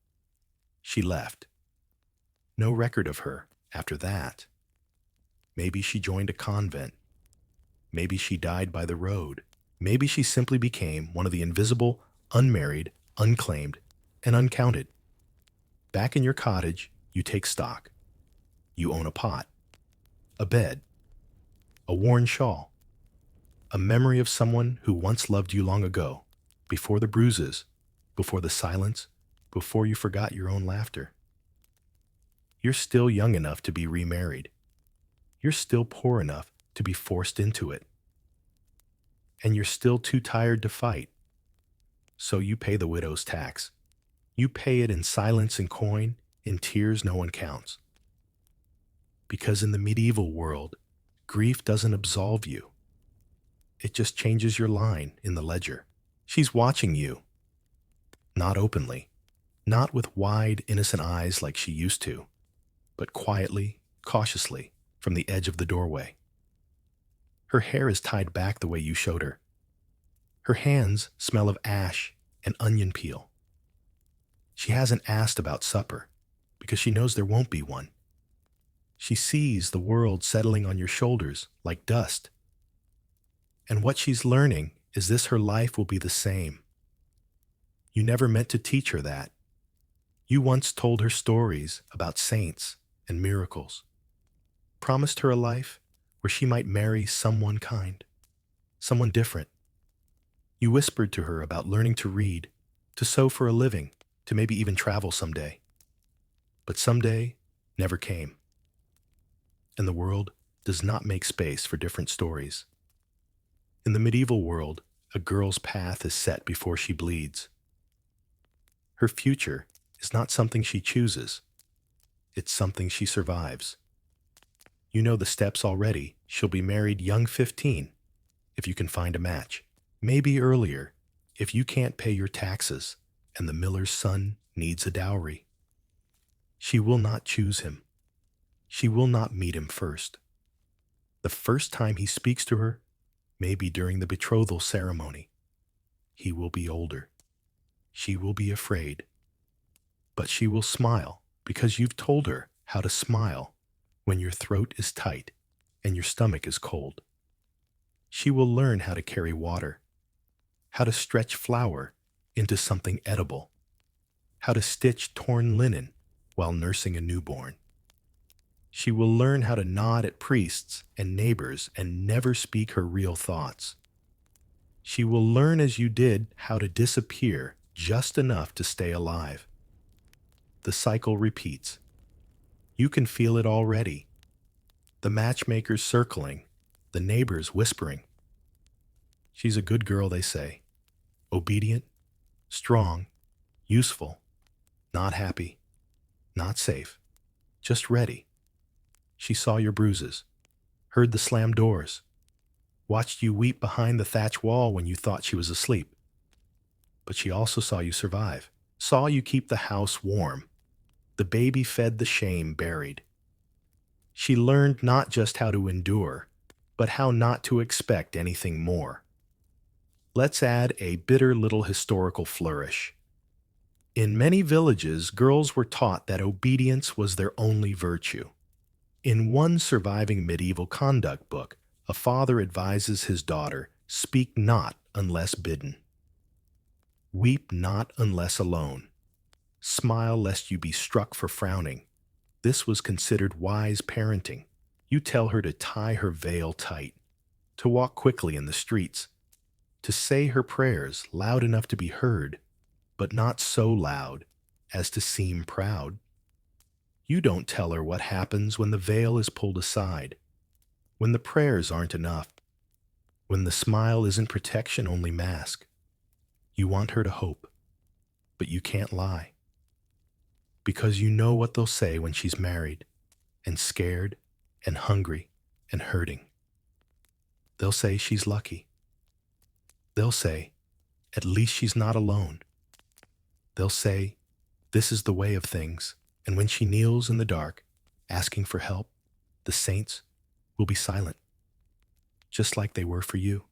She left. No record of her after that. Maybe she joined a convent. Maybe she died by the road. Maybe she simply became one of the invisible, unmarried, unclaimed, and uncounted. Back in your cottage, you take stock. You own a pot, a bed, a worn shawl, a memory of someone who once loved you long ago, before the bruises, before the silence, before you forgot your own laughter. You're still young enough to be remarried. You're still poor enough to be forced into it. And you're still too tired to fight. So you pay the widow's tax. You pay it in silence and coin, in tears no one counts. Because in the medieval world, grief doesn't absolve you. It just changes your line in the ledger. She's watching you. Not openly, not with wide, innocent eyes like she used to, but quietly, cautiously, from the edge of the doorway. Her hair is tied back the way you showed her. Her hands smell of ash and onion peel. She hasn't asked about supper because she knows there won't be one. She sees the world settling on your shoulders like dust. And what she's learning is this: her life will be the same. You never meant to teach her that. You once told her stories about saints and miracles, promised her a life where she might marry someone kind, someone different. You whispered to her about learning to read, to sew for a living, to maybe even travel someday. But someday never came. And the world does not make space for different stories. In the medieval world, a girl's path is set before she bleeds. Her future is not something she chooses. It's something she survives. You know the steps already. She'll be married young 15, if you can find a match. Maybe earlier, if you can't pay your taxes and the miller's son needs a dowry. She will not choose him. She will not meet him first. The first time he speaks to her may be during the betrothal ceremony. He will be older. She will be afraid. But she will smile because you've told her how to smile when your throat is tight and your stomach is cold. She will learn how to carry water, how to stretch flour into something edible, how to stitch torn linen while nursing a newborn. She will learn how to nod at priests and neighbors and never speak her real thoughts. She will learn, as you did, how to disappear just enough to stay alive. The cycle repeats. You can feel it already. The matchmakers circling, the neighbors whispering. She's a good girl, they say. Obedient, strong, useful, not happy, not safe, just ready. She saw your bruises, heard the slammed doors, watched you weep behind the thatch wall when you thought she was asleep. But she also saw you survive, saw you keep the house warm, the baby fed, the shame buried. She learned not just how to endure, but how not to expect anything more. Let's add a bitter little historical flourish. In many villages, girls were taught that obedience was their only virtue. In one surviving medieval conduct book, a father advises his daughter, "Speak not unless bidden. Weep not unless alone. Smile lest you be struck for frowning." This was considered wise parenting. You tell her to tie her veil tight, to walk quickly in the streets, to say her prayers loud enough to be heard, but not so loud as to seem proud. You don't tell her what happens when the veil is pulled aside, when the prayers aren't enough, when the smile isn't protection, only mask. You want her to hope, but you can't lie, because you know what they'll say when she's married and scared and hungry and hurting. They'll say she's lucky. They'll say, at least she's not alone. They'll say, this is the way of things, and when she kneels in the dark, asking for help, the saints will be silent, just like they were for you.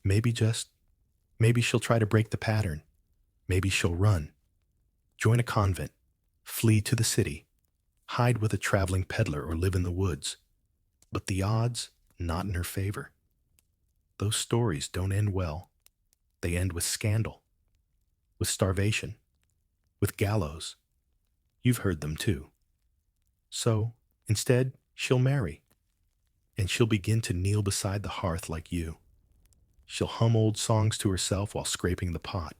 Maybe she'll try to break the pattern. Maybe she'll run, join a convent, flee to the city, hide with a traveling peddler, or live in the woods. But the odds, not in her favor. Those stories don't end well. They end with scandal, with starvation, with gallows. You've heard them too. So, instead, she'll marry, and she'll begin to kneel beside the hearth like you. She'll hum old songs to herself while scraping the pot.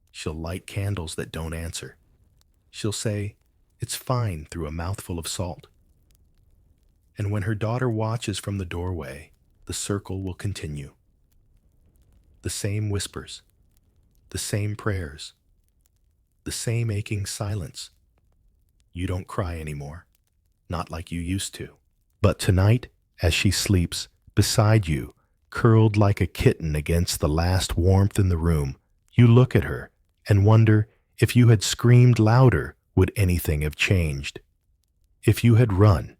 She'll light candles that don't answer. She'll say, it's fine, through a mouthful of salt. And when her daughter watches from the doorway, the circle will continue. The same whispers, the same prayers, the same aching silence. You don't cry anymore, not like you used to. But tonight, as she sleeps beside you, curled like a kitten against the last warmth in the room, you look at her and wonder, if you had screamed louder, would anything have changed? If you had run,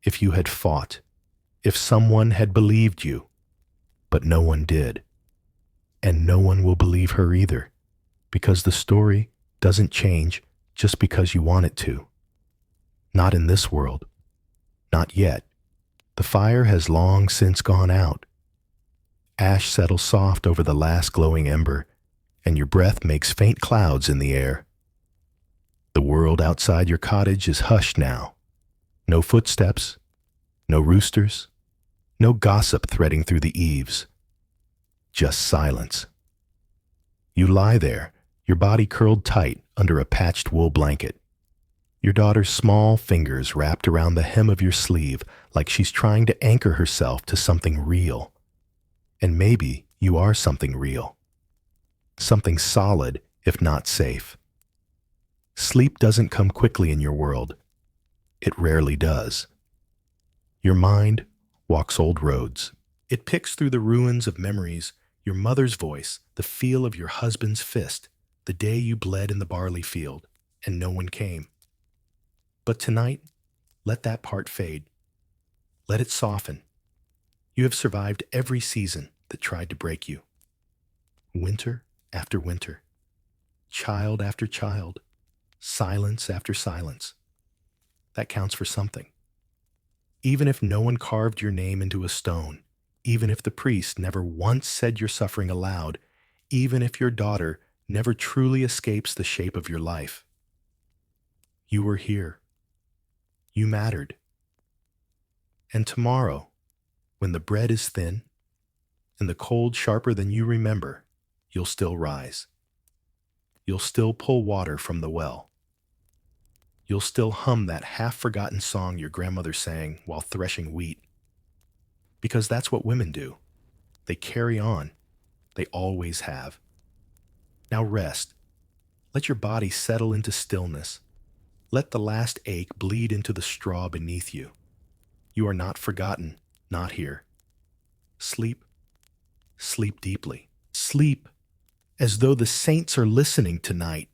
if you had fought, if someone had believed you, but no one did. And no one will believe her either, because the story doesn't change just because you want it to. Not in this world. Not yet. The fire has long since gone out. Ash settles soft over the last glowing ember, and your breath makes faint clouds in the air. The world outside your cottage is hushed now. No footsteps, no roosters, no gossip threading through the eaves. Just silence. You lie there, your body curled tight under a patched wool blanket. Your daughter's small fingers wrapped around the hem of your sleeve like she's trying to anchor herself to something real. And maybe you are something real. Something solid, if not safe. Sleep doesn't come quickly in your world. It rarely does. Your mind walks old roads. It picks through the ruins of memories, your mother's voice, the feel of your husband's fist, the day you bled in the barley field, and no one came. But tonight, let that part fade. Let it soften. You have survived every season that tried to break you. Winter after winter. Child after child. Silence after silence. That counts for something. Even if no one carved your name into a stone, even if the priest never once said your suffering aloud, even if your daughter never truly escapes the shape of your life. You were here. You mattered. And tomorrow, when the bread is thin and the cold sharper than you remember, you'll still rise. You'll still pull water from the well. You'll still hum that half-forgotten song your grandmother sang while threshing wheat. Because that's what women do. They carry on. They always have. Now rest. Let your body settle into stillness. Let the last ache bleed into the straw beneath you. You are not forgotten, not here. Sleep. Sleep deeply. Sleep as though the saints are listening tonight.